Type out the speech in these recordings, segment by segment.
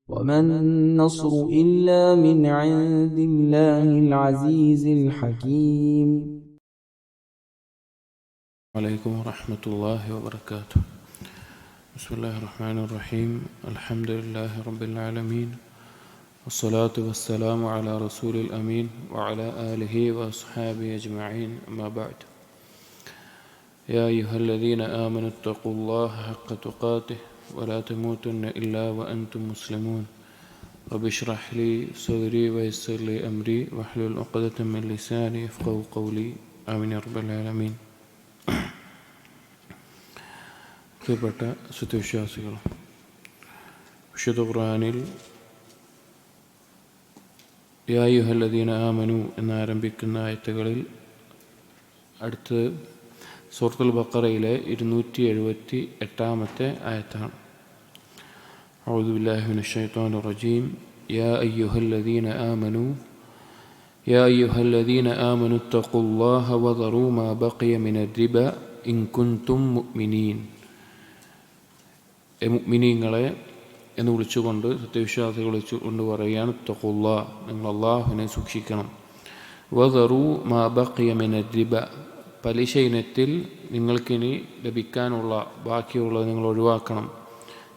وما النصر إلا من عند الله العزيز الحكيم. عليكم ورحمة الله وبركاته. بسم الله الرحمن الرحيم. الحمد لله رب العالمين، والصلاة والسلام على رسول الأمين وعلى آله وأصحابه أجمعين، أما بعد. يا أيها الذين آمنوا اتقوا الله حق تقاته ولا تموتن إلا وأنتم مسلمون. رب اشرح لي صدري ويسر لي أمري واحلل عقدة من لساني يفقهوا قولي. آمين يا رب العالمين. പ്രിയപ്പെട്ട സത്യവിശ്വാസികൾ, വിശുദ്ധ ഖുർആനിൽ യാ അയ്യുഹല്ലദീന ആമനു എന്നാരംഭിക്കുന്ന ആയത്തുകളിൽ അടുത്ത് സൂറത്തുൽ ബഖറയിലെ 278 ആയത്താണ്. അഊദു ബില്ലാഹി മിനശ് ശൈത്വാനിർ റജീം. യാ അയ്യുഹല്ലദീന ആമനു ഇത്തഖുല്ലാഹ വദറൂ മാ ബഖിയ മിനർ റിബ ഇൻ കുൻതും മുഅ്മിനീൻ. മുഅ്മിനീങ്ങളെ എന്ന് വിളിച്ചുകൊണ്ട്, സത്യവിശ്വാസികൾ വിളിച്ചുകൊണ്ട് പറയുകയാണ്, ഇത്തഖുല്ലാഹ്, നിങ്ങൾ അല്ലാഹുവിനെ സൂക്ഷിക്കണം. വദറൂ മാ ബഖിയ മിനർ റിബ, പലിശ ഇനത്തിൽ നിങ്ങൾക്കിനി ലഭിക്കാനുള്ള ബാക്കിയുള്ളത് നിങ്ങൾ ഒഴിവാക്കണം.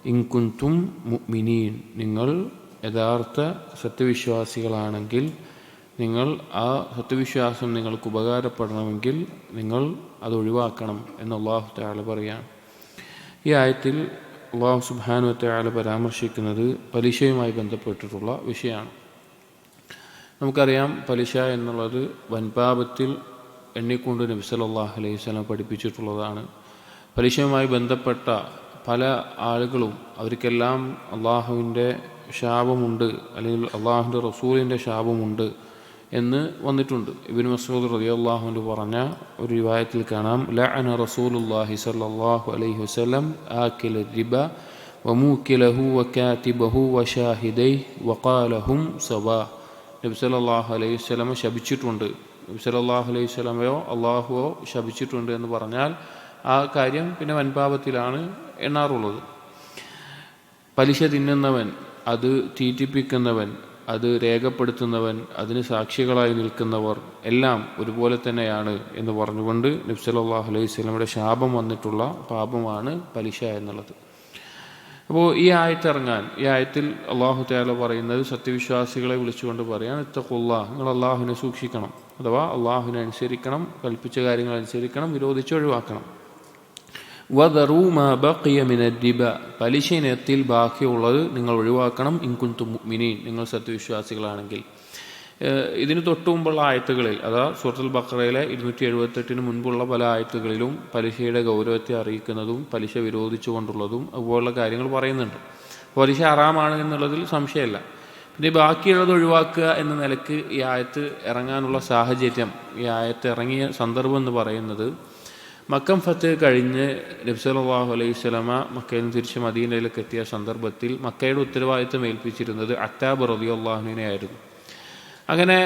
ഇൻ കുൻതും മുഅ്മിനീൻ, നിങ്ങൾ യഥാർത്ഥ സത്യവിശ്വാസികളാണെങ്കിൽ, നിങ്ങൾ ആ സത്യവിശ്വാസം നിങ്ങൾക്ക് ഉപകാരപ്പെടണമെങ്കിൽ നിങ്ങൾ അത് ഒഴിവാക്കണം എന്ന് അല്ലാഹു തആല പറയാണ്. ഈ ആയത്തിൽ അല്ലാഹു സുബ്ഹാനഹു വ തആല പരാമർശിക്കുന്നത് പലിശയുമായി ബന്ധപ്പെട്ടിട്ടുള്ള വിഷയമാണ്. നമുക്കറിയാം, പലിശ എന്നുള്ളത് വൻപാപത്തിൽ എണ്ണിക്കൊണ്ട് നബി സല്ലല്ലാഹു അലൈഹി വസല്ലം പഠിപ്പിച്ചിട്ടുള്ളതാണ്. പലിശയുമായി ബന്ധപ്പെട്ട പല ആളുകളും അവർക്കെല്ലാം അള്ളാഹുവിൻ്റെ ശാപമുണ്ട്, അല്ലെങ്കിൽ അള്ളാഹുവിൻ്റെ റസൂലിൻ്റെ ശാപമുണ്ട് എന്ന് വന്നിട്ടുണ്ട്. ഇബ്നു മസ്ഊദ് റളിയല്ലാഹു അൻഹു പറഞ്ഞ ഒരു റിവായത്തിൽ കാണാം, ലഅന റസൂലുള്ളാഹി സ്വല്ലല്ലാഹു അലൈഹി വസല്ലം ആകില റിബ വമൂകിലഹു വകാതിബഹു വശാഹിദൈഹി വഖാലഹും സവാ. നബി സല്ലല്ലാഹു അലൈഹി വസല്ലം ശപിച്ചിട്ടുണ്ട്. നബി സല്ലല്ലാഹു അലൈഹി വസല്ലമയോ അള്ളാഹുവോ ശപിച്ചിട്ടുണ്ട് എന്ന് പറഞ്ഞാൽ ആ കാര്യം പിന്നെ വൻപാപത്തിലാണ് എണ്ണാറുള്ളത്. പലിശ തിന്നുന്നവൻ, അത് തീറ്റിപ്പിക്കുന്നവൻ, അത് രേഖപ്പെടുത്തുന്നവൻ, അതിന് സാക്ഷികളായി നിൽക്കുന്നവർ എല്ലാം ഒരുപോലെ തന്നെയാണ് എന്ന് പറഞ്ഞുകൊണ്ട് നബി സല്ലല്ലാഹു അലൈഹി വസല്ലമയുടെ ശാപം വന്നിട്ടുള്ള പാപമാണ് പലിശ എന്നുള്ളത്. അപ്പോൾ ഈ ആയത്തിൽ അല്ലാഹു തആല പറയുന്നത് സത്യവിശ്വാസികളെ വിളിച്ചുകൊണ്ട് പറയാൻ, ഇത്തഖുല്ലാഹ്, നിങ്ങൾ അല്ലാഹുവിനെ സൂക്ഷിക്കണം, അഥവാ അല്ലാഹുവിനെ അനുസരിക്കണം, കൽപ്പിച്ച കാര്യങ്ങൾ അനുസരിക്കണം, വിരോധിച്ച് ഒഴിവാക്കണം. വദറൂ മാ ബഖിയ മിനർ റിബ, പലിശ ഇനത്തിൽ ബാക്കിയുള്ളത് നിങ്ങൾ ഒഴിവാക്കണം. ഇൻ കുൻതും മുഅ്മിനീൻ, നിങ്ങൾ സത്യവിശ്വാസികളാണെങ്കിൽ. ഇതിന് തൊട്ടു മുമ്പുള്ള ആയത്തുകളിൽ, അതാ സൂറത്തുൽ ബഖറയിലെ 278 മുൻപുള്ള പല ആയത്തുകളിലും പലിശയുടെ ഗൗരവത്തെ അറിയിക്കുന്നതും പലിശ വിരോധിച്ചുകൊണ്ടുള്ളതും അതുപോലുള്ള കാര്യങ്ങൾ പറയുന്നുണ്ട്. പലിശ ഹറാമാണ് എന്നുള്ളതിൽ സംശയമല്ല. പിന്നെ ബാക്കിയുള്ളത് ഒഴിവാക്കുക എന്ന നിലക്ക് ഈ ആയത്ത് ഇറങ്ങാനുള്ള സാഹചര്യം, ഈ ആയത്ത് ഇറങ്ങിയ സന്ദർഭം എന്ന് പറയുന്നത്, മക്കം ഫത്ത് കഴിഞ്ഞ് നബി സല്ലല്ലാഹു അലൈഹി വസല്ലമ മക്കയിൽ നിന്ന് തിരിച്ച് മദീനയിലേക്ക് എത്തിയ സന്ദർഭത്തിൽ മക്കയുടെ ഉത്തരവാദിത്തം ഏൽപ്പിച്ചിരുന്നത് അത്താബ് റളിയല്ലാഹു അൻഹുവിനെ ആയിരുന്നു. അങ്ങനെ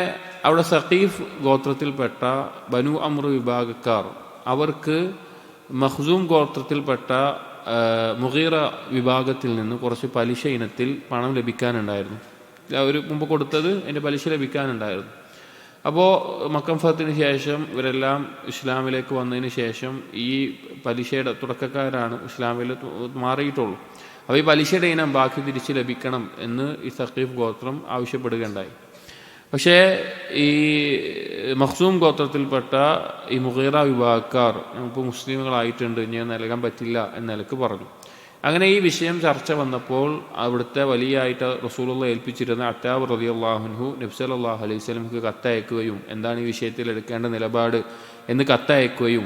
അവിടെ സഖീഫ് ഗോത്രത്തിൽപ്പെട്ട ബനു അമ്ർ വിഭാഗക്കാർ, അവർക്ക് മഖ്സൂം ഗോത്രത്തിൽപ്പെട്ട മുഗീറ വിഭാഗത്തിൽ നിന്ന് കുറച്ച് പലിശ ഇനത്തിൽ പണം ലഭിക്കാനുണ്ടായിരുന്നു. അവർ മുമ്പ് കൊടുത്തത് അതിൻ്റെ പലിശ ലഭിക്കാനുണ്ടായിരുന്നു. അപ്പോൾ മക്കം ഫത്തിന് ശേഷം ഇവരെല്ലാം ഇസ്ലാമിലേക്ക് വന്നതിന് ശേഷം ഈ പലിശയുടെ തുടക്കക്കാരാണ് ഇസ്ലാമിൽ മാറിയിട്ടുള്ളൂ. അപ്പോൾ ഈ പലിശയുടെ ഇനം ബാക്കി തിരിച്ച് ലഭിക്കണം എന്ന് ഈ സഖീഫ് ഗോത്രം ആവശ്യപ്പെടുകയുണ്ടായി. പക്ഷേ ഈ മഖ്സൂം ഗോത്രത്തിൽപ്പെട്ട ഈ മുഗീറ വിഭാഗക്കാർ നമുക്ക് മുസ്ലിമുകളായിട്ടുണ്ട്, ഇനി നൽകാൻ പറ്റില്ല എന്ന നിലക്ക് പറഞ്ഞു. അങ്ങനെ ഈ വിഷയം ചർച്ച വന്നപ്പോൾ അവിടുത്തെ വലിയായിട്ട് റസൂലുള്ളാഹി ഏൽപ്പിച്ചിരുന്ന അത്താബ് റളിയല്ലാഹു അൻഹു നബി സല്ലല്ലാഹു അലൈഹി വസല്ലമക്ക് കത്തയക്കുകയും എന്താണ് ഈ വിഷയത്തിൽ എടുക്കേണ്ട നിലപാട് എന്ന് കത്തയക്കുകയും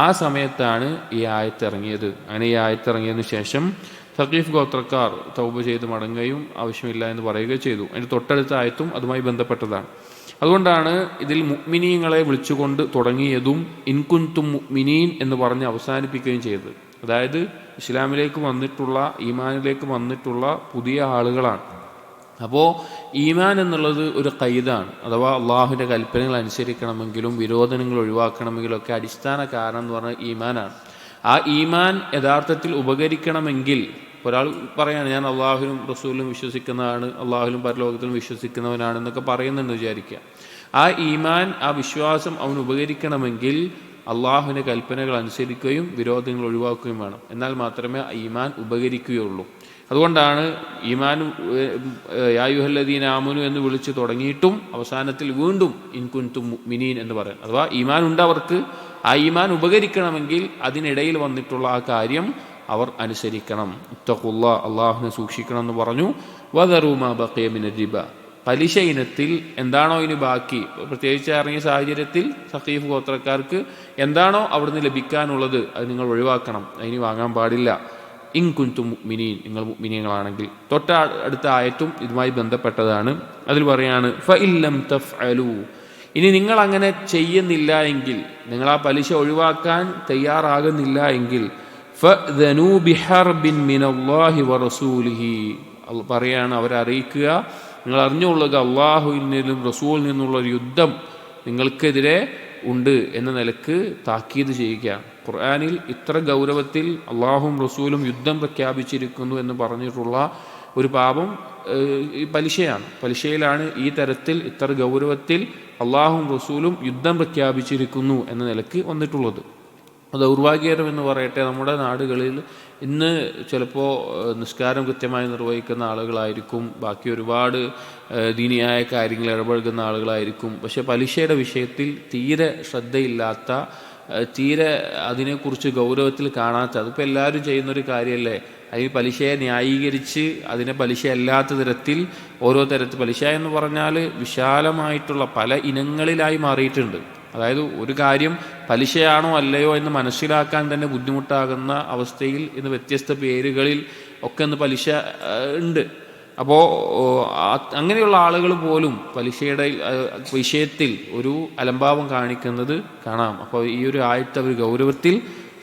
ആ സമയത്താണ് ഈ ആയത്തിറങ്ങിയത്. അങ്ങനെ ഈ ആയത്തിറങ്ങിയതിനു ശേഷം സഖീഫ് ഗോത്രക്കാർ തൗബ ചെയ്ത് മടങ്ങുകയും ആവശ്യമില്ല എന്ന് പറയുകയും ചെയ്തു. അതിൻ്റെ തൊട്ടടുത്ത ആയത്തും അതുമായി ബന്ധപ്പെട്ടതാണ്. അതുകൊണ്ടാണ് ഇതിൽ മുഅ്മിനീങ്ങളെ വിളിച്ചുകൊണ്ട് തുടങ്ങിയതും ഇൻ കുൻതും മുഅ്മിനീൻ എന്ന് പറഞ്ഞ് അവസാനിപ്പിക്കുകയും ചെയ്തത്. അതായത് ഇസ്ലാമിലേക്ക് വന്നിട്ടുള്ള, ഈമാനിലേക്ക് വന്നിട്ടുള്ള പുതിയ ആളുകളാണ്. അപ്പോൾ ഈമാൻ എന്നുള്ളത് ഒരു ഖൈദാണ്, അഥവാ അള്ളാഹുവിൻ്റെ കൽപ്പനകൾ അനുസരിക്കണമെങ്കിലും വിരോധനങ്ങൾ ഒഴിവാക്കണമെങ്കിലും ഒക്കെ അടിസ്ഥാന കാരണം എന്ന് പറഞ്ഞാൽ ഈമാനാണ്. ആ ഈമാൻ യഥാർത്ഥത്തിൽ ഉപകരിക്കണമെങ്കിൽ ഇപ്പോൾ ഒരാൾ പറയാണ് ഞാൻ അള്ളാഹുവിലും റസൂലിലും വിശ്വസിക്കുന്നതാണ്, അള്ളാഹുവിലും പരലോകത്തിലും വിശ്വസിക്കുന്നവനാണെന്നൊക്കെ പറയുന്നുണ്ട് വിചാരിക്കുക. ആ ഈമാൻ, ആ വിശ്വാസം അവന് ഉപകരിക്കണമെങ്കിൽ അള്ളാഹുവിൻ്റെ കൽപ്പനകൾ അനുസരിക്കുകയും വിരോധങ്ങൾ ഒഴിവാക്കുകയും വേണം. എന്നാൽ മാത്രമേ ഈമാൻ ഉപകരിക്കുകയുള്ളൂ. അതുകൊണ്ടാണ് ഈമാൻ യാ അയ്യുഹല്ലദീന ആമനു എന്ന് വിളിച്ച് തുടങ്ങിയിട്ടും അവസാനത്തിൽ വീണ്ടും ഇൻ കുൻതും മുഅ്മിനീൻ എന്ന് പറയാം. അഥവാ ഈമാൻ ഉണ്ട് അവർക്ക്, ആ ഈമാൻ ഉപകരിക്കണമെങ്കിൽ അതിനിടയിൽ വന്നിട്ടുള്ള ആ കാര്യം അവർ അനുസരിക്കണം. ഇത്തഖുല്ലാ, അള്ളാഹുവിനെ സൂക്ഷിക്കണം എന്ന് പറഞ്ഞു. വദറൂ മാ ബഖിയ മിന റിബ, പലിശ ഇനത്തിൽ എന്താണോ ഇനി ബാക്കി, പ്രത്യേകിച്ച് ഇറങ്ങിയ സാഹചര്യത്തിൽ സഖീഫ് ഗോത്രക്കാർക്ക് എന്താണോ അവിടുന്ന് ലഭിക്കാനുള്ളത് അത് നിങ്ങൾ ഒഴിവാക്കണം, അതിന് വാങ്ങാൻ പാടില്ല. ഇൻ കുൻതും മുഅ്മിനീൻ, നിങ്ങൾ മുഅ്മിനീങ്ങളാണെങ്കിൽ. തൊട്ട അടുത്ത ആയത്തും ഇതുമായി ബന്ധപ്പെട്ടതാണ്. അതിൽ പറയാണ് ഫഇല്ലം തഫ്അലൂ, ഇനി നിങ്ങൾ അങ്ങനെ ചെയ്യുന്നില്ല എങ്കിൽ, നിങ്ങൾ ആ പലിശ ഒഴിവാക്കാൻ തയ്യാറാകുന്നില്ല എങ്കിൽ ഫഅ്ദനൂ ബിഹർബിൻ മിനല്ലാഹി വറസൂലിഹി, പറയാണ് അവരറിയിക്കുക, നിങ്ങൾ അറിഞ്ഞുകൊള്ളുക അള്ളാഹുവിൽ നിന്നും റസൂലിൽ നിന്നുള്ള ഒരു യുദ്ധം നിങ്ങൾക്കെതിരെ ഉണ്ട് എന്ന നിലക്ക് താക്കീത് ചെയ്യുക. ഖുർആനിൽ ഇത്ര ഗൗരവത്തിൽ അള്ളാഹും റസൂലും യുദ്ധം പ്രഖ്യാപിച്ചിരിക്കുന്നു എന്ന് പറഞ്ഞിട്ടുള്ള ഒരു പാപം പലിശയാണ്. പലിശയിലാണ് ഈ തരത്തിൽ ഇത്ര ഗൗരവത്തിൽ അള്ളാഹും റസൂലും യുദ്ധം പ്രഖ്യാപിച്ചിരിക്കുന്നു എന്ന നിലക്ക് വന്നിട്ടുള്ളത്. ദൗർഭാഗ്യകരം എന്ന് പറയട്ടെ, നമ്മുടെ നാടുകളിൽ ഇന്ന് ചിലപ്പോൾ നിസ്കാരം കൃത്യമായി നിർവഹിക്കുന്ന ആളുകളായിരിക്കും, ബാക്കി ഒരുപാട് ദീനിയായ കാര്യങ്ങൾ ഇടപഴകുന്ന ആളുകളായിരിക്കും. പക്ഷേ പലിശയുടെ വിഷയത്തിൽ തീരെ ശ്രദ്ധയില്ലാത്ത, തീരെ അതിനെക്കുറിച്ച് ഗൗരവത്തിൽ കാണാത്ത, അതിപ്പോൾ എല്ലാവരും ചെയ്യുന്നൊരു കാര്യമല്ലേ, അതിന് പലിശയെ ന്യായീകരിച്ച് അതിനെ പലിശ അല്ലാത്ത തരത്തിൽ ഓരോ തരത്തിൽ, പലിശ എന്ന് പറഞ്ഞാൽ വിശാലമായിട്ടുള്ള പല ഇനങ്ങളിലായി മാറിയിട്ടുണ്ട്. അതായത് ഒരു കാര്യം പലിശയാണോ അല്ലയോ എന്ന് മനസ്സിലാക്കാൻ തന്നെ ബുദ്ധിമുട്ടാകുന്ന അവസ്ഥയിൽ ഇന്ന് വ്യത്യസ്ത പേരുകളിൽ ഒക്കെ ഇന്ന് പലിശ ഉണ്ട്. അപ്പോൾ അങ്ങനെയുള്ള ആളുകൾ പോലും പലിശയുടെ വിഷയത്തിൽ ഒരു അലംഭാവം കാണിക്കുന്നത് കാണാം. അപ്പോൾ ഈ ഒരു ആയത്ത് അവർ ഗൗരവത്തിൽ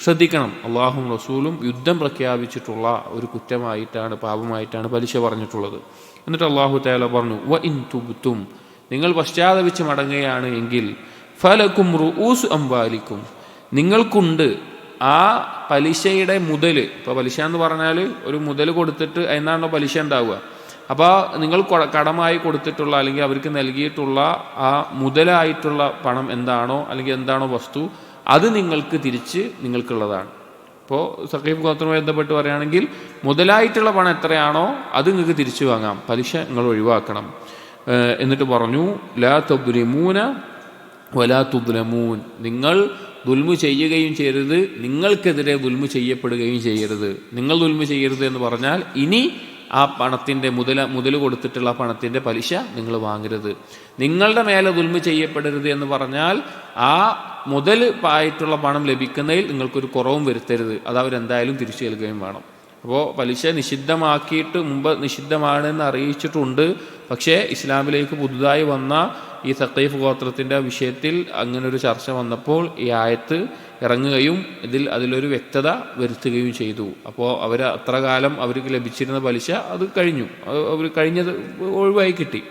ശ്രദ്ധിക്കണം. അള്ളാഹും റസൂലും യുദ്ധം പ്രഖ്യാപിച്ചിട്ടുള്ള ഒരു കുറ്റമായിട്ടാണ്, പാപമായിട്ടാണ് പലിശ പറഞ്ഞിട്ടുള്ളത്. എന്നിട്ട് അള്ളാഹു തആല പറഞ്ഞു വ ഇൻ തുബ്തും, നിങ്ങൾ പശ്ചാത്തപിച്ച് മടങ്ങുകയാണ് എങ്കിൽ ഫലക്കും റുഊസ് അംവാലിക്കും, നിങ്ങൾക്കുണ്ട് ആ പലിശയുടെ മുതൽ. ഇപ്പോൾ പലിശ എന്ന് പറഞ്ഞാൽ ഒരു മുതൽ കൊടുത്തിട്ട് അതിനാണോ പലിശ ഉണ്ടാവുക. അപ്പോൾ നിങ്ങൾ കടമായി കൊടുത്തിട്ടുള്ള അല്ലെങ്കിൽ അവർക്ക് നൽകിയിട്ടുള്ള ആ മുതലായിട്ടുള്ള പണം എന്താണോ അല്ലെങ്കിൽ എന്താണോ വസ്തു, അത് നിങ്ങൾക്ക് തിരിച്ച് നിങ്ങൾക്കുള്ളതാണ്. ഇപ്പോൾ സഖീഫ് ഗോത്രവുമായി ബന്ധപ്പെട്ട് പറയുകയാണെങ്കിൽ മുതലായിട്ടുള്ള പണം എത്രയാണോ അത് നിങ്ങൾക്ക് തിരിച്ചു വാങ്ങാം, പലിശ നിങ്ങൾ ഒഴിവാക്കണം. എന്നിട്ട് പറഞ്ഞു ലാ തദ്ലിമൂന വലാ തുദ്ലമൂൻ, നിങ്ങൾ ദുൽമു ചെയ്യുകയും ചെയ്യരുത്, നിങ്ങൾക്കെതിരെ ദുൽമു ചെയ്യപ്പെടുകയും ചെയ്യരുത്. നിങ്ങൾ ദുൽമു ചെയ്യരുത് എന്ന് പറഞ്ഞാൽ ഇനി ആ പണത്തിൻ്റെ മുതൽ കൊടുത്തിട്ടുള്ള പണത്തിൻ്റെ പലിശ നിങ്ങൾ വാങ്ങരുത്. നിങ്ങളുടെ മേലെ ദുൽമു ചെയ്യപ്പെടരുത് എന്ന് പറഞ്ഞാൽ ആ മുതൽ ആയിട്ടുള്ള പണം ലഭിക്കുന്നതിൽ നിങ്ങൾക്കൊരു കുറവും വരുത്തരുത്, അത് അവരെന്തായാലും തിരിച്ചു നൽകുകയും വേണം. അപ്പോൾ പലിശ നിഷിദ്ധമാക്കിയിട്ട് മുമ്പ് നിഷിദ്ധമാണെന്ന് അറിയിച്ചിട്ടുണ്ട്. പക്ഷേ ഇസ്ലാമിലേക്ക് പുതുതായി വന്ന ഈ സഖീഫ് ഗോത്രത്തിൻ്റെ വിഷയത്തിൽ അങ്ങനൊരു ചർച്ച വന്നപ്പോൾ ഈ ആയത്ത് ഇറങ്ങുകയും അതിലൊരു വ്യക്തത വരുത്തുകയും ചെയ്തു. അപ്പോൾ അവർ അത്ര കാലം അവർക്ക് ലഭിച്ചിരുന്ന പലിശ അത് കഴിഞ്ഞു, അവർ കഴിഞ്ഞത് ഒഴിവായി കിട്ടി.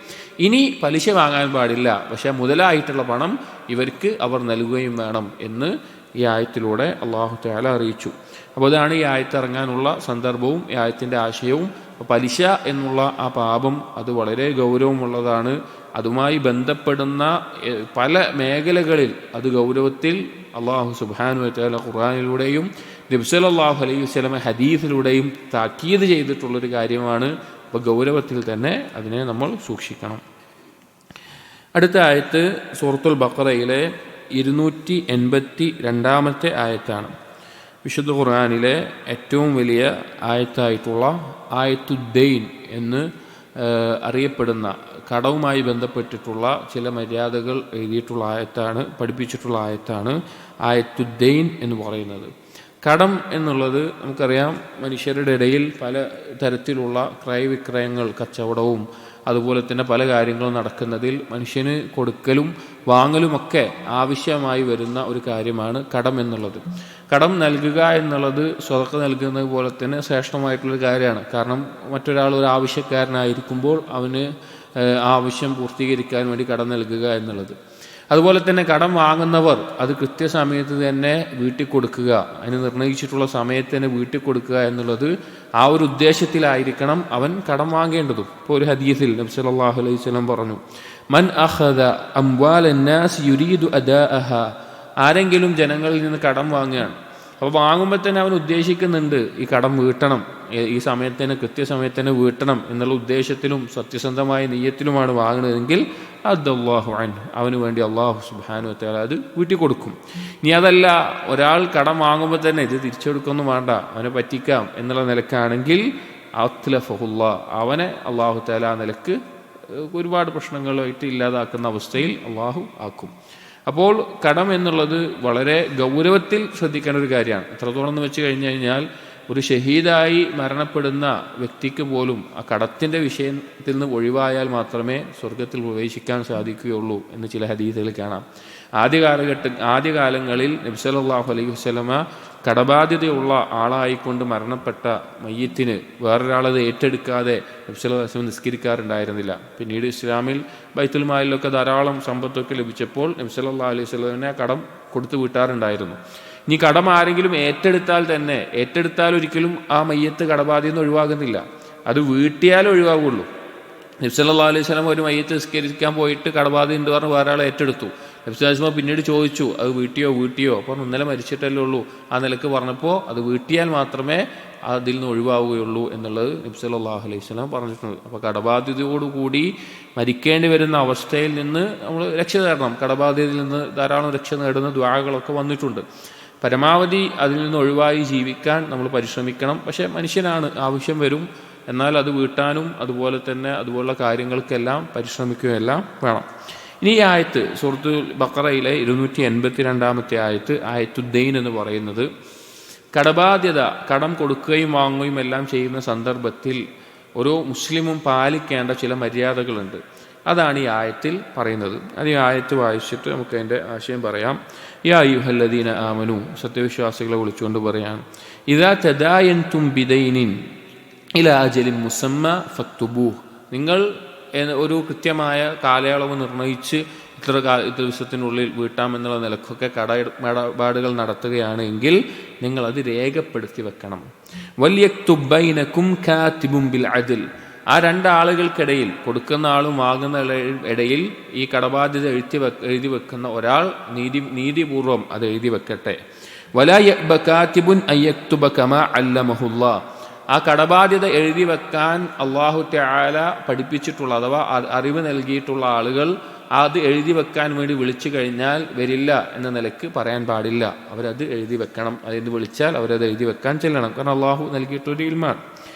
ഇനി പലിശ വാങ്ങാൻ പാടില്ല, പക്ഷേ മുതലായിട്ടുള്ള പണം ഇവർക്ക് അവർ നൽകുകയും വേണം എന്ന് ഈ ആയത്തിലൂടെ അള്ളാഹു തആല അറിയിച്ചു. അപ്പോൾ അതാണ് ഈ ആയത്ത് ഇറങ്ങാനുള്ള സന്ദർഭവും ഈ ആയത്തിൻ്റെ ആശയവും. പലിശ എന്നുള്ള ആ പാപം അത് വളരെ ഗൗരവമുള്ളതാണ്. അതുമായി ബന്ധപ്പെടുന്ന പല മേഖലകളിൽ അത് ഗൗരവത്തിൽ അള്ളാഹു സുബ്ഹാനഹു വ തആല ഖുർആനിലൂടെയും നബി സല്ലല്ലാഹു അലൈഹി വസല്ലം ഹദീസിലൂടെയും താക്കീത് ചെയ്തിട്ടുള്ളൊരു കാര്യമാണ്. അപ്പോൾ ഗൗരവത്തിൽ തന്നെ അതിനെ നമ്മൾ സൂക്ഷിക്കണം. അടുത്ത ആയത്ത് സൂറത്തുൽ ബഖറയിലെ 282 ആയത്താണ്. വിശുദ്ധ ഖുർആനിലെ ഏറ്റവും വലിയ ആയത്തായിട്ടുള്ള ആയത്തുദ്ദൈൻ എന്ന് അറിയപ്പെടുന്ന കടവുമായി ബന്ധപ്പെട്ടിട്ടുള്ള ചില മര്യാദകൾ എഴുതിയിട്ടുള്ള ആയത്താണ്, പഠിപ്പിച്ചിട്ടുള്ള ആയത്താണ് ആയത്തുദ്ദൈൻ എന്ന് പറയുന്നത്. കടം എന്നുള്ളത് നമുക്കറിയാം, മനുഷ്യരുടെ ഇടയിൽ പല തരത്തിലുള്ള ക്രയവിക്രയങ്ങൾ, കച്ചവടവും അതുപോലെ തന്നെ പല കാര്യങ്ങളും നടക്കുന്നതിൽ മനുഷ്യന് കൊടുക്കലും വാങ്ങലുമൊക്കെ ആവശ്യമായി വരുന്ന ഒരു കാര്യമാണ് കടം എന്നുള്ളത്. കടം നൽകുക എന്നുള്ളത് സ്വതക്ക നൽകുന്നത് പോലെ തന്നെ ശ്രേഷ്ഠമായിട്ടുള്ളൊരു കാര്യമാണ്. കാരണം മറ്റൊരാൾ ഒരു ആവശ്യക്കാരനായിരിക്കുമ്പോൾ അവന് ആവശ്യം പൂർത്തീകരിക്കാൻ വേണ്ടി കടം നൽകുക എന്നുള്ളത്. അതുപോലെ തന്നെ കടം വാങ്ങുന്നവർ അത് കൃത്യസമയത്ത് തന്നെ വീട്ടിൽ കൊടുക്കുക, അതിന് നിർണയിച്ചിട്ടുള്ള സമയത്ത് തന്നെ വീട്ടിൽ കൊടുക്കുക എന്നുള്ളത് ആ ഒരു ഉദ്ദേശത്തിലായിരിക്കണം അവൻ കടം വാങ്ങേണ്ടതും. ഇപ്പോൾ ഒരു ഹദീസിൽ നബി സല്ലല്ലാഹു അലൈഹി വസല്ലം പറഞ്ഞു, മൻ അഖദ അംവാലൻ നാസ് യുരീദു അദാഅഹ, ആരെങ്കിലും ജനങ്ങളിൽ നിന്ന് കടം വാങ്ങുകയാണ്, അപ്പോൾ വാങ്ങുമ്പോൾ തന്നെ അവൻ ഉദ്ദേശിക്കുന്നുണ്ട് ഈ കടം വീട്ടണം, ഈ സമയത്തിന് കൃത്യസമയത്തിന് വീട്ടണം എന്നുള്ള ഉദ്ദേശത്തിലും സത്യസന്ധമായ നിയ്യത്തിലുമാണ് വാങ്ങുന്നതെങ്കിൽ അല്ലാഹു അൻഹു, അവന് വേണ്ടി അല്ലാഹു സുബ്ഹാനഹു വ തആല അത് വീട്ടി കൊടുക്കും. ഇനി അതല്ല, ഒരാൾ കടം വാങ്ങുമ്പോൾ തന്നെ ഇത് തിരിച്ചെടുക്കൊന്നും വേണ്ട, അവനെ പറ്റിക്കാം എന്നുള്ള നിലക്കാണെങ്കിൽ അത്ലഫഹുല്ലാഹ്, അവനെ അല്ലാഹു തആല ആ നിലക്ക് ഒരുപാട് പ്രശ്നങ്ങളായിട്ട് ഇല്ലാതാക്കുന്ന അവസ്ഥയിൽ അല്ലാഹു ആക്കും. അപ്പോൾ കടം എന്നുള്ളത് വളരെ ഗൗരവത്തിൽ ശ്രദ്ധിക്കേണ്ട ഒരു കാര്യമാണ്. എത്രത്തോളം എന്ന് വെച്ച് കഴിഞ്ഞു കഴിഞ്ഞാൽ ഒരു ഷഹീദായി മരണപ്പെടുന്ന വ്യക്തിക്ക് പോലും ആ കടത്തിൻ്റെ വിഷയത്തിൽ നിന്ന് ഒഴിവായാൽ മാത്രമേ സ്വർഗത്തിൽ പ്രവേശിക്കാൻ സാധിക്കുകയുള്ളൂ എന്ന് ചില ഹദീസുകൾ കാണാം. ആദ്യകാലങ്ങളിൽ നബി സല്ലല്ലാഹു അലൈഹി വസല്ലമ കടബാധ്യതയുള്ള ആളായിക്കൊണ്ട് മരണപ്പെട്ട മയ്യത്തിന് വേറൊരാളത് ഏറ്റെടുക്കാതെ നബി സല്ലല്ലാഹു അലൈഹി വസല്ലം നിസ്കരിക്കാറുണ്ടായിരുന്നില്ല. പിന്നീട് ഇസ്ലാമിൽ ബൈത്തുൽ മാലിലൊക്കെ ധാരാളം സമ്പത്തൊക്കെ ലഭിച്ചപ്പോൾ നബി സല്ലല്ലാഹു അലൈഹി വസല്ലമനെ കടം കൊടുത്തു വീട്ടാറുണ്ടായിരുന്നു. ഇനി കടം ആരെങ്കിലും ഏറ്റെടുത്താൽ ഒരിക്കലും ആ മയ്യത്ത് കടബാധ്യത നിന്ന് ഒഴിവാകുന്നില്ല, അത് വീട്ടിയാൽ ഒഴിവാകുള്ളൂ. നബി സല്ലല്ലാഹു അലൈഹി വസല്ലം ഒരു മയ്യത്ത് നിസ്കരിക്കാൻ പോയിട്ട് കടബാധ്യത ഉണ്ട് പറഞ്ഞ് വേറെ ആളെ ഏറ്റെടുത്തു. നബി സല്ലല്ലാഹു അലൈഹി വസല്ലം പിന്നീട് ചോദിച്ചു, അത് വീട്ടിയോ അപ്പോൾ ഇന്നലെ മരിച്ചിട്ടല്ലേ ഉള്ളൂ, ആ നിലക്ക് പറഞ്ഞപ്പോൾ അത് വീട്ടിയാൽ മാത്രമേ അതിൽ നിന്ന് ഒഴിവാവുകയുള്ളൂ എന്നുള്ളത് നബി സല്ലല്ലാഹു അലൈഹി വസല്ലം പറഞ്ഞിട്ടുണ്ട്. അപ്പോൾ കടബാധ്യതയോടുകൂടി മരിക്കേണ്ടി വരുന്ന അവസ്ഥയിൽ നിന്ന് നമ്മൾ രക്ഷ നേടണം. കടബാധ്യതയിൽ നിന്ന് ധാരാളം രക്ഷ നേടുന്ന ദുആകളൊക്കെ വന്നിട്ടുണ്ട്. പരമാവധി അതിൽ നിന്ന് ഒഴിവായി ജീവിക്കാൻ നമ്മൾ പരിശ്രമിക്കണം. പക്ഷേ മനുഷ്യനാണ്, ആവശ്യം വരും, എന്നാൽ അത് വീട്ടാനും അതുപോലുള്ള കാര്യങ്ങൾക്കെല്ലാം പരിശ്രമിക്കുകയെല്ലാം വേണം. ഇനി ഈ ആയത്ത് സൂറത്തുൽ ബഖറയിലെ 282 ആയത്തുദ്ദൈൻ എന്ന് പറയുന്നത് കടബാധ്യത, കടം കൊടുക്കുകയും വാങ്ങുകയും എല്ലാം ചെയ്യുന്ന സന്ദർഭത്തിൽ ഓരോ മുസ്ലിമും പാലിക്കേണ്ട ചില മര്യാദകളുണ്ട്. അതാണ് ഈ ആയത്തിൽ പറയുന്നത്. അത് ഈ ആയത്ത് വായിച്ചിട്ട് നമുക്ക് അതിൻ്റെ ആശയം പറയാം. യാ അയ്യുഹല്ലദീന ആമനു, സത്യവിശ്വാസികളെ വിളിച്ചുകൊണ്ട് പറയാം, ഇദാ തദായൻതും ബിദൈനിൻ ഇലാ അജലിൻ മുസമ്മ ഫക്തുബൂഹ്, നിങ്ങൾ ഒരു കൃത്യമായ കാലയളവ് നിർണയിച്ച് ഇത്ര ദിവസത്തിനുള്ളിൽ വീട്ടാമെന്നുള്ള നിലക്കൊക്കെ ഇടപാടുകൾ നടത്തുകയാണ് എങ്കിൽ നിങ്ങളത് രേഖപ്പെടുത്തി വെക്കണം. വൽയക്തുബ് ബൈനകും കാതിബുൻ ബിൽ അദ്ൽ, ആ രണ്ടാളുകൾക്കിടയിൽ, കൊടുക്കുന്ന ആളും വാങ്ങുന്ന ഇടയിൽ ഈ കടബാധ്യത എഴുതി വെക്കുന്ന ഒരാൾ നീതിപൂർവം അത് എഴുതി വെക്കട്ടെ. വലാ യഅബ കാതിബുൻ അൻ യക്തുബ കമാ അല്ലമഹുല്ലാഹ്, ആ കടബാധ്യത എഴുതി വെക്കാൻ അല്ലാഹു തആല പഠിപ്പിച്ചിട്ടുള്ള അഥവാ അറിവ് നൽകിയിട്ടുള്ള ആളുകൾ അത് എഴുതി വെക്കാൻ വേണ്ടി വിളിച്ചു കഴിഞ്ഞാൽ വരില്ല എന്ന നിലക്ക് പറയാൻ പാടില്ല. അവരത് എഴുതി വെക്കണം. അതെന്ന് വിളിച്ചാൽ അവരത് എഴുതി വെക്കാൻ ചെല്ലണം. കാരണം അല്ലാഹു നൽകിയിട്ടൊരു ഇൽമാണ്.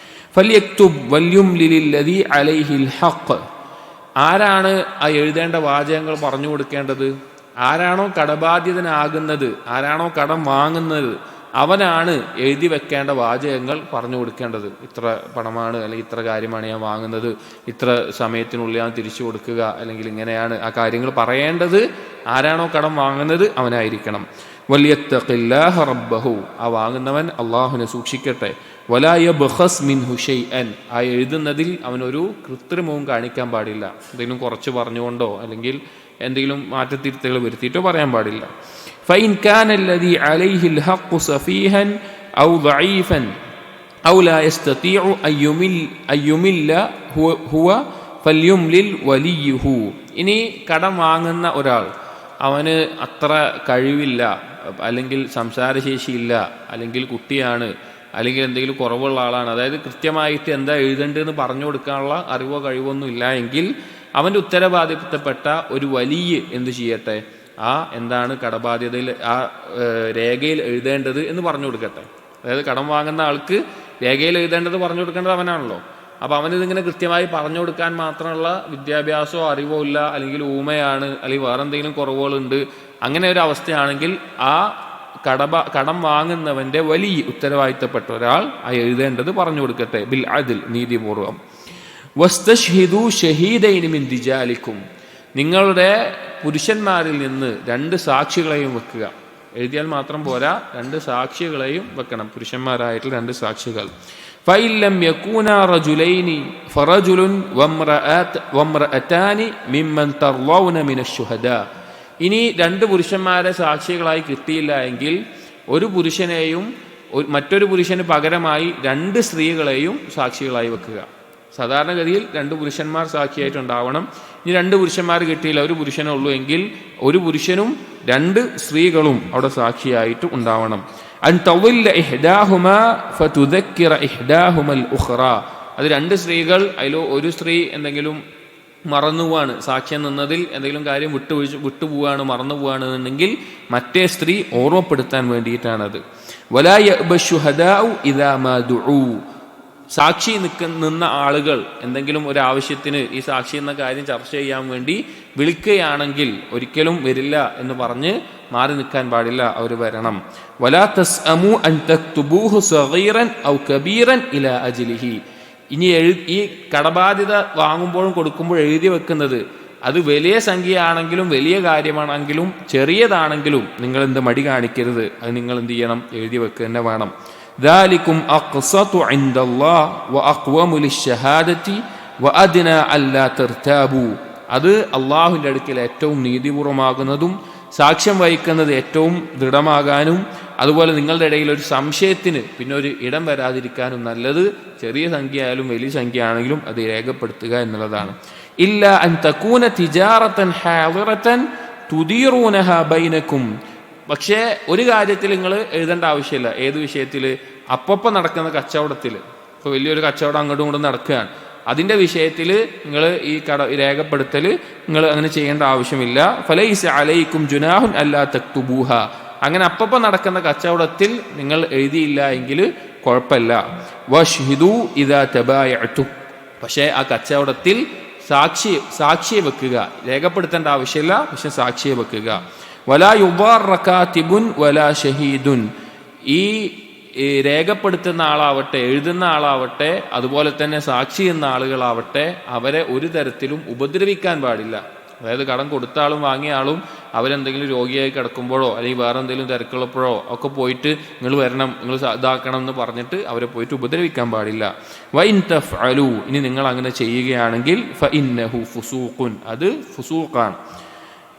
ഫൽയക്തുബ് വൽയുംലില്ലദീ അലൈഹിൽ ഹഖ്, ആരാണ് ആ എഴുതേണ്ട വാചകങ്ങൾ പറഞ്ഞു കൊടുക്കേണ്ടത്? ആരാണോ കടബാധ്യതനാകുന്നത്, ആരാണോ കടം വാങ്ങുന്നത്, അവനാണ് എഴുതി വെക്കേണ്ട വാചകങ്ങൾ പറഞ്ഞു കൊടുക്കേണ്ടത്. ഇത്ര പണമാണ് അല്ലെങ്കിൽ ഇത്ര കാര്യമാണ് ഞാൻ വാങ്ങുന്നത്, ഇത്ര സമയത്തിനുള്ളിൽ ഞാൻ തിരിച്ചു കൊടുക്കുക, അല്ലെങ്കിൽ ഇങ്ങനെയാണ് ആ കാര്യങ്ങൾ പറയേണ്ടത്. ആരാണോ കടം വാങ്ങുന്നത് അവനായിരിക്കണം. വൽയത്തഖില്ലാഹ റബ്ബഹു, ആ വാങ്ങുന്നവൻ അള്ളാഹുവിനെ സൂക്ഷിക്കട്ടെ. വലാ യബ്ഖസ് മിൻഹു ഷൈഅൻ, ആ എഴുതുന്നതിൽ അവനൊരു കൃത്രിമവും കാണിക്കാൻ പാടില്ല. എന്തെങ്കിലും കുറച്ച് പറഞ്ഞുകൊണ്ടോ അല്ലെങ്കിൽ എന്തെങ്കിലും മാറ്റത്തിരുത്തലുകൾ വരുത്തിയിട്ടോ പറയാൻ പാടില്ല. ഫൈൻ കാന അല്ലദീ അലൈഹിൽ ഹഖ് സഫീഹൻ ഔ ദഈഫൻ ഔ ലാ യസ്തതീഉ അയ്യുമില്ല ഹുവ ഫൽയുംലിൽ വലിയുഹു. ഇനി കടം വാങ്ങുന്ന ഒരാൾ, അവന് അത്ര കഴിവില്ല, അല്ലെങ്കിൽ സംസാരശേഷിയില്ല, അല്ലെങ്കിൽ കുട്ടിയാണ്, അല്ലെങ്കിൽ എന്തെങ്കിലും കുറവുള്ള ആളാണ്, അതായത് കൃത്യമായിട്ട് എന്താ എഴുതേണ്ടതെന്ന് പറഞ്ഞു കൊടുക്കാനുള്ള അറിവോ കഴിവൊന്നും ഇല്ല എങ്കിൽ അവൻ്റെ ഉത്തരവാദിത്തപ്പെട്ട ഒരു വലിയ എന്ത് ചെയ്യട്ടെ, എന്താണ് കടബാധ്യതയിൽ ആ രേഖയിൽ എഴുതേണ്ടത് എന്ന് പറഞ്ഞു കൊടുക്കട്ടെ. അതായത് കടം വാങ്ങുന്ന ആൾക്ക് രേഖയിൽ എഴുതേണ്ടത് പറഞ്ഞു കൊടുക്കേണ്ടത് അവനാണല്ലോ. അപ്പോൾ അവനിതിങ്ങനെ കൃത്യമായി പറഞ്ഞു കൊടുക്കാൻ മാത്രമുള്ള വിദ്യാഭ്യാസമോ അറിവോ ഇല്ല, അല്ലെങ്കിൽ ഊമയാണ്, അല്ലെങ്കിൽ വേറെ എന്തെങ്കിലും കുറവുകളുണ്ട്, അങ്ങനെ ഒരു അവസ്ഥയാണെങ്കിൽ ആ കടം വാങ്ങുന്നവൻ്റെ വലിയ ഉത്തരവാദിത്തപ്പെട്ട ഒരാൾ ആ എഴുതേണ്ടത് പറഞ്ഞു കൊടുക്കട്ടെ. ബിൽ അദ്ൽ, നീതിപൂർവം. വസ്തശ്ഹിദൂ ഷഹീദൈനി മിൻ റിജാലിക്കും, നിങ്ങളുടെ പുരുഷന്മാരിൽ നിന്ന് 2 സാക്ഷികളെയും വെക്കുക. എഴുതിയാൽ മാത്രം പോരാ, 2 സാക്ഷികളെയും വെക്കണം, പുരുഷന്മാരായിട്ടുള്ള 2 സാക്ഷികൾ. ഫഇല്ലം യകൂനാ റജുലൈനി ഫറജുലുൻ വംറഅതാനി മിമ്മൻ തർളൗന മിനശ് ശുഹദാ, ഇനി 2 പുരുഷന്മാരെ സാക്ഷികളായി കിട്ടിയില്ല എങ്കിൽ ഒരു പുരുഷനെയും മറ്റൊരു പുരുഷന് പകരമായി 2 സ്ത്രീകളെയും സാക്ഷികളായി വെക്കുക. സാധാരണഗതിയിൽ 2 പുരുഷന്മാർ സാക്ഷിയായിട്ടുണ്ടാവണം. ഇനി 2 പുരുഷന്മാർ കിട്ടിയില്ല, ഒരു പുരുഷനേ ഉള്ളൂ എങ്കിൽ ഒരു പുരുഷനും 2 സ്ത്രീകളും അവിടെ സാക്ഷിയായിട്ട് ഉണ്ടാവണം. അൻ തവില്ല ഇഹ്ദാഹുമാ ഫതുദക്കിറ ഇഹ്ദാഹുമൽ ഉഖ്റ. അത് 2 സ്ത്രീകൾ, അതിൽ ഒരു സ്ത്രീ എന്തെങ്കിലും മറന്നുപോവാണ്, സാക്ഷ്യം നിന്നതിൽ എന്തെങ്കിലും കാര്യം വിട്ടുപോവാണ്, മറന്നുപോവാണ് എന്നുണ്ടെങ്കിൽ മറ്റേ സ്ത്രീ ഓർമ്മപ്പെടുത്താൻ വേണ്ടിയിട്ടാണത്. വലാ യഅബ ശുഹദാഉ ഇദാ മാ ദുഉ. സാക്ഷി നിന്ന ആളുകൾ എന്തെങ്കിലും ഒരു ആവശ്യത്തിന് ഈ സാക്ഷി എന്ന കാര്യം ചർച്ച ചെയ്യാൻ വേണ്ടി വിളിക്കുകയാണെങ്കിൽ ഒരിക്കലും വരില്ല എന്ന് പറഞ്ഞ് മാറി നിൽക്കാൻ പാടില്ല, അവർ വരണം. വലാ തസ്അമു അൻ തക്തുബൂഹു സഗീറൻ ഔ കബീറൻ ഇലാ അജ്ലിഹി. ഇനി ഈ കടബാധ്യത വാങ്ങുമ്പോഴും കൊടുക്കുമ്പോഴും എഴുതി വെക്കുന്നത് അത് വലിയ സംഖ്യയാണെങ്കിലും വലിയ കാര്യമാണെങ്കിലും ചെറിയതാണെങ്കിലും നിങ്ങൾ എന്ത് മടി കാണിക്കരുത്, അത് നിങ്ങൾ എന്ത് ചെയ്യണം, എഴുതി വെക്കുക തന്നെ വേണം. ذلكم أقسط عند الله وأقوم للشهادة وأدنى ألا ترتابوا. അത് അള്ളാഹുവിൻ്റെ അടുക്കൽ ഏറ്റവും നീതിപൂർവമാകുന്നതും സാക്ഷ്യം വഹിക്കുന്നത് ഏറ്റവും ദൃഢമാകാനും അതുപോലെ നിങ്ങളുടെ ഇടയിൽ ഒരു സംശയത്തിന് പിന്നെ ഒരു ഇടം വരാതിരിക്കാനും നല്ലത് ചെറിയ സംഖ്യ ആയാലും വലിയ സംഖ്യ ആണെങ്കിലും അത് രേഖപ്പെടുത്തുക എന്നുള്ളതാണ്. ഇല്ല അൻ തകൂന തിജാറതൻ ഹാദിറതൻ തുദീറൂനഹ ബൈനക്കും. പക്ഷേ ഒരു കാര്യത്തിൽ നിങ്ങൾ എഴുതേണ്ട ആവശ്യമില്ല. ഏത് വിഷയത്തിൽ? അപ്പം നടക്കുന്ന കച്ചവടത്തിൽ. ഇപ്പോൾ വലിയൊരു കച്ചവടം അങ്ങോട്ടും ഇങ്ങോട്ടും നടക്കുകയാണ്, അതിൻ്റെ വിഷയത്തിൽ നിങ്ങൾ ഈ രേഖപ്പെടുത്തൽ നിങ്ങൾ അങ്ങനെ ചെയ്യേണ്ട ആവശ്യമില്ല. ഫലൈസ അലൈക്കും ജുനാഹുൻ അല്ലാ തക്തുബൂഹ. അങ്ങനെ അപ്പം നടക്കുന്ന കച്ചവടത്തിൽ നിങ്ങൾ എഴുതിയില്ല എങ്കിൽ കുഴപ്പമില്ല. വഷ്ഹിദു ഇദാ തബായഅതു. പക്ഷേ ആ കച്ചവടത്തിൽ സാക്ഷിയെ വെക്കുക. രേഖപ്പെടുത്തേണ്ട ആവശ്യമില്ല, പക്ഷെ സാക്ഷിയെ വെക്കുക. വലാ യുദാറ കാതിബുൻ വലാ ഷഹീദുൻ. ഈ രേഖപ്പെടുത്തുന്ന ആളാവട്ടെ, എഴുതുന്ന ആളാവട്ടെ, അതുപോലെ തന്നെ സാക്ഷി എന്ന ആളുകളാവട്ടെ, അവരെ ഒരു തരത്തിലും ഉപദ്രവിക്കാൻ പാടില്ല. അതായത് കടം കൊടുത്ത ആളും വാങ്ങിയ ആളും അവരെന്തെങ്കിലും രോഗിയായി കിടക്കുമ്പോഴോ അല്ലെങ്കിൽ വേറെ എന്തെങ്കിലും തിരക്കുള്ളപ്പോഴോ ഒക്കെ പോയിട്ട് നിങ്ങൾ വരണം, നിങ്ങൾ ഇതാക്കണം എന്ന് പറഞ്ഞിട്ട് അവരെ പോയിട്ട് ഉപദ്രവിക്കാൻ പാടില്ല. വൈൻ തഫ്അലു. ഇനി നിങ്ങൾ അങ്ങനെ ചെയ്യുകയാണെങ്കിൽ ഫഇന്നഹു ഫുസൂഖുൻ. അത് ഫുസൂഖാണ്.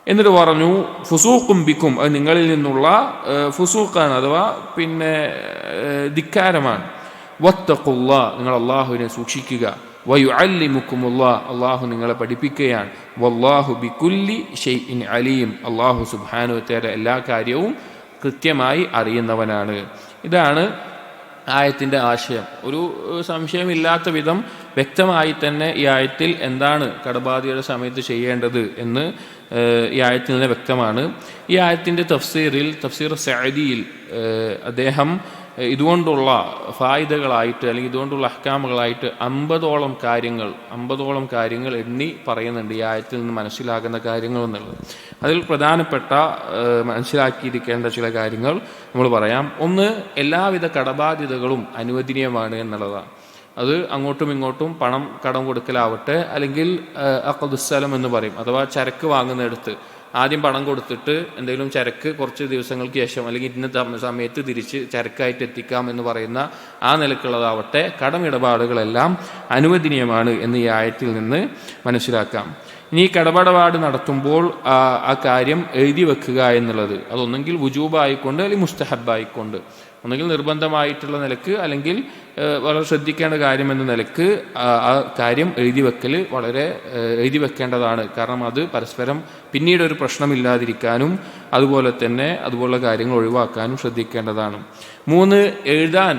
എന്നിട്ട് പറഞ്ഞു ഫുസൂഖും ബിക്കും, അത് നിങ്ങളിൽ നിന്നുള്ള ഫുസൂഖാണ്, അഥവാ പിന്നെ ധിക്കാരമാണ്. വത്തഖുല്ലാ. നിങ്ങൾ അള്ളാഹുവിനെ സൂക്ഷിക്കുക. വയുഅല്ലിമുക്കുമുല്ലാ. അള്ളാഹു നിങ്ങളെ പഠിപ്പിക്കുകയാണ്. വല്ലാഹു ബികുല്ലി ഷൈഇൻ അലീം. അള്ളാഹു സുബ്ഹാനഹു വ തആല എല്ലാ കാര്യവും കൃത്യമായി അറിയുന്നവനാണ്. ഇതാണ് ആയത്തിൻ്റെ ആശയം. ഒരു സംശയമില്ലാത്ത വിധം വ്യക്തമായി തന്നെ ഈ ആയത്തിൽ എന്താണ് കടബാധ്യതയുടെ സമയത്ത് ചെയ്യേണ്ടത് എന്ന് ഈ ആയത്തിൽ നിന്ന് വ്യക്തമാണ്. ഈ ആയത്തിൻ്റെ തഫ്സീർ സഅദിയിൽ അദ്ദേഹം ഇതുകൊണ്ടുള്ള ഫായിദകളായിട്ട് അല്ലെങ്കിൽ ഇതുകൊണ്ടുള്ള അഹ്കാമുകളായിട്ട് 50ഓളം കാര്യങ്ങൾ എണ്ണി പറയുന്നുണ്ട് ഈ ആയത്തിൽ നിന്ന് മനസ്സിലാകുന്ന കാര്യങ്ങൾ എന്നുള്ളത്. അതിൽ പ്രധാനപ്പെട്ട മനസ്സിലാക്കിയിരിക്കേണ്ട ചില കാര്യങ്ങൾ നമ്മൾ പറയാം. ഒന്ന്, എല്ലാവിധ കടബാധ്യതകളും അനുവദനീയമാണ് എന്നുള്ളതാണ്. അത് അങ്ങോട്ടും ഇങ്ങോട്ടും കടം കൊടുക്കലാവട്ടെ, അല്ലെങ്കിൽ അഖദുസ്സലം എന്ന് പറയും, അഥവാ ചരക്ക് വാങ്ങുന്നിടത്ത് ആദ്യം പണം കൊടുത്തിട്ട് എന്തെങ്കിലും ചരക്ക് കുറച്ച് ദിവസങ്ങൾക്ക് ശേഷം അല്ലെങ്കിൽ ഇന്ന സമയത്ത് തിരിച്ച് ചരക്കായിട്ട് എത്തിക്കാം എന്ന് പറയുന്ന ആ നിലക്കുള്ളതാവട്ടെ, കടമിടപാടുകളെല്ലാം അനുവദനീയമാണ് എന്ന് ഈ ആയത്തിൽ നിന്ന് മനസ്സിലാക്കാം. ഇനി കടമിടപാട് നടത്തുമ്പോൾ ആ കാര്യം എഴുതി വെക്കുക എന്നുള്ളത് അതൊന്നെങ്കിൽ വുജൂബായിക്കൊണ്ട് അല്ലെങ്കിൽ മുസ്തഹബായിക്കൊണ്ട്, ഒന്നുകിൽ നിർബന്ധമായിട്ടുള്ള നിലക്ക് അല്ലെങ്കിൽ വളരെ ശ്രദ്ധിക്കേണ്ട കാര്യം എന്ന നിലക്ക് ആ കാര്യം എഴുതി വെക്കേണ്ടതാണ്. കാരണം അത് പരസ്പരം പിന്നീട് ഒരു പ്രശ്നമില്ലാതിരിക്കാനും അതുപോലുള്ള കാര്യങ്ങൾ ഒഴിവാക്കാനും ശ്രദ്ധിക്കേണ്ടതാണ്. 3, എഴുതാൻ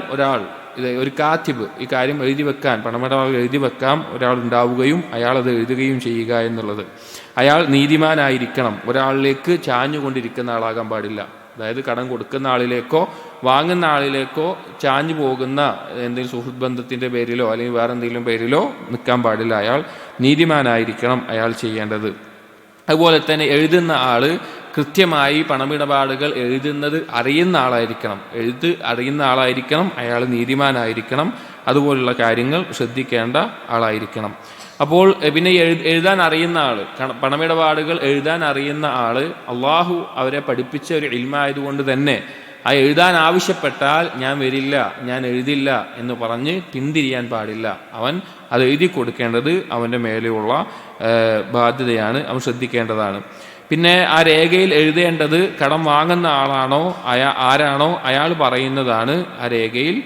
ഒരു കാത്തിബ് ഈ കാര്യം എഴുതി വെക്കാൻ, പണമിടപാടുകൾ എഴുതി വെക്കാൻ ഒരാൾ ഉണ്ടാവുകയും അയാൾ അത് എഴുതുകയും ചെയ്യുക എന്നുള്ളത്. അയാൾ നീതിമാനായിരിക്കണം. ഒരാളിലേക്ക് ചാഞ്ഞുകൊണ്ടിരിക്കുന്ന ആളാകാൻ പാടില്ല. അതായത് കടം കൊടുക്കുന്ന ആളിലേക്കോ വാങ്ങുന്ന ആളിലേക്കോ ചാഞ്ഞു പോകുന്ന എന്തെങ്കിലും സുഹൃത്ത് ബന്ധത്തിൻ്റെ പേരിലോ അല്ലെങ്കിൽ വേറെ എന്തെങ്കിലും പേരിലോ നിൽക്കാൻ പാടില്ല. അയാൾ നീതിമാനായിരിക്കണം അയാൾ ചെയ്യേണ്ടത്. അതുപോലെ തന്നെ എഴുതുന്ന ആൾ കൃത്യമായി പണമിടപാടുകൾ എഴുതുന്നത് അറിയുന്ന ആളായിരിക്കണം. അയാൾ നീതിമാനായിരിക്കണം. അതുപോലുള്ള കാര്യങ്ങൾ ശ്രദ്ധിക്കേണ്ട ആളായിരിക്കണം. അപ്പോൾ പിന്നെ എഴുതാൻ അറിയുന്ന ആൾ, പണമിടപാടുകൾ എഴുതാൻ അറിയുന്ന ആൾ, അള്ളാഹു അവരെ പഠിപ്പിച്ച ഒരു ഇൽമായതുകൊണ്ട് തന്നെ ആ എഴുതാൻ ആവശ്യപ്പെട്ടാൽ ഞാൻ വരില്ല, ഞാൻ എഴുതില്ല എന്ന് പറഞ്ഞ് പിന്തിരിയാൻ പാടില്ല. അവൻ അത് എഴുതി കൊടുക്കേണ്ടത് അവൻ്റെ മേലെയുള്ള ബാധ്യതയാണ്, അവൻ ശ്രദ്ധിക്കേണ്ടതാണ്. പിന്നെ ആ രേഖയിൽ എഴുതേണ്ടത് കടം വാങ്ങുന്ന ആളാണോ ആരാണോ അയാൾ പറയുന്നതാണ് ആ രേഖയിൽ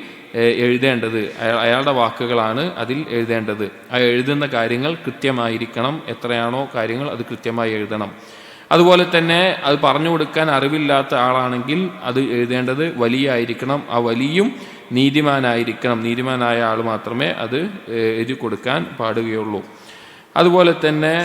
എഴുതേണ്ടത്. അയാളുടെ വാക്കുകളാണ് അതിൽ എഴുതേണ്ടത്. ആ എഴുതുന്ന കാര്യങ്ങൾ കൃത്യമായിരിക്കണം. എത്രയാണോ കാര്യങ്ങൾ അത് കൃത്യമായി എഴുതണം. അതുപോലെ തന്നെ അത് പറഞ്ഞു കൊടുക്കാൻ അറിവില്ലാത്ത ആളാണെങ്കിൽ അത് എഴുതേണ്ടത് വലിയായിരിക്കണം. ആ വലിയും നീതിമാനായിരിക്കണം. നീതിമാനായ ആൾ മാത്രമേ അത് എഴുതി കൊടുക്കാൻ പാടുകയുള്ളൂ. അതുപോലെ തന്നെ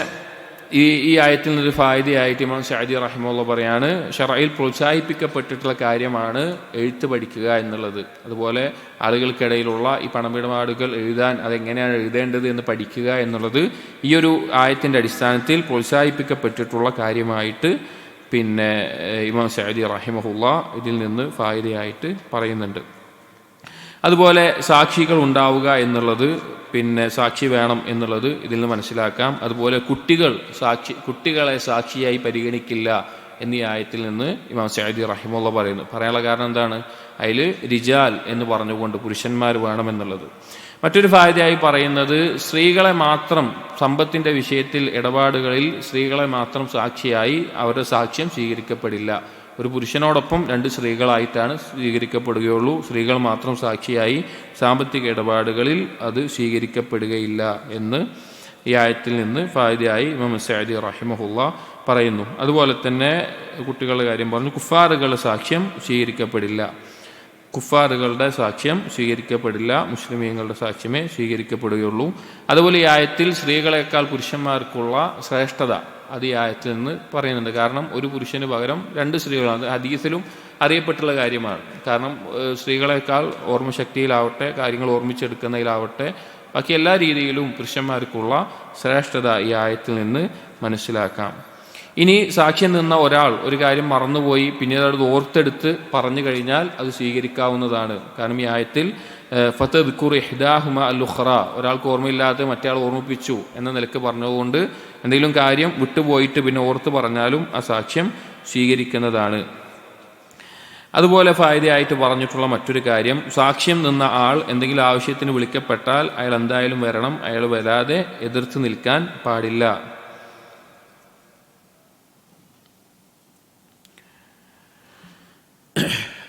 ഈ ആയത്തിൽ നിന്നൊരു ഫായിദയായിട്ട് ഇമാം സഅദി റഹിമഹുല്ലാഹ് പറയാണ്, ശർഇൽ പ്രോത്സാഹിപ്പിക്കപ്പെട്ടിട്ടുള്ള കാര്യമാണ് എഴുത്ത് പഠിക്കുക എന്നുള്ളത്. അതുപോലെ ആളുകൾക്കിടയിലുള്ള ഈ പണമിടപാടുകൾ എഴുതാൻ അതെങ്ങനെയാണ് എഴുതേണ്ടത് എന്ന് പഠിക്കുക എന്നുള്ളത് ഈ ഒരു ആയത്തിൻ്റെ അടിസ്ഥാനത്തിൽ പ്രോത്സാഹിപ്പിക്കപ്പെട്ടിട്ടുള്ള കാര്യമായിട്ട് പിന്നെ ഇമാം സഅദി റഹിമഹുല്ലാഹ് ഇതിൽ നിന്ന് ഫായിദയായിട്ട് പറയുന്നുണ്ട്. അതുപോലെ സാക്ഷികൾ ഉണ്ടാവുക എന്നുള്ളത്, പിന്നെ സാക്ഷി വേണം എന്നുള്ളത് ഇതിൽ നിന്ന് മനസ്സിലാക്കാം. അതുപോലെ കുട്ടികളെ സാക്ഷിയായി പരിഗണിക്കില്ല എന്നീ ആയത്തിൽ നിന്ന് ഇമാം സഅദി റഹിമഹുല്ലാഹ് പറയാനുള്ള കാരണം എന്താണ്? അതിൽ റിജാൽ എന്ന് പറഞ്ഞുകൊണ്ട് പുരുഷന്മാർ വേണമെന്നുള്ളത്. മറ്റൊരു ഫായിദയായി പറയുന്നത്, സ്ത്രീകളെ മാത്രം സമ്പത്തിൻ്റെ വിഷയത്തിൽ ഇടപാടുകളിൽ സ്ത്രീകളെ മാത്രം സാക്ഷിയായി അവരുടെ സാക്ഷ്യം സ്വീകരിക്കപ്പെടില്ല. ഒരു പുരുഷനോടൊപ്പം 2 സ്ത്രീകളായിട്ടാണ് സ്വീകരിക്കപ്പെടുകയുള്ളൂ. സ്ത്രീകൾ മാത്രം സാക്ഷിയായി സാമ്പത്തിക ഇടപാടുകളിൽ അത് സ്വീകരിക്കപ്പെടുകയില്ല എന്ന് ഈ ആയത്തിൽ നിന്ന് ഫായിദയായി ഇമാം സഅദി റഹിമഹുല്ലാഹ് പറയുന്നു. അതുപോലെ തന്നെ കുട്ടികളുടെ കാര്യം പറഞ്ഞു. കുഫാറുകളുടെ സാക്ഷ്യം സ്വീകരിക്കപ്പെടില്ല. കുഫാറുകളുടെ സാക്ഷ്യം സ്വീകരിക്കപ്പെടില്ല. മുസ്ലിമീങ്ങളുടെ സാക്ഷ്യമേ സ്വീകരിക്കപ്പെടുകയുള്ളൂ. അതുപോലെ ഈ ആയത്തിൽ സ്ത്രീകളെക്കാൾ പുരുഷന്മാർക്കുള്ള ശ്രേഷ്ഠത അത് ഈ ആയത്തിൽ നിന്ന് പറയുന്നുണ്ട്. കാരണം ഒരു പുരുഷന് പകരം 2 സ്ത്രീകളാണ്. ഹദീസിലും അറിയപ്പെട്ടുള്ള കാര്യമാണ്. കാരണം സ്ത്രീകളെക്കാൾ ഓർമ്മശക്തിയിലാവട്ടെ, കാര്യങ്ങൾ ഓർമ്മിച്ചെടുക്കുന്നതിലാവട്ടെ, ബാക്കി എല്ലാ രീതിയിലും പുരുഷന്മാർക്കുള്ള ശ്രേഷ്ഠത ഈ ആയത്തിൽ നിന്ന് മനസ്സിലാക്കാം. ഇനി സാക്ഷ്യം നിന്ന ഒരാൾ ഒരു കാര്യം മറന്നുപോയി പിന്നീട് അത് ഓർത്തെടുത്ത് പറഞ്ഞു കഴിഞ്ഞാൽ അത് സ്വീകരിക്കാവുന്നതാണ്. കാരണം ഈ ആയത്തിൽ ഫതദ്കുർ ഇഹ്ദാഹുമ അൽ-ഉഖ്റ, ഒരാൾക്ക് ഓർമ്മയില്ലാതെ മറ്റേ ആൾ ഓർമ്മിപ്പിച്ചു എന്ന നിലക്ക് പറഞ്ഞതുകൊണ്ട് എന്തെങ്കിലും കാര്യം വിട്ടുപോയിട്ട് പിന്നെ ഓർത്ത് പറഞ്ഞാലും ആ സാക്ഷ്യം സ്വീകരിക്കുന്നതാണ്. അതുപോലെ ഫായിദയായിട്ട് പറഞ്ഞിട്ടുള്ള മറ്റൊരു കാര്യം, സാക്ഷ്യം നിന്ന ആൾ എന്തെങ്കിലും ആവശ്യത്തിന് വിളിക്കപ്പെട്ടാൽ അയാൾ എന്തായാലും വരണം. അയാൾ വരാതെ എതിർത്ത് നിൽക്കാൻ പാടില്ല.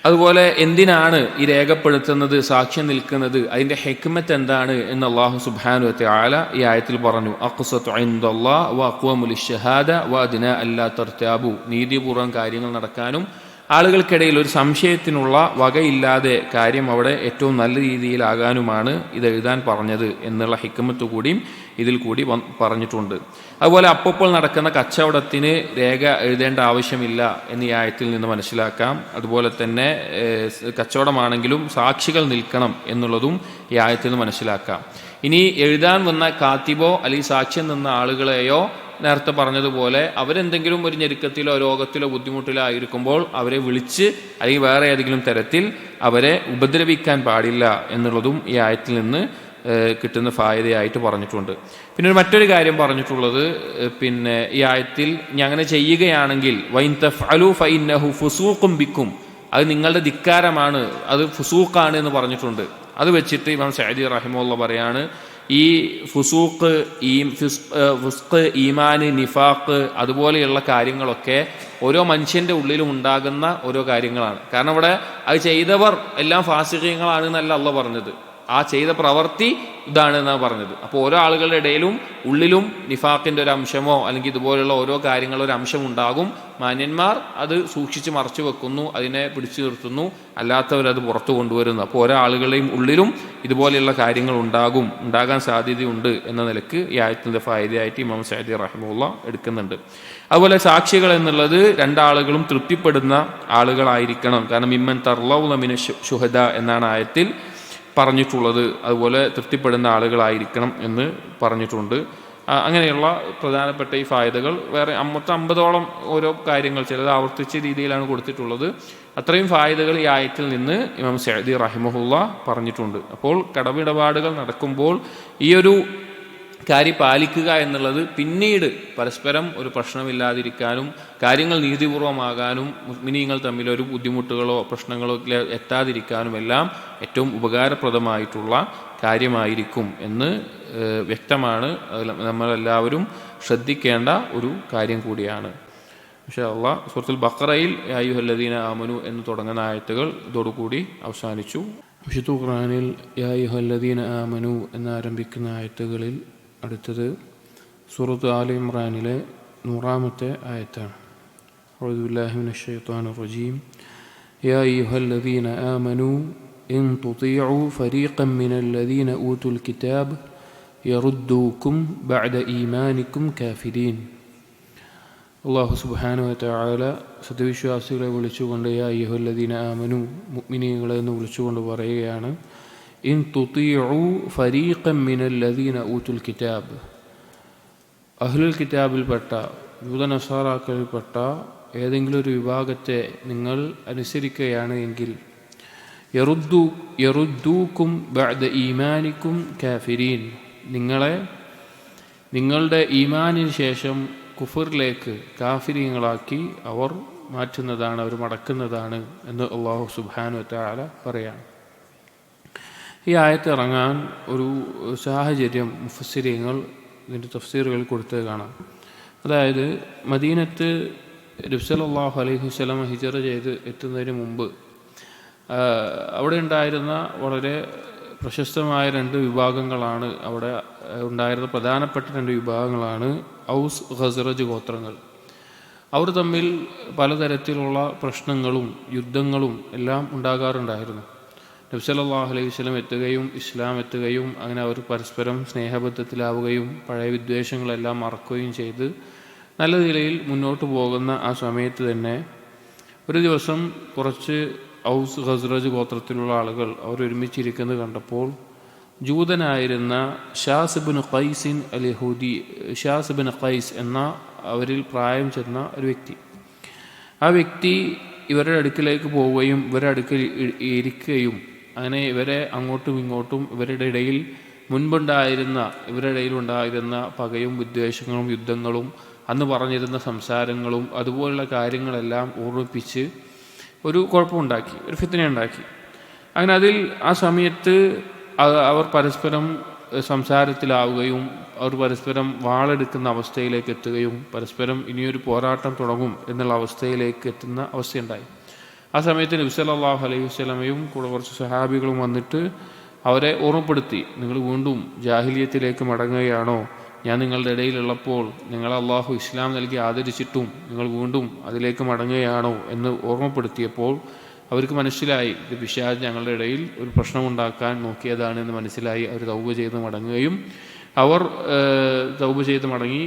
അതുപോലെ എന്തിനാണ് ഈ രേഖപ്പെടുത്തുന്നത്, സാക്ഷ്യം നിൽക്കുന്നത്, അതിൻ്റെ ഹിക്മത്ത് എന്താണ് എന്ന് അല്ലാഹു സുബ്ഹാനഹു വ തആല ഈ ആയത്തിൽ പറഞ്ഞു. അഖ്സതു ഇൻദല്ലാഹ് വ അഖ്വമു ലിശ്ശഹാദ വ അദ്നാ അല്ലാ തർതാബു. നീതിപൂർവ്വം കാര്യങ്ങൾ നടക്കാനും ആളുകൾക്കിടയിൽ ഒരു സംശയത്തിനുള്ള വകയില്ലാതെ കാര്യം അവിടെ ഏറ്റവും നല്ല രീതിയിലാകാനുമാണ് ഇത് എഴുതാൻ പറഞ്ഞത് എന്നുള്ള ഹിക്മത്ത് കൂടിയും ഇതിൽ കൂടി പറഞ്ഞിട്ടുണ്ട്. അതുപോലെ അപ്പോൾ നടക്കുന്ന കച്ചവടത്തിന് രേഖ എഴുതേണ്ട ആവശ്യമില്ല എന്ന് ഈ ആയത്തിൽ നിന്ന് മനസ്സിലാക്കാം. അതുപോലെ തന്നെ കച്ചവടമാണെങ്കിലും സാക്ഷികൾ നിൽക്കണം എന്നുള്ളതും ഈ ആയത്തിൽ നിന്ന് മനസ്സിലാക്കാം. ഇനി എഴുതാൻ വന്ന കാത്തിബോ അല്ലെങ്കിൽ സാക്ഷ്യം നിന്ന ആളുകളെയോ നേരത്തെ പറഞ്ഞതുപോലെ അവരെന്തെങ്കിലും ഒരു ഞെരുക്കത്തിലോ രോഗത്തിലോ ബുദ്ധിമുട്ടിലോ ആയിരിക്കുമ്പോൾ അവരെ വിളിച്ച് അല്ലെങ്കിൽ വേറെ ഏതെങ്കിലും തരത്തിൽ അവരെ ഉപദ്രവിക്കാൻ പാടില്ല എന്നുള്ളതും ഈ ആയത്തിൽ നിന്ന് കിട്ടുന്ന ഫായിദയായിട്ട് പറഞ്ഞിട്ടുണ്ട്. പിന്നെ മറ്റൊരു കാര്യം പറഞ്ഞിട്ടുള്ളത്, പിന്നെ ഈ ആയത്തിൽ ഇനി അങ്ങനെ ചെയ്യുകയാണെങ്കിൽ വൈൻ തഫ്അലു ഫഇന്നഹു ഫുസൂഖും ബിക്കും, അത് നിങ്ങളുടെ ധിക്കാരമാണ്, അത് ഫുസൂഖാണ് എന്ന് പറഞ്ഞിട്ടുണ്ട്. അത് വെച്ചിട്ട് ഇമാം സഅദി റഹിമഹുല്ലാഹ് പറയാണ്, ഈ ഫുസൂഖ്, ഫുസ്ഖ്, ഈമാന്, നിഫാഖ് അതുപോലെയുള്ള കാര്യങ്ങളൊക്കെ ഓരോ മനുഷ്യൻ്റെ ഉള്ളിലും ഉണ്ടാകുന്ന ഓരോ കാര്യങ്ങളാണ്. കാരണം ഇവിടെ അത് ചെയ്തവർ എല്ലാം ഫാസിഖീങ്ങളാണ് എന്നല്ല അല്ലാഹ് പറഞ്ഞത്, ആ ചെയ്ത പ്രവൃത്തി ഇതാണ് എന്നാണ് പറഞ്ഞത്. അപ്പോൾ ഓരോ ആളുകളുടെ ഇടയിലും ഉള്ളിലും നിഫാഖിൻ്റെ ഒരു അംശമോ അല്ലെങ്കിൽ ഇതുപോലുള്ള ഓരോ കാര്യങ്ങളോ ഒരു അംശം ഉണ്ടാകും. മാന്യന്മാർ അത് സൂക്ഷിച്ച് മറച്ചു വെക്കുന്നു, അതിനെ പിടിച്ചു നിർത്തുന്നു, അല്ലാത്തവരത് പുറത്തു കൊണ്ടുവരുന്നു. അപ്പോൾ ഓരോ ആളുകളുടെയും ഉള്ളിലും ഇതുപോലെയുള്ള കാര്യങ്ങൾ ഉണ്ടാകാൻ സാധ്യതയുണ്ട് എന്ന നിലക്ക് ഈ ആയത്തിൻ്റെ ഫായിദയായിട്ട് ഇമാം സഅദി റഹിമഹുല്ലാഹ് എടുക്കുന്നുണ്ട്. അതുപോലെ സാക്ഷികൾ എന്നുള്ളത് 2 ആളുകളും തൃപ്തിപ്പെടുന്ന ആളുകളായിരിക്കണം. കാരണം മിമ്മൻ തർലൗന മിന ശുഹദ എന്നാണ് ആയത്തിൽ പറഞ്ഞിട്ടുള്ളത്. അതുപോലെ തൃപ്തിപ്പെടുന്ന ആളുകളായിരിക്കണം എന്ന് പറഞ്ഞിട്ടുണ്ട്. അങ്ങനെയുള്ള പ്രധാനപ്പെട്ട ഈ ഫായിദകൾ വേറെ 50ഓളം ഓരോ കാര്യങ്ങൾ ചിലത് ആവർത്തിച്ച രീതിയിലാണ് കൊടുത്തിട്ടുള്ളത്. അത്രയും ഫായിദകൾ ഈ ആയത്തിൽ നിന്ന് ഇമാം സഅദി റഹിമഹുല്ലാഹ് പറഞ്ഞിട്ടുണ്ട്. അപ്പോൾ കടമിടപാടുകൾ നടക്കുമ്പോൾ ഈ ഒരു കാര്യം പാലിക്കുക എന്നുള്ളത് പിന്നീട് പരസ്പരം ഒരു പ്രശ്നമില്ലാതിരിക്കാനും കാര്യങ്ങൾ നീതിപൂർവമാകാനും മുഅ്മിനീങ്ങൾ തമ്മിൽ ഒരു ബുദ്ധിമുട്ടുകളോ പ്രശ്നങ്ങളോ എത്താതിരിക്കാനും എല്ലാം ഏറ്റവും ഉപകാരപ്രദമായിട്ടുള്ള കാര്യമായിരിക്കും എന്ന് വ്യക്തമാണ്. നമ്മളെല്ലാവരും ശ്രദ്ധിക്കേണ്ട ഒരു കാര്യം കൂടിയാണ്. ഇൻഷാ അല്ലാഹ് സൂറത്തുൽ ബഖറയിൽ യാ അയ്യുഹല്ലദീന ആമനു എന്ന് തുടങ്ങുന്ന ആയത്തുകൾ ഇതോടുകൂടി അവസാനിച്ചു. വിശുദ്ധ ഖുർആനിൽ യാ അയ്യുഹല്ലദീന ആമനു എന്നാരംഭിക്കുന്ന ആയത്തുകളിൽ അടുത്തത് സൂറത്ത് ആല ഇംറാനിലെ 100-ാമത്തെ ആയത്താണ്. അഊദു ബില്ലാഹി മിനശ് ശൈത്വാനിർ റജീം. യാ അയ്യുഹല്ലദീന ആമനു ഇൻ തുതീഉ ഫരീഖൻ മിനല്ലദീന ഊതുൽ കിതാബ് യറുദ്ദൂകും ബഅദ ഈമാനിക്കും കാഫിരീൻ. അല്ലാഹു സുബ്ഹാനഹു വ തആല സത്യവിശ്വാസികളെ വിളിച്ചുകൊണ്ട് യാ അയ്യുഹല്ലദീന ആമനു മുഅ്മിനീങ്ങളെ എന്ന് വിളിച്ചുകൊണ്ട് പറയുകയാണ്, ഇൻ തുതീഉ ഫരീഖൻ മിനല്ലദീന ഊതുൽ കിതാബ്, അഹ്ലുൽ കിതാബിൽപ്പെട്ട യൂദനസാറാക്കളിൽപ്പെട്ട ഏതെങ്കിലും ഒരു വിഭാഗത്തെ നിങ്ങൾ അനുസരിക്കുകയാണ് എങ്കിൽ യറുദ്ദൂകും ബഅദ ഈമാനിക്കും കാഫിരീൻ, നിങ്ങളുടെ ഈമാനിന് ശേഷം കുഫറിലേക്ക് കാഫിരീങ്ങളാക്കി അവർ മാറ്റുന്നതാണ്, അവർ മടക്കുന്നതാണ് എന്ന് അല്ലാഹു സുബ്ഹാനഹു വ തആല പറയാണ്. ഈ ആയത്ത് ഇറങ്ങാൻ ഒരു സാഹചര്യം മുഫസ്സിരീങ്ങൾ ഇതിൻ്റെ തഫ്സീറുകളിൽ കൊടുത്തത് കാണാം. അതായത് മദീനത്ത് നബി സല്ലല്ലാഹു അലൈഹി വസല്ലം ഹിജ്റ ചെയ്ത് എത്തുന്നതിന് മുമ്പ് അവിടെ ഉണ്ടായിരുന്ന വളരെ പ്രശസ്തമായ 2 വിഭാഗങ്ങളാണ്, അവിടെ ഉണ്ടായിരുന്ന പ്രധാനപ്പെട്ട 2 വിഭാഗങ്ങളാണ് ഔസ് ഖസ്റജ് ഗോത്രങ്ങൾ. അവർ തമ്മിൽ പലതരത്തിലുള്ള പ്രശ്നങ്ങളും യുദ്ധങ്ങളും എല്ലാം ഉണ്ടാകാറുണ്ടായിരുന്നു. നബി സല്ലല്ലാഹു അലൈഹി വസല്ലം എത്തുകയും ഇസ്ലാം എത്തുകയും അങ്ങനെ അവർ പരസ്പരം സ്നേഹബദ്ധത്തിലാവുകയും പഴയ വിദ്വേഷങ്ങളെല്ലാം മറക്കുകയും ചെയ്ത് നല്ല നിലയിൽ മുന്നോട്ട് പോകുന്ന ആ സമയത്ത് തന്നെ ഒരു ദിവസം കുറച്ച് ഔസ് ഖസ്റജ് ഗോത്രത്തിലുള്ള ആളുകൾ അവർ ഒരുമിച്ചിരിക്കുന്നത് കണ്ടപ്പോൾ ജൂതനായിരുന്ന ഷാസ് ഇബ്നു ഖൈസിൻ അൽ യഹൂദി, ഷാസ് ഇബ്നു ഖൈസ് എന്ന അവരിൽ പ്രായം ചെന്ന ഒരു വ്യക്തി, ആ വ്യക്തി ഇവരുടെ അടുക്കിലേക്ക് പോവുകയും ഇവരുടെ അടുക്കൽ ഇരിക്കുകയും അങ്ങനെ ഇവരെ അങ്ങോട്ടും ഇങ്ങോട്ടും ഇവരുടെ ഇടയിൽ ഇവരുടെ ഇടയിലുണ്ടായിരുന്ന പകയും വിദ്വേഷങ്ങളും യുദ്ധങ്ങളും അന്ന് പറഞ്ഞിരുന്ന സംസാരങ്ങളും അതുപോലുള്ള കാര്യങ്ങളെല്ലാം ഓർമ്മിപ്പിച്ച് ഒരു കുഴപ്പമുണ്ടാക്കി, ഒരു ഫിത്നയുണ്ടാക്കി. അങ്ങനെ അതിൽ ആ സമയത്ത് അവർ പരസ്പരം സംസാരത്തിലാവുകയും അവർ പരസ്പരം വാളെടുക്കുന്ന അവസ്ഥയിലേക്ക് എത്തുകയും പരസ്പരം ഇനിയൊരു പോരാട്ടം തുടങ്ങും എന്നുള്ള അവസ്ഥയിലേക്ക് എത്തുന്ന അവസ്ഥയുണ്ടായി. ആ സമയത്ത് നബി സല്ലല്ലാഹു അലൈഹി വസല്ലമയും കൂടെ കുറച്ച് സഹാബികളും വന്നിട്ട് അവരെ ഓർമ്മപ്പെടുത്തി, നിങ്ങൾ വീണ്ടും ജാഹിലിയത്തിലേക്ക് മടങ്ങുകയാണോ? ഞാൻ നിങ്ങളുടെ ഇടയിലുള്ളപ്പോൾ നിങ്ങൾ അള്ളാഹു ഇസ്ലാം നൽകി ആദരിച്ചിട്ടും നിങ്ങൾ വീണ്ടും അതിലേക്ക് മടങ്ങുകയാണോ എന്ന് ഓർമ്മപ്പെടുത്തിയപ്പോൾ അവർക്ക് മനസ്സിലായി ഇത് പിശാച് ഞങ്ങളുടെ ഇടയിൽ ഒരു പ്രശ്നമുണ്ടാക്കാൻ നോക്കിയതാണെന്ന് മനസ്സിലായി. അവർ തൗബ ചെയ്ത് മടങ്ങുകയും അവർ തൗബ ചെയ്ത് മടങ്ങി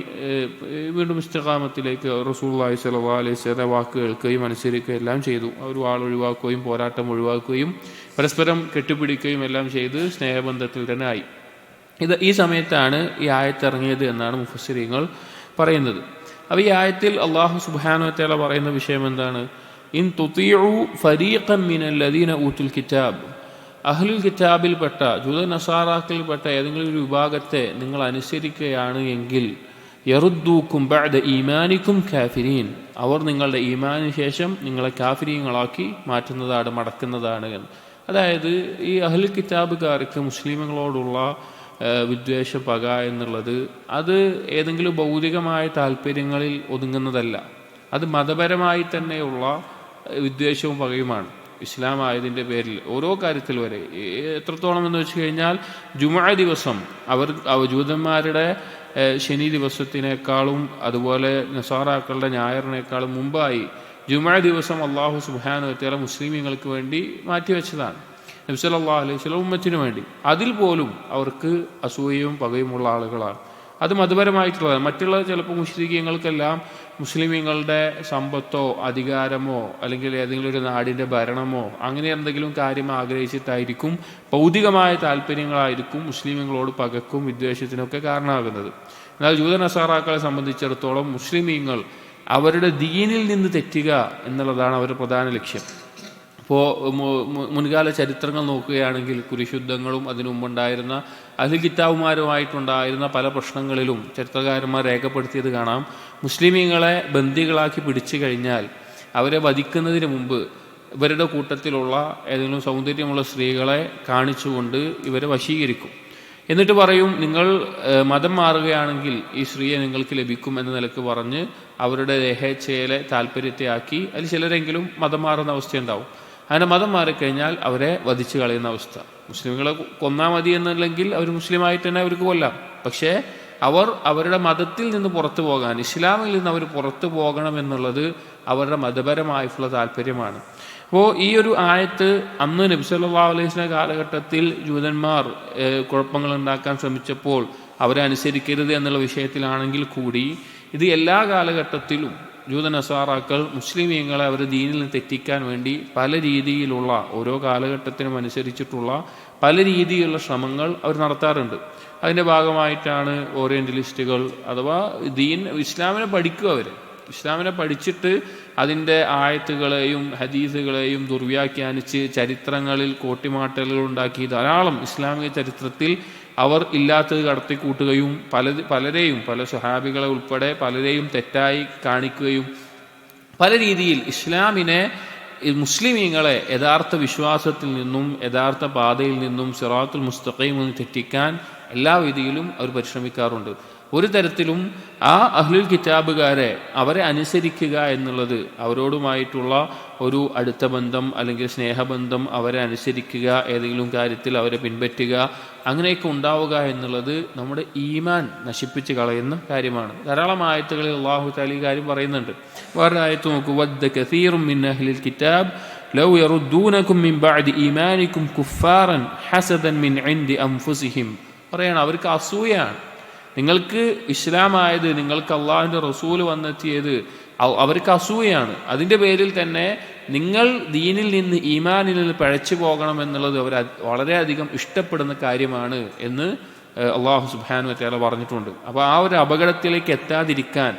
വീണ്ടും ഇസ്തിഖാമത്തിലേക്ക് റസൂലുള്ളാഹി സ്വല്ലല്ലാഹു അലൈഹി വസല്ലം വാക്ക് കേൾക്കുകയും അനുസരിക്കുകയും എല്ലാം ചെയ്തു. അവർ വാൾ ഒഴിവാക്കുകയും പോരാട്ടം ഒഴിവാക്കുകയും പരസ്പരം കെട്ടിപ്പിടിക്കുകയും എല്ലാം ചെയ്ത് സ്നേഹബന്ധത്തിൽ തന്നെ ആയി. ഈ സമയത്താണ് ഈ ആയത്ത് ഇറങ്ങിയത് എന്നാണ് മുഫസ്സിരീങ്ങൾ പറയുന്നത്. അപ്പോൾ ഈ ആയത്തിൽ അല്ലാഹു സുബ്ഹാനഹു വ തആല പറയുന്ന വിഷയം എന്താണ്? ഇൻ തുതീഉ ഫരീഖൻ മിനല്ലദീന ഊതുൽ കിതാബ്, അഹ്ലുൽ കിതാബിൽപ്പെട്ട ജൂതനസാറാക്കളിൽപ്പെട്ട ഏതെങ്കിലും ഒരു വിഭാഗത്തെ നിങ്ങൾ അനുസരിക്കുകയാണ് എങ്കിൽ യറുദ്ദൂകും ബഅദ ഈമാനിക്കും കാഫിരീൻ, അവർ നിങ്ങളുടെ ഈമാനിന് ശേഷം നിങ്ങളെ കാഫിരീങ്ങളാക്കി മാറ്റുന്നതാണ്, മടക്കുന്നതാണ് എന്ന്. അതായത് ഈ അഹ്ലുൽ കിതാബുകാർക്ക് മുസ്ലിമുകളോടുള്ള വിദ്വേഷ പക എന്നുള്ളത് അത് ഏതെങ്കിലും ഭൗതികമായ താല്പര്യങ്ങളിൽ ഒതുങ്ങുന്നതല്ല, അത് മതപരമായി തന്നെയുള്ള വിദ്വേഷവും പകയുമാണ്. ഇസ്ലാം ആയതിൻ്റെ പേരിൽ ഓരോ കാര്യത്തിൽ വരെ എത്രത്തോളം എന്ന് വെച്ച് കഴിഞ്ഞാൽ ജുമുഅ ദിവസം അവർ ജൂതന്മാരുടെ ശനി ദിവസത്തിനേക്കാളും അതുപോലെ നസാറാക്കളുടെ ഞായറിനേക്കാളും മുമ്പായി ജുമുഅ ദിവസം അല്ലാഹു സുബ്ഹാനഹു വ തആല മുസ്ലിമീങ്ങൾക്ക് വേണ്ടി മാറ്റിവെച്ചതാണ്, നബി സല്ലല്ലാഹു അലൈഹി വസല്ലം ഉമ്മത്തിനു വേണ്ടി. അതിൽ പോലും അവർക്ക് അസൂയയും പകയുമുള്ള ആളുകളാണ്. അത് മതപരമായിട്ടുള്ളതാണ്. മറ്റുള്ള ചിലപ്പോൾ മുശ്രിക്കീങ്ങൾക്കെല്ലാം മുസ്ലിമീങ്ങളുടെ സമ്പത്തോ അധികാരമോ അല്ലെങ്കിൽ ഏതെങ്കിലും ഒരു നാടിൻ്റെ ഭരണമോ അങ്ങനെ എന്തെങ്കിലും കാര്യം ആഗ്രഹിച്ചിട്ടായിരിക്കും, ഭൗതികമായ താല്പര്യങ്ങളായിരിക്കും മുസ്ലിമീങ്ങളോട് പകക്കും വിദ്വേഷത്തിനൊക്കെ കാരണമാകുന്നത്. എന്നാൽ ജൂതനസാറാക്കളെ സംബന്ധിച്ചിടത്തോളം മുസ്ലിമീങ്ങൾ അവരുടെ ദീനിൽ നിന്ന് തെറ്റുക എന്നുള്ളതാണ് അവരുടെ പ്രധാന ലക്ഷ്യം. ഇപ്പോൾ മുൻകാല ചരിത്രങ്ങൾ നോക്കുകയാണെങ്കിൽ കുരിശുദ്ധങ്ങളും അതിനു മുമ്പുണ്ടായിരുന്ന അഹ്ലുൽ കിതാബുമാരുമായിട്ടുണ്ടായിരുന്ന പല പ്രശ്നങ്ങളിലും ചരിത്രകാരന്മാർ രേഖപ്പെടുത്തിയത് കാണാം. മുസ്ലിമീങ്ങളെ ബന്ദികളാക്കി പിടിച്ചു കഴിഞ്ഞാൽ അവരെ വധിക്കുന്നതിന് മുമ്പ് ഇവരുടെ കൂട്ടത്തിലുള്ള ഏതെങ്കിലും സൗന്ദര്യമുള്ള സ്ത്രീകളെ കാണിച്ചുകൊണ്ട് ഇവരെ വശീകരിക്കും. എന്നിട്ട് പറയും, നിങ്ങൾ മതം മാറുകയാണെങ്കിൽ ഈ സ്ത്രീയെ നിങ്ങൾക്ക് ലഭിക്കും എന്ന നിലക്ക് പറഞ്ഞ് അവരുടെ ദേഹേച്ഛയിലെ താല്പര്യത്തെ ആക്കി അതിൽ ചിലരെങ്കിലും മതം മാറുന്ന അവസ്ഥയുണ്ടാവും. അങ്ങനെ മതം മാറിക്കഴിഞ്ഞാൽ അവരെ വധിച്ചു കളയുന്ന അവസ്ഥ. മുസ്ലിമുകളെ കൊന്നാൽ മതി എന്നല്ലെങ്കിൽ അവർ മുസ്ലിമായിട്ട് തന്നെ അവർക്ക് കൊല്ലാം. പക്ഷേ അവർ അവരുടെ മതത്തിൽ നിന്ന് പുറത്തു പോകാൻ, ഇസ്ലാമിൽ നിന്ന് അവർ പുറത്തു പോകണം എന്നുള്ളത് അവരുടെ മതപരമായിട്ടുള്ള താല്പര്യമാണ്. അപ്പോൾ ഈ ഒരു ആയത്ത് അന്ന് നബി സല്ലല്ലാഹു അലൈഹി വസല്ലം കാലഘട്ടത്തിൽ ജൂതന്മാർ കുഴപ്പങ്ങൾ ഉണ്ടാക്കാൻ ശ്രമിച്ചപ്പോൾ അവരെ അനുസരിക്കരുത് എന്നുള്ള വിഷയത്തിലാണെങ്കിൽ കൂടി ഇത് എല്ലാ കാലഘട്ടത്തിലും ജൂതനസാറാക്കൾ മുസ്ലിമീങ്ങളെ അവർ ദീനിൽ നിന്ന് തെറ്റിക്കാൻ വേണ്ടി പല രീതിയിലുള്ള ഓരോ കാലഘട്ടത്തിനും അനുസരിച്ചിട്ടുള്ള പല രീതിയിലുള്ള ശ്രമങ്ങൾ അവർ നടത്താറുണ്ട്. അതിൻ്റെ ഭാഗമായിട്ടാണ് ഓറിയൻ്റലിസ്റ്റുകൾ അഥവാ ഇസ്ലാമിനെ പഠിക്കുക. ഇസ്ലാമിനെ പഠിച്ചിട്ട് അതിൻ്റെ ആയത്തുകളെയും ഹദീസുകളെയും ദുർവ്യാഖ്യാനിച്ച് ചരിത്രങ്ങളിൽ കോട്ടിമാട്ടലുകൾ ഉണ്ടാക്കി ധാരാളം ഇസ്ലാമിക ചരിത്രത്തിൽ അവർ ഇല്ലാത്തത് കടത്തിക്കൂട്ടുകയും പലരെയും പല സ്വഹാബികളെ ഉൾപ്പെടെ പലരെയും തെറ്റായി കാണിക്കുകയും പല രീതിയിൽ ഇസ്ലാമിനെ, മുസ്ലിമീങ്ങളെ യഥാർത്ഥ വിശ്വാസത്തിൽ നിന്നും യഥാർത്ഥ പാതയിൽ നിന്നും സിറാത്തുൽ മുസ്തഖീം നിന്ന് തെറ്റിക്കാൻ എല്ലാ രീതിയിലും അവർ പരിശ്രമിക്കാറുണ്ട്. ഒരു തരത്തിലും ആ അഹ്ലുൽ കിതാബുകാരെ അവരെ അനുസരിക്കുക എന്നുള്ളത്, അവരോടുമായിട്ടുള്ള ഒരു അടുത്ത ബന്ധം അല്ലെങ്കിൽ സ്നേഹബന്ധം, അവരെ അനുസരിക്കുക, ഏതെങ്കിലും കാര്യത്തിൽ അവരെ പിൻപറ്റുക, അങ്ങനെയൊക്കെ ഉണ്ടാവുക എന്നുള്ളത് നമ്മുടെ ഈമാൻ നശിപ്പിച്ച് കളയുന്ന കാര്യമാണ്. ധാരാളം ആയത്തുകളിൽ അല്ലാഹു തആല ഈ കാര്യം പറയുന്നുണ്ട്. വേറെ ആയത്ത് നോക്കൂ, വദ്ദ കസീറും മിൻ അഹ്ലിൽ കിതാബ് ലൗ യറുദ്ദൂനകും മിൻ ബഅദി ഈമാനികും കുഫാറൻ ഹസദൻ മിൻ ഇൻദി അൻഫുസിഹിം. പറയാണ്, അവർക്ക് അസൂയാണ്. നിങ്ങൾക്ക് ഇസ്ലാമായത്, നിങ്ങൾക്ക് അള്ളാഹുവിൻ്റെ റസൂൽ വന്നെത്തിയത് അവർക്ക് അസൂയാണ്. അതിൻ്റെ പേരിൽ തന്നെ നിങ്ങൾ ദീനിൽ നിന്ന് ഈമാനിൽ നിന്ന് പഴച്ചു പോകണം എന്നുള്ളത് അവർ വളരെയധികം ഇഷ്ടപ്പെടുന്ന കാര്യമാണ് എന്ന് അള്ളാഹു സുബ്ഹാനഹു വ തആല പറഞ്ഞിട്ടുണ്ട്. അപ്പോൾ ആ ഒരു അപകടത്തിലേക്ക് എത്താതിരിക്കാൻ,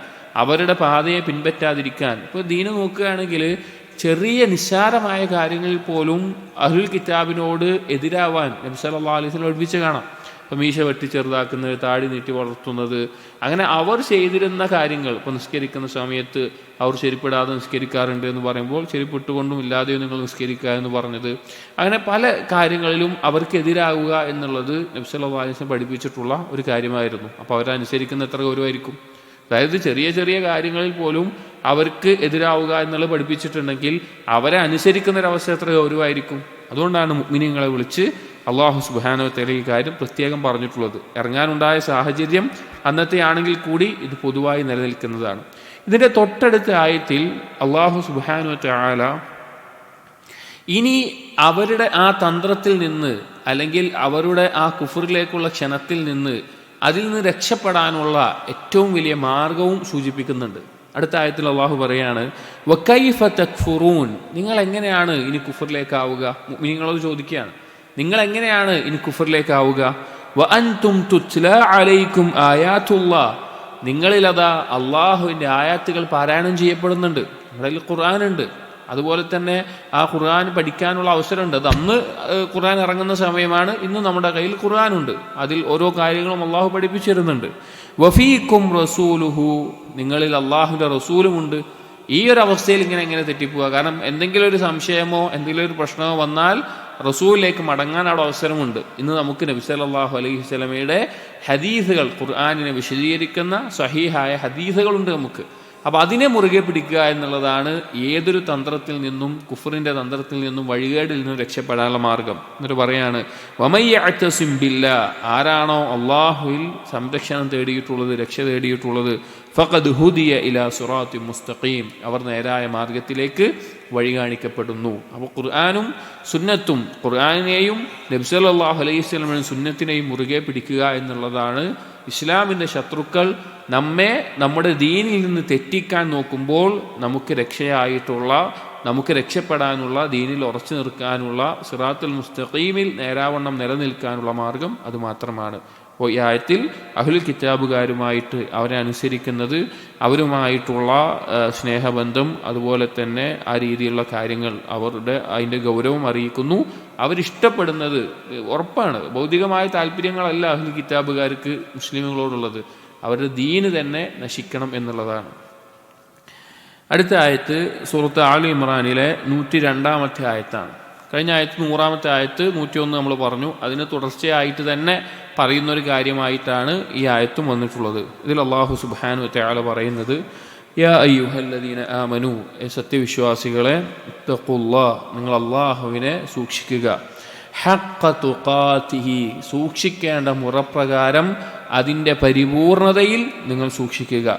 അവരുടെ പാതയെ പിൻപറ്റാതിരിക്കാൻ, ഇപ്പോൾ ദീന് നോക്കുകയാണെങ്കിൽ ചെറിയ നിസ്സാരമായ കാര്യങ്ങളിൽ പോലും അഹ്ലുൽ കിതാബിനോട് എതിരാവാൻ നബി സല്ലല്ലാഹു അലൈഹി വസല്ലം പഠിപ്പിച്ച് കാണാം. ഇപ്പോൾ മീശ വെട്ടി ചെറുതാക്കുന്നത്, താടി നീട്ടി വളർത്തുന്നത്, അങ്ങനെ അവർ ചെയ്തിരുന്ന കാര്യങ്ങൾ. ഇപ്പോൾ നിസ്കരിക്കുന്ന സമയത്ത് അവർ ചെരുപ്പിടാതെ നിസ്കരിക്കാറുണ്ട് എന്ന് പറയുമ്പോൾ ചെരുപ്പിട്ടുകൊണ്ടും ഇല്ലാതെയോ നിങ്ങൾ നിസ്കരിക്കുക എന്ന് പറഞ്ഞത്, അങ്ങനെ പല കാര്യങ്ങളിലും അവർക്കെതിരാകുക എന്നുള്ളത് നബി സല്ലല്ലാഹു അലൈഹി വസല്ലം പഠിപ്പിച്ചിട്ടുള്ള ഒരു കാര്യമായിരുന്നു. അപ്പോൾ അവരനുസരിക്കുന്ന എത്ര ഗൗരവമായിരിക്കും. അതായത് ചെറിയ ചെറിയ കാര്യങ്ങളിൽ പോലും അവർക്ക് എതിരാവുക എന്നുള്ളത് പഠിപ്പിച്ചിട്ടുണ്ടെങ്കിൽ അവരെ അനുസരിക്കുന്നൊരവസ്ഥ എത്ര ഗൗരവമായിരിക്കും. അതുകൊണ്ടാണ് മുഅ്മിനീങ്ങളെ വിളിച്ച് അള്ളാഹു സുബ്ഹാനഹു വ തആല ഈ കാര്യം പ്രത്യേകം പറഞ്ഞിട്ടുള്ളത്. ഇറങ്ങാനുണ്ടായ സാഹചര്യം അന്നത്തെ ആണെങ്കിൽ കൂടി ഇത് പൊതുവായി നിലനിൽക്കുന്നതാണ്. ഇതിൻ്റെ തൊട്ടടുത്ത ആയത്തിൽ അള്ളാഹു സുബ്ഹാനഹു വ തആല ഇനി അവരുടെ ആ തന്ത്രത്തിൽ നിന്ന്, അല്ലെങ്കിൽ അവരുടെ ആ കുഫറിലേക്കുള്ള ക്ഷണത്തിൽ നിന്ന്, അതിൽ നിന്ന് രക്ഷപ്പെടാനുള്ള ഏറ്റവും വലിയ മാർഗവും സൂചിപ്പിക്കുന്നുണ്ട്. അടുത്ത ആയത്തിൽ അള്ളാഹു പറയാണ്, വകൈഫ തക്ഫുറൂൻ, നിങ്ങൾ എങ്ങനെയാണ് ഇനി കുഫറിലേക്കാവുക? മുഅ്മിനീങ്ങളോട് ചോദിക്കുകയാണ്, നിങ്ങൾ എങ്ങനെയാണ് ഇനി കുഫറിലേക്കാവുക? വഅൻതും തുത്ല അലൈക്കും ആയാത്തുല്ലാഹ്, നിങ്ങളിലതാ അള്ളാഹുവിൻ്റെ ആയാത്തുകൾ പാരായണം ചെയ്യപ്പെടുന്നുണ്ട്. നമ്മുടെ ഖുർആനുണ്ട്. അതുപോലെ തന്നെ ആ ഖുർആൻ പഠിക്കാനുള്ള അവസരമുണ്ട്. അത് അന്ന് ഖുർആൻ ഇറങ്ങുന്ന സമയമാണ്. ഇന്ന് നമ്മുടെ കയ്യിൽ ഖുർആനുണ്ട്. അതിൽ ഓരോ കാര്യങ്ങളും അള്ളാഹു പഠിപ്പിച്ചിരുന്നുണ്ട്. വഫീക്കും റസൂലുഹു, നിങ്ങളിൽ അള്ളാഹുവിൻ്റെ റസൂലുമുണ്ട്. ഈ ഒരു അവസ്ഥയിൽ എങ്ങനെ തെറ്റിപ്പോവുക? കാരണം എന്തെങ്കിലും ഒരു സംശയമോ എന്തെങ്കിലും ഒരു പ്രശ്നമോ വന്നാൽ റസൂലിലേക്ക് മടങ്ങാൻ അവിടെ അവസരമുണ്ട്. ഇന്ന് നമുക്ക് നബി സല്ലല്ലാഹു അലൈഹി വസല്ലമയുടെ ഹദീസുകൾ, ഖുർആനിനെ വിശദീകരിക്കുന്ന സ്വഹീഹായ ഹദീസുകളുണ്ട് നമുക്ക്. അപ്പോൾ അതിനെ മുറുകെ പിടിക്കുക എന്നുള്ളതാണ് ഏതൊരു തന്ത്രത്തിൽ നിന്നും, കുഫറിൻ്റെ തന്ത്രത്തിൽ നിന്നും, വഴികേടിൽ നിന്നും രക്ഷപ്പെടാനുള്ള മാർഗം. എന്നിട്ട് പറയാണ്, വമയ്യഅ്തസിം ബില്ലാഹ്, ആരാണോ അള്ളാഹുവിൽ സംരക്ഷണം തേടിയിട്ടുള്ളത്, രക്ഷ തേടിയിട്ടുള്ളത്, ഫഖദ് ഹുദിയ ഇലാ സിറാത്തിൻ മുസ്തഖീം, അവർ നേരായ മാർഗത്തിലേക്ക് വഴി കാണിക്കപ്പെടുന്നു. അപ്പോൾ ഖുർആനും സുന്നത്തും, ഖുർആനെയും നബി സല്ലല്ലാഹു അലൈഹി വസല്ലമയുടെ സുന്നത്തിനെയും മുറുകെ പിടിക്കുക എന്നുള്ളതാണ് ഇസ്ലാമിൻ്റെ ശത്രുക്കൾ നമ്മെ നമ്മുടെ ദീനിൽ നിന്ന് തെറ്റിക്കാൻ നോക്കുമ്പോൾ നമുക്ക് രക്ഷയായിട്ടുള്ള, നമുക്ക് രക്ഷപ്പെടാനുള്ള, ദീനിൽ ഉറച്ചു നിൽക്കാനുള്ള, സിറാത്തുൽ മുസ്തഖീമിൽ നേരാവണ്ണം നിലനിൽക്കാനുള്ള മാർഗം അതുമാത്രമാണ്. അപ്പോൾ ഈ ആയത്തിൽ അഹ്ലുൽ കിതാബുകാരുമായിട്ട് അവരെ അനുസരിക്കുന്നത്, അവരുമായിട്ടുള്ള സ്നേഹബന്ധം, അതുപോലെ തന്നെ ആ രീതിയിലുള്ള കാര്യങ്ങൾ, അവരുടെ അതിൻ്റെ ഗൗരവം അറിയിക്കുന്നു. അവരിഷ്ടപ്പെടുന്നത് ഉറപ്പാണ്, ഭൗതികമായ താല്പര്യങ്ങളല്ല അഹ്ലുൽ കിതാബുകാർക്ക് മുസ്ലിമുകളോടുള്ളത്, അവരുടെ ദീന് തന്നെ നശിക്കണം എന്നുള്ളതാണ്. അടുത്ത ആയത്ത് സൂറത്ത് ആൽ ഇമ്രാനിലെ 102-ാമത്തെ ആയത്താണ്. കഴിഞ്ഞ ആയത്ത് 100-ാമത്തെ ആയത്ത് 101 നമ്മൾ പറഞ്ഞു. അതിന് തുടർച്ചയായിട്ട് തന്നെ പറയുന്നൊരു കാര്യമായിട്ടാണ് ഈ ആയത്തും വന്നിട്ടുള്ളത്. ഇതിൽ അല്ലാഹു സുബ്ഹാനഹു വ തആല പറയുന്നത്, യാ അയ്യുഹല്ലദീന ആമനു, സത്യവിശ്വാസികളെ, ഇത്തഖുല്ലാഹ്, നിങ്ങൾ അല്ലാഹുവിനെ സൂക്ഷിക്കുക, ഹഖ്ഖ തുഖാതിഹി, സൂക്ഷിക്കേണ്ട മുറപ്രകാരം അതിൻ്റെ പരിപൂർണതയിൽ നിങ്ങൾ സൂക്ഷിക്കുക,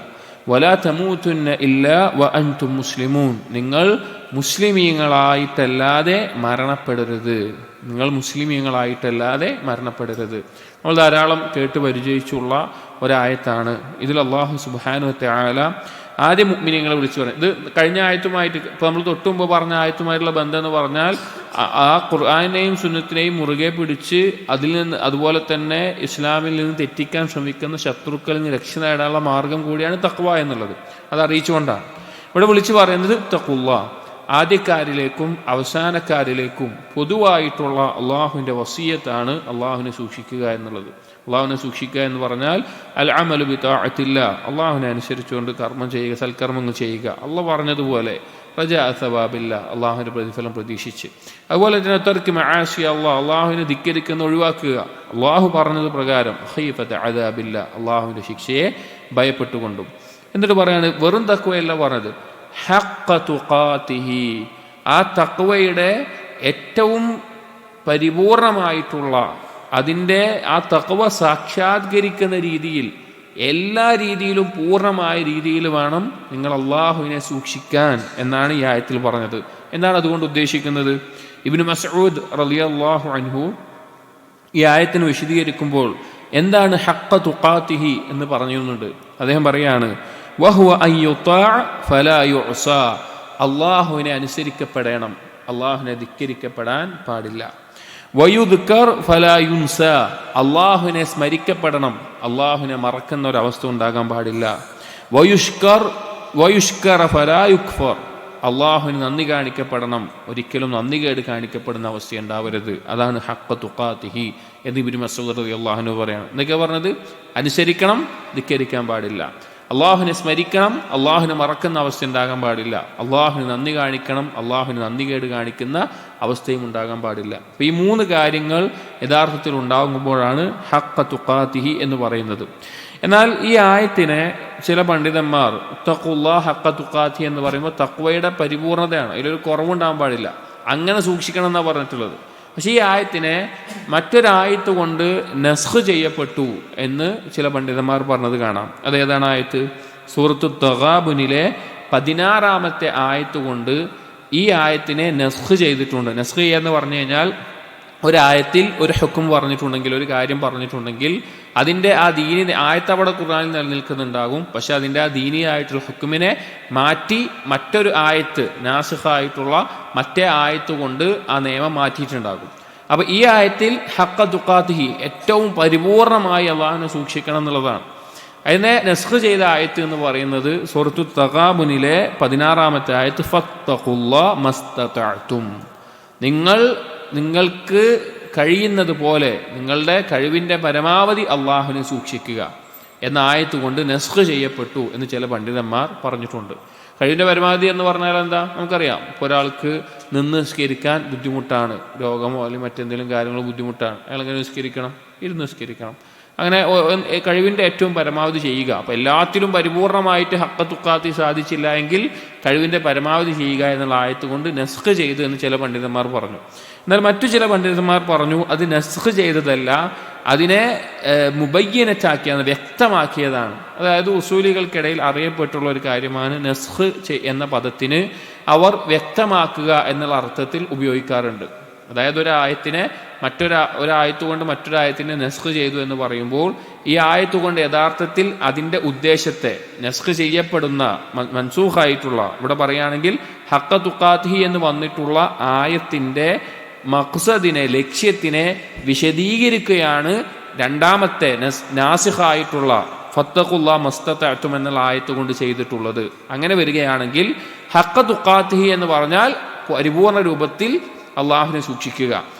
വലാ തമൂതുന്ന ഇല്ലാ വ അൻതും മുസ്ലിമൂൻ, നിങ്ങൾ മുസ്ലിമീങ്ങളായിട്ടല്ലാതെ മരണപ്പെടരുത്, നിങ്ങൾ മുസ്ലിമീങ്ങളായിട്ടല്ലാതെ മരണപ്പെടരുത്. നമ്മൾ ധാരാളം കേട്ട് പരിചയിച്ചുള്ള ഒരായത്താണ്. ഇതിൽ അല്ലാഹു സുബ്ഹാനഹു വ തആല ആദ്യം മുഅ്മിനീങ്ങളെ വിളിച്ചു പറയും. ഇത് കഴിഞ്ഞ ആയത്തുമായിട്ട്, ഇപ്പോൾ നമ്മൾ തൊട്ടു മുമ്പ് പറഞ്ഞ ആയത്തുമായിട്ടുള്ള ബന്ധം എന്ന് പറഞ്ഞാൽ, ആ ഖുർആനെയും സുന്നത്തിനെയും മുറുകെ പിടിച്ച് അതിൽ നിന്ന്, അതുപോലെ തന്നെ ഇസ്ലാമിൽ നിന്ന് തെറ്റിക്കാൻ ശ്രമിക്കുന്ന ശത്രുക്കളിൽ നിന്ന് രക്ഷ നേടാനുള്ള മാർഗം കൂടിയാണ് തഖ്വ എന്നുള്ളത്. അത് അറിയിച്ചുകൊണ്ടാണ് ഇവിടെ വിളിച്ചു പറയുന്നത് തഖ്വല്ലാഹ്. ആദ്യക്കാരിലേക്കും അവസാനക്കാരിലേക്കും പൊതുവായിട്ടുള്ള അള്ളാഹുവിൻ്റെ വസിയത്താണ് അള്ളാഹുവിനെ സൂക്ഷിക്കുക എന്നുള്ളത്. അള്ളാഹുവിനെ സൂക്ഷിക്കുക എന്ന് പറഞ്ഞാൽ അൽ അമലു ബിതാഅത്തില്ലാ, അള്ളാഹുവിനെ അനുസരിച്ചുകൊണ്ട് കർമ്മം ചെയ്യുക, സൽക്കർമ്മങ്ങൾ ചെയ്യുക, അള്ളാഹ് പറഞ്ഞതുപോലെ റജാ സവാബില്ല, അള്ളാഹുവിൻ്റെ പ്രതിഫലം പ്രതീക്ഷിച്ച്. അതുപോലെ തന്നെ തർക്ക് മആസി അല്ലാഹ്, അള്ളാഹുവിനെ ധിക്കരിക്കുന്ന ഒഴിവാക്കുക, അള്ളാഹു പറഞ്ഞത് പ്രകാരം ഖൈഫത അദാബില്ല, അള്ളാഹുവിൻ്റെ ശിക്ഷയെ ഭയപ്പെട്ടുകൊണ്ടും. എന്നിട്ട് പറയാണ്, വെറും തഖ്വയല്ല പറഞ്ഞത്, ഹഖ്ഖ തുഖാതിഹി, ആ തഖ്വയുടെ ഏറ്റവും പരിപൂർണമായിട്ടുള്ള, അതിൻ്റെ ആ തഖ്വ സാക്ഷാത്കരിക്കുന്ന രീതിയിൽ, എല്ലാ രീതിയിലും പൂർണ്ണമായ രീതിയിൽ വേണം നിങ്ങൾ അള്ളാഹുവിനെ സൂക്ഷിക്കാൻ എന്നാണ് ഈ ആയത്തിൽ പറഞ്ഞത്. എന്താണ് അതുകൊണ്ട് ഉദ്ദേശിക്കുന്നത്? ഇബ്നു മസ്ഊദ് റളിയല്ലാഹു അൻഹു ഈ ആയത്തിന് വിശദീകരിക്കുമ്പോൾ എന്താണ് ഹഖ്ഖ തുഖാതിഹി എന്ന് പറയുന്നുണ്ട്. അദ്ദേഹം പറയാണ്, വഹുവ അൻ യുതാഅ ഫലാ യുഅസാ, അള്ളാഹുവിനെ അനുസരിക്കപ്പെടണം, അള്ളാഹുവിനെ ധിക്കരിക്കപ്പെടാൻ പാടില്ല. വയുദ്കർ ഫലാ യുൻസാ, അള്ളാഹുവിനെ സ്മരിക്കപ്പെടണം, അള്ളാഹുവിനെ മറക്കുന്ന ഒരവസ്ഥ ഉണ്ടാകാൻ പാടില്ല. വയുഷ്കർ ഫലാ യുക്ഫർ, അള്ളാഹുവിന് നന്ദി കാണിക്കപ്പെടണം, ഒരിക്കലും നന്ദി കേട് കാണിക്കപ്പെടുന്ന അവസ്ഥ ഉണ്ടാവരുത്. അതാണ് ഹഖ്ഖ തുഖാതിഹി എന്ന് ഇബ്നു മസ്ഊദ് റളിയല്ലാഹു അൻഹു പറയാണ്. എന്നൊക്കെ പറഞ്ഞത്, അനുസരിക്കണം, ധിക്കരിക്കാൻ പാടില്ല, അള്ളാഹുവിനെ സ്മരിക്കണം, അള്ളാഹുവിനെ മറക്കുന്ന അവസ്ഥ ഉണ്ടാകാൻ പാടില്ല, അള്ളാഹുവിന് നന്ദി കാണിക്കണം, അള്ളാഹുവിന് നന്ദി കേട് കാണിക്കുന്ന അവസ്ഥയും ഉണ്ടാകാൻ പാടില്ല. അപ്പോൾ ഈ 3 കാര്യങ്ങൾ യഥാർത്ഥത്തിൽ ഉണ്ടാകുമ്പോഴാണ് ഹഖ്ഖ തുഖാതിഹി എന്ന് പറയുന്നത്. എന്നാൽ ഈ ആയത്തിനെ ചില പണ്ഡിതന്മാർ ഇത്തഖുല്ലാഹ ഹഖ്ഖ തുഖാതിഹി എന്ന് പറയുമ്പോൾ തഖ്വയുടെ പരിപൂർണതയാണ്, അതിലൊരു കുറവുണ്ടാകാൻ പാടില്ല, അങ്ങനെ സൂക്ഷിക്കണം എന്നാണ് പറഞ്ഞിട്ടുള്ളത്. പക്ഷേ ഈ ആയത്തിനെ മറ്റൊരായത്ത് കൊണ്ട് നസ്ഖ് ചെയ്യപ്പെട്ടു എന്ന് ചില പണ്ഡിതന്മാർ പറഞ്ഞത് കാണാം. അതേതാണ് ആയത്ത്? സൂറത്തു തഗാബുനിലെ 16-ാമത്തെ ആയത്ത് കൊണ്ട് ഈ ആയത്തിനെ നസ്ഖ് ചെയ്തിട്ടുണ്ട്. നസ്ഖ് ചെയ്യാന്ന് പറഞ്ഞു കഴിഞ്ഞാൽ, ഒരായത്തിൽ ഒരു ഹുക്ം പറഞ്ഞിട്ടുണ്ടെങ്കിൽ, ഒരു കാര്യം പറഞ്ഞിട്ടുണ്ടെങ്കിൽ, അതിൻ്റെ ആ ദീനി ആയത്ത് അവിടെ ഖുർആനിൽ നിലനിൽക്കുന്നുണ്ടാകും, പക്ഷെ അതിൻ്റെ ആ ദീനിയായിട്ടുള്ള ഹുക്മിനെ മാറ്റി മറ്റൊരു ആയത്ത്, നാസിഖായിട്ടുള്ള മറ്റേ ആയത്ത് കൊണ്ട് ആ നിയമം മാറ്റിയിട്ടുണ്ടാകും. അപ്പോൾ ഈ ആയത്തിൽ ഹഖ്ഖ തുഖാതിഹി, ഏറ്റവും പരിപൂർണമായി അള്ളാഹുവിനെ സൂക്ഷിക്കണം എന്നുള്ളതാണ്. അതിനെ നസ്ഖ് ചെയ്ത ആയത്ത് എന്ന് പറയുന്നത് സൂറത്തു തഗാബുനിലെ 16-ാമത്തെ ആയത്ത്, ഫത്തഖുല്ലാഹ മസ്തതഅ്തും, നിങ്ങൾക്ക് കഴിയുന്നത് പോലെ, നിങ്ങളുടെ കഴിവിൻ്റെ പരമാവധി അള്ളാഹുവിനെ സൂക്ഷിക്കുക എന്ന ആയത്ത് കൊണ്ട് നസ്ഖ് ചെയ്യപ്പെട്ടു എന്ന് ചില പണ്ഡിതന്മാർ പറഞ്ഞിട്ടുണ്ട്. കഴിവിൻ്റെ പരമാവധി എന്ന് പറഞ്ഞാൽ എന്താ നമുക്കറിയാം. ഇപ്പോൾ ഒരാൾക്ക് നിന്ന് നിസ്കരിക്കാൻ ബുദ്ധിമുട്ടാണ്, രോഗമോ അല്ലെങ്കിൽ മറ്റെന്തെങ്കിലും കാര്യങ്ങളോ ബുദ്ധിമുട്ടാണ്, അയാൾ എങ്ങനെ നിസ്കരിക്കണം? ഇരുന്ന് നിസ്കരിക്കണം. അങ്ങനെ കഴിവിൻ്റെ ഏറ്റവും പരമാവധി ചെയ്യുക. അപ്പോൾ എല്ലാത്തിലും പരിപൂർണമായിട്ട് ഹഖ്ഖ തുഖാതിഹി സാധിച്ചില്ല എങ്കിൽ കഴിവിൻ്റെ പരമാവധി ചെയ്യുക എന്നുള്ള ആയത്ത് കൊണ്ട് നസ്ഖ് ചെയ്തു എന്ന് ചില പണ്ഡിതന്മാർ പറഞ്ഞു. എന്നാൽ മറ്റു ചില പണ്ഡിതന്മാർ പറഞ്ഞു, അത് നസ്ഖ് ചെയ്തതല്ല, അതിനെ മുബയ്യനത്താക്കിയാണ്, വ്യക്തമാക്കിയതാണ്. അതായത് ഉസൂലികൾക്കിടയിൽ അറിയപ്പെട്ടുള്ള ഒരു കാര്യമാണ് നസ്ഖ് എന്ന പദത്തിന് അവർ വ്യക്തമാക്കുക എന്നുള്ള അർത്ഥത്തിൽ ഉപയോഗിക്കാറുണ്ട്. അതായത് ഒരായത്തിനെ ഒരായത്ത് കൊണ്ട് മറ്റൊരായത്തിനെ നസ്ഖ് ചെയ്തു എന്ന് പറയുമ്പോൾ ഈ ആയത്ത് കൊണ്ട് യഥാർത്ഥത്തിൽ അതിൻ്റെ ഉദ്ദേശത്തെ, നസ്ഖ് ചെയ്യപ്പെടുന്ന മൻസൂഖായിട്ടുള്ള, ഇവിടെ പറയുകയാണെങ്കിൽ ഹഖ്ഖ തുഖാതിഹി എന്ന് വന്നിട്ടുള്ള ആയത്തിൻ്റെ മഖ്സദിനെ, ലക്ഷ്യത്തിനെ വിശദീകരിക്കുകയാണ് രണ്ടാമത്തെ നാസിഖായിട്ടുള്ള ഫത്തഖുല്ലാഹ മസ്തതഅ്തും എന്നുള്ള ആയത്ത് കൊണ്ട് ചെയ്തിട്ടുള്ളത്. അങ്ങനെ വരികയാണെങ്കിൽ ഹഖ്ഖ തുഖാതിഹി എന്ന് പറഞ്ഞാൽ പരിപൂർണ രൂപത്തിൽ അള്ളാഹുവിനെ സൂക്ഷിക്കുക.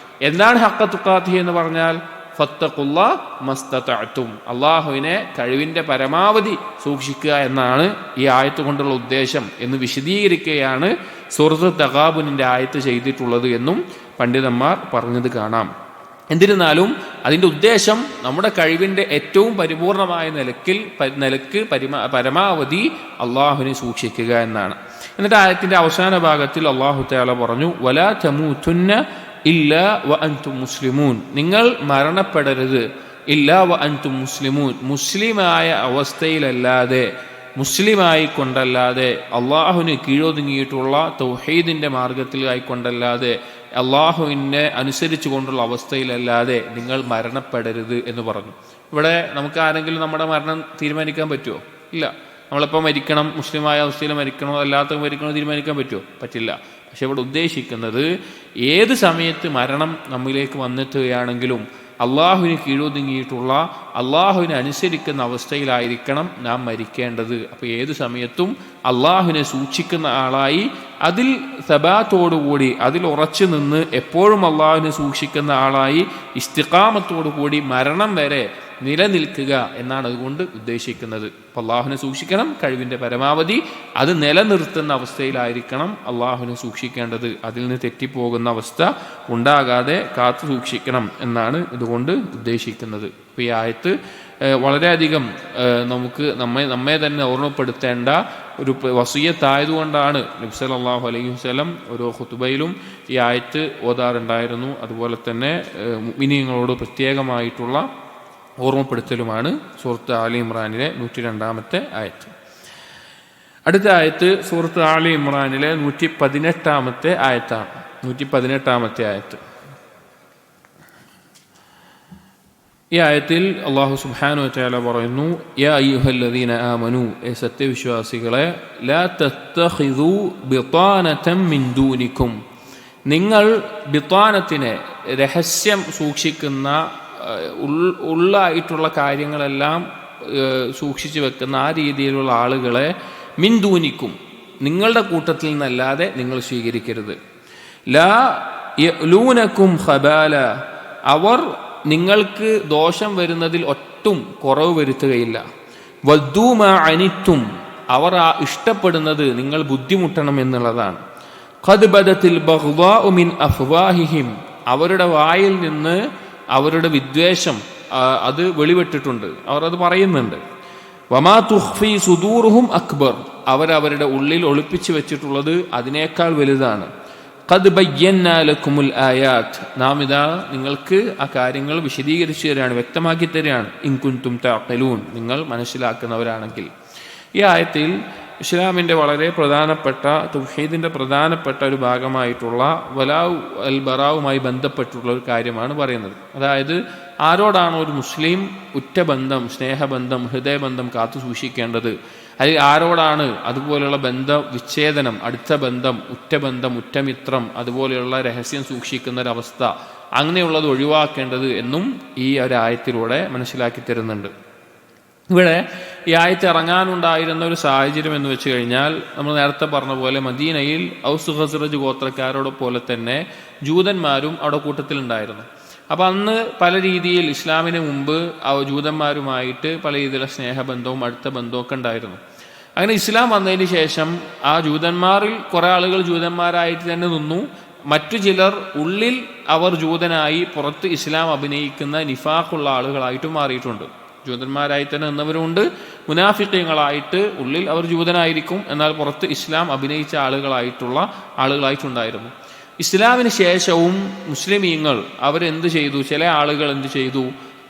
എന്താണ് ഹഖ്ഖ തുഖാതിഹി എന്ന് പറഞ്ഞാൽ? ഫത്തഖുല്ലാഹ മസ്തതഅ്തും, അള്ളാഹുവിനെ കഴിവിൻ്റെ പരമാവധി സൂക്ഷിക്കുക എന്നാണ് ഈ ആയത്ത് കൊണ്ടുള്ള ഉദ്ദേശം എന്ന് വിശദീകരിക്കുകയാണ് സൂറത്ത് തഗാബുനിൻ്റെ ആയത്ത് ചെയ്തിട്ടുള്ളത് എന്നും പണ്ഡിതന്മാർ പറഞ്ഞത് കാണാം. എന്നിരുന്നാലും അതിൻ്റെ ഉദ്ദേശം നമ്മുടെ കഴിവിൻ്റെ ഏറ്റവും പരിപൂർണമായ നിലക്ക് പരമാവധി അള്ളാഹുവിനെ സൂക്ഷിക്കുക എന്നാണ്. എന്നിട്ട് ആയത്തിൻ്റെ അവസാന ഭാഗത്തിൽ അള്ളാഹു തആല പറഞ്ഞു, വലാ തമൂതുന്ന ഇല്ലാ വ അൻതും മുസ്ലിമൂൻ, നിങ്ങൾ മരണപ്പെടരുത് ഇല്ലാ വ അൻതും മുസ്ലിമൂൻ, മുസ്ലിമായ അവസ്ഥയിലല്ലാതെ, മുസ്ലിമായി കൊണ്ടല്ലാതെ, അള്ളാഹുവിന് കീഴൊതുങ്ങിയിട്ടുള്ള തൗഹീദിൻ്റെ മാർഗത്തിൽ ആയിക്കൊണ്ടല്ലാതെ, അള്ളാഹുവിനെ അനുസരിച്ചു കൊണ്ടുള്ള അവസ്ഥയിലല്ലാതെ നിങ്ങൾ മരണപ്പെടരുത് എന്ന് പറഞ്ഞു. ഇവിടെ നമുക്ക് ആരെങ്കിലും നമ്മുടെ മരണം തീരുമാനിക്കാൻ പറ്റുമോ? ഇല്ല. നമ്മളിപ്പോൾ മരിക്കണം, മുസ്ലിമായ അവസ്ഥയിൽ മരിക്കണോ അല്ലാത്ത മരിക്കണോ തീരുമാനിക്കാൻ പറ്റുമോ? പറ്റില്ല. പക്ഷെ ഇവിടെ ഉദ്ദേശിക്കുന്നത് ഏത് സമയത്ത് മരണം നമ്മിലേക്ക് വന്നെത്തുകയാണെങ്കിലും അള്ളാഹുവിന് കീഴൊതുങ്ങിയിട്ടുള്ള, അള്ളാഹുവിനെ അനുസരിക്കുന്ന അവസ്ഥയിലായിരിക്കണം നാം മരിക്കേണ്ടത്. അപ്പോൾ ഏത് സമയത്തും അള്ളാഹുവിനെ സൂക്ഷിക്കുന്ന ആളായി, അതിൽ സബാത്തോടുകൂടി, അതിൽ ഉറച്ചു നിന്ന് എപ്പോഴും അള്ളാഹുവിനെ സൂക്ഷിക്കുന്ന ആളായി ഇസ്തിഖാമത്തോടുകൂടി മരണം വരെ നിലനിൽക്കുക എന്നാണ് അതുകൊണ്ട് ഉദ്ദേശിക്കുന്നത്. അപ്പോൾ അള്ളാഹുവിനെ സൂക്ഷിക്കണം, കഴിവിൻ്റെ പരമാവധി അത് നിലനിർത്തുന്ന അവസ്ഥയിലായിരിക്കണം അള്ളാഹുവിനെ സൂക്ഷിക്കേണ്ടത്. അതിൽ നിന്ന് തെറ്റിപ്പോകുന്ന അവസ്ഥ ഉണ്ടാകാതെ കാത്തു സൂക്ഷിക്കണം എന്നാണ് ഇതുകൊണ്ട് ഉദ്ദേശിക്കുന്നത്. അപ്പോൾ ഈ ആയത്ത് വളരെയധികം നമുക്ക് നമ്മെ തന്നെ ഓർമ്മപ്പെടുത്തേണ്ട ഒരു വസിയ്യത്തായതുകൊണ്ടാണ് നബി സല്ലല്ലാഹു അലൈഹി വസല്ലം ഓരോ ഖുതുബയിലും ഈ ആയത്ത് ഓതാറുണ്ടായിരുന്നു. അതുപോലെ തന്നെ മുഅ്മിനീങ്ങളോട് പ്രത്യേകമായിട്ടുള്ള ഓർമ്മപ്പെടുത്തലുമാണ് സൂറത്ത് ആലി ഇമ്രാനിലെ 102-ാമത്തെ ആയത്ത്. അടുത്ത ആയത്ത് സൂറത്ത് ആലി ഇമ്രാനിലെ 118-ാമത്തെ ആയത്താണ്. 118-ാമത്തെ ആയത്ത്. ഈ ആയത്തിൽ അല്ലാഹു സുബ്ഹാനഹു വ തആല പറയുന്നു, യാ അയ്യുഹല്ലദീന ആമനൂ, സത്യവിശ്വാസികളെ, ലാ തത്തഖിദൂ ബിതാനതൻ മിൻ ദൂനിക്കും, നിങ്ങൾ ബിതാനത്തിനെ, രഹസ്യം സൂക്ഷിക്കുന്ന ഉള്ളായിട്ടുള്ള കാര്യങ്ങളെല്ലാം സൂക്ഷിച്ചു വെക്കുന്ന ആ രീതിയിലുള്ള ആളുകളെ മിൻ ദൂനിക്കും, നിങ്ങളുടെ കൂട്ടത്തിൽ നിന്നല്ലാതെ നിങ്ങൾ സ്വീകരിക്കരുത്. ലാ യഅലൂനകും ഖബാല, അവർ നിങ്ങൾക്ക് ദോഷം വരുന്നതിൽ ഒട്ടും കുറവ് വരുത്തുകയില്ല. വദ്ദൂ മാ അനിത്തും, അവർ ഇഷ്ടപ്പെടുന്നത് നിങ്ങൾ ബുദ്ധിമുട്ടണം എന്നുള്ളതാണ്. ഖദ് ബദത്തിൽ ബഗ്ദാഉ മിൻ അഫ്വാഹിഹിം, അവരുടെ വായിൽ നിന്ന് അവരുടെ വിദ്വേഷം അത് വെളിപ്പെട്ടിട്ടുണ്ട്, അവർ അത് പറയുന്നുണ്ട്. വമാ തുഖ്ഫി സുദൂറുഹും അക്ബർ, അവരവരുടെ ഉള്ളിൽ ഒളിപ്പിച്ചു വെച്ചിട്ടുള്ളത് അതിനേക്കാൾ വലുതാണ്. ഖദ് ബയ്യന്നാ ലക്കുമുൽ ആയാത്ത്, നാം ഇതാ നിങ്ങൾക്ക് ആ കാര്യങ്ങൾ വിശദീകരിച്ചു തരികയാണ്, വ്യക്തമാക്കി തരികയാണ്. ഇൻ കുൻതും തഅഖിലൂൻ, നിങ്ങൾ മനസ്സിലാക്കുന്നവരാണെങ്കിൽ. ഈ ആയത്തിൽ ഇസ്ലാമിൻ്റെ വളരെ പ്രധാനപ്പെട്ട, തൗഹീദിൻ്റെ പ്രധാനപ്പെട്ട ഒരു ഭാഗമായിട്ടുള്ള വലാഉ അൽ ബറാവുമായി ബന്ധപ്പെട്ടുള്ള ഒരു കാര്യമാണ് പറയുന്നത്. അതായത് ആരോടാണോ ഒരു മുസ്ലിം ഉറ്റബന്ധം, സ്നേഹബന്ധം, ഹൃദയബന്ധം കാത്തു സൂക്ഷിക്കേണ്ടത്, അല്ലെങ്കിൽ ആരോടാണ് അതുപോലെയുള്ള വിച്ഛേദനം, അടുത്ത ബന്ധം, ഉറ്റബന്ധം, ഉറ്റമിത്രം, അതുപോലെയുള്ള രഹസ്യം സൂക്ഷിക്കുന്ന ഒരവസ്ഥ, അങ്ങനെയുള്ളത് ഒഴിവാക്കേണ്ടത് എന്നും ഈ ഒരു ആയത്തിലൂടെ മനസ്സിലാക്കി തരുന്നുണ്ട്. ഇവിടെ ഈ ആയത്ത് ഇറങ്ങാനുണ്ടായിരുന്ന ഒരു സാഹചര്യം എന്ന് വെച്ച് കഴിഞ്ഞാൽ, നമ്മൾ നേരത്തെ പറഞ്ഞ പോലെ മദീനയിൽ ഔസ് ഖസ്റജ് ഗോത്രക്കാരോട് പോലെ തന്നെ ജൂതന്മാരും അവിടെ കൂട്ടത്തിലുണ്ടായിരുന്നു. അപ്പം അന്ന് പല രീതിയിൽ ഇസ്ലാമിന് മുമ്പ് ജൂതന്മാരുമായിട്ട് പല രീതിയിലുള്ള സ്നേഹബന്ധവും അടുത്ത ബന്ധവും ഒക്കെ ഉണ്ടായിരുന്നു. അങ്ങനെ ഇസ്ലാം വന്നതിന് ശേഷം ആ ജൂതന്മാരിൽ കുറേ ആളുകൾ ജൂതന്മാരായിട്ട് തന്നെ നിന്നു. മറ്റു ചിലർ ഉള്ളിൽ അവർ ജൂതനായി പുറത്ത് ഇസ്ലാം അഭിനയിക്കുന്ന നിഫാഖുള്ള ആളുകളായിട്ടും മാറിയിട്ടുണ്ട്. ജൂതന്മാരായി തന്നെ നിന്നവരുണ്ട്, മുനാഫിഖീങ്ങളായിട്ട് ഉള്ളിൽ അവർ ജൂതനായിരിക്കും, എന്നാൽ പുറത്ത് ഇസ്ലാം അഭിനയിച്ച ആളുകളായിട്ടുണ്ടായിരുന്നു. ഇസ്ലാമിന് ശേഷവും മുസ്ലിമീങ്ങൾ അവരെന്ത് ചെയ്തു, ചില ആളുകൾ എന്ത് ചെയ്തു,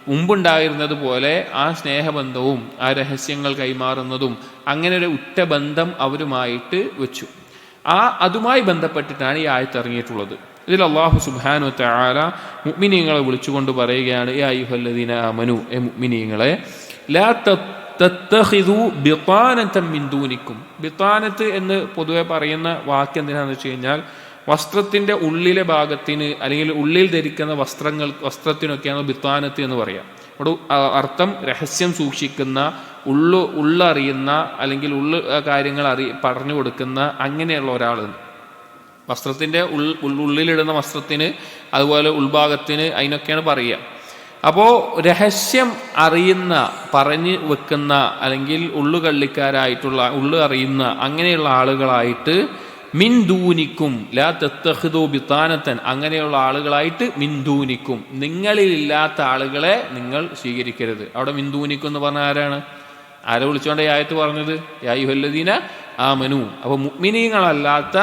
മുമ്പുണ്ടായിരുന്നത് പോലെ ആ സ്നേഹബന്ധവും ആ രഹസ്യങ്ങൾ കൈമാറുന്നതും അങ്ങനെ ഒരു ഉറ്റബന്ധം അവരുമായിട്ട് വെച്ചു. അതുമായി ബന്ധപ്പെട്ടിട്ടാണ് ഈ ആയത്ത് ഇറങ്ങിയിട്ടുള്ളത്. ഇതിൽ അല്ലാഹു സുബ്ഹാനഹു വ തആല മുഅ്മിനീങ്ങളെ വിളിച്ചുകൊണ്ട് പറയുകയാണ്, യാ അയ്യുഹല്ലദീന ആമനൂ, മുഅ്മിനീങ്ങളെ, ലാ തത്തഖിദൂ ബിതാനതൻ മിൻ ദൂനിക്കും. ബിതാനത്ത് എന്ന് പൊതുവെ പറയുന്ന വാക്ക് എന്തിനാണെന്ന് വെച്ച് കഴിഞ്ഞാൽ, വസ്ത്രത്തിൻ്റെ ഉള്ളിലെ ഭാഗത്തിന് അല്ലെങ്കിൽ ഉള്ളിൽ ധരിക്കുന്ന വസ്ത്രത്തിനൊക്കെയാണ് ബിതാനത്ത് എന്ന് പറയാം. അവിടെ അർത്ഥം രഹസ്യം സൂക്ഷിക്കുന്ന, ഉള്ളറിയുന്ന അല്ലെങ്കിൽ കാര്യങ്ങൾ പറഞ്ഞു കൊടുക്കുന്ന അങ്ങനെയുള്ള ഒരാൾ. വസ്ത്രത്തിൻ്റെ ഉള്ളിലിടുന്ന വസ്ത്രത്തിന്, അതുപോലെ ഉൾഭാഗത്തിന്, അതിനൊക്കെയാണ് പറയുക. അപ്പോൾ രഹസ്യം അറിയുന്ന, പറഞ്ഞു വെക്കുന്ന അല്ലെങ്കിൽ ഉള്ളുകള്ളിക്കാരായിട്ടുള്ള, ഉള്ളു അറിയുന്ന അങ്ങനെയുള്ള ആളുകളായിട്ട് മിൻ ദൂനിക്കും ലാ തത്തഖിദൂ ബിതാനതൻ, അങ്ങനെയുള്ള ആളുകളായിട്ട് മിൻ ദൂനിക്കും, നിങ്ങളിലില്ലാത്ത ആളുകളെ നിങ്ങൾ സ്വീകരിക്കരുത്. അവിടെ മിൻ ദൂനിക്കും എന്ന് പറഞ്ഞ ആരാണ്? ആരെ വിളിച്ചുകൊണ്ട് ഈ ആയത്ത് പറഞ്ഞത്? യാ അയ്യുഹല്ലദീന ആമനു. അപ്പോൾ മുഅ്മിനീങ്ങളല്ലാത്ത,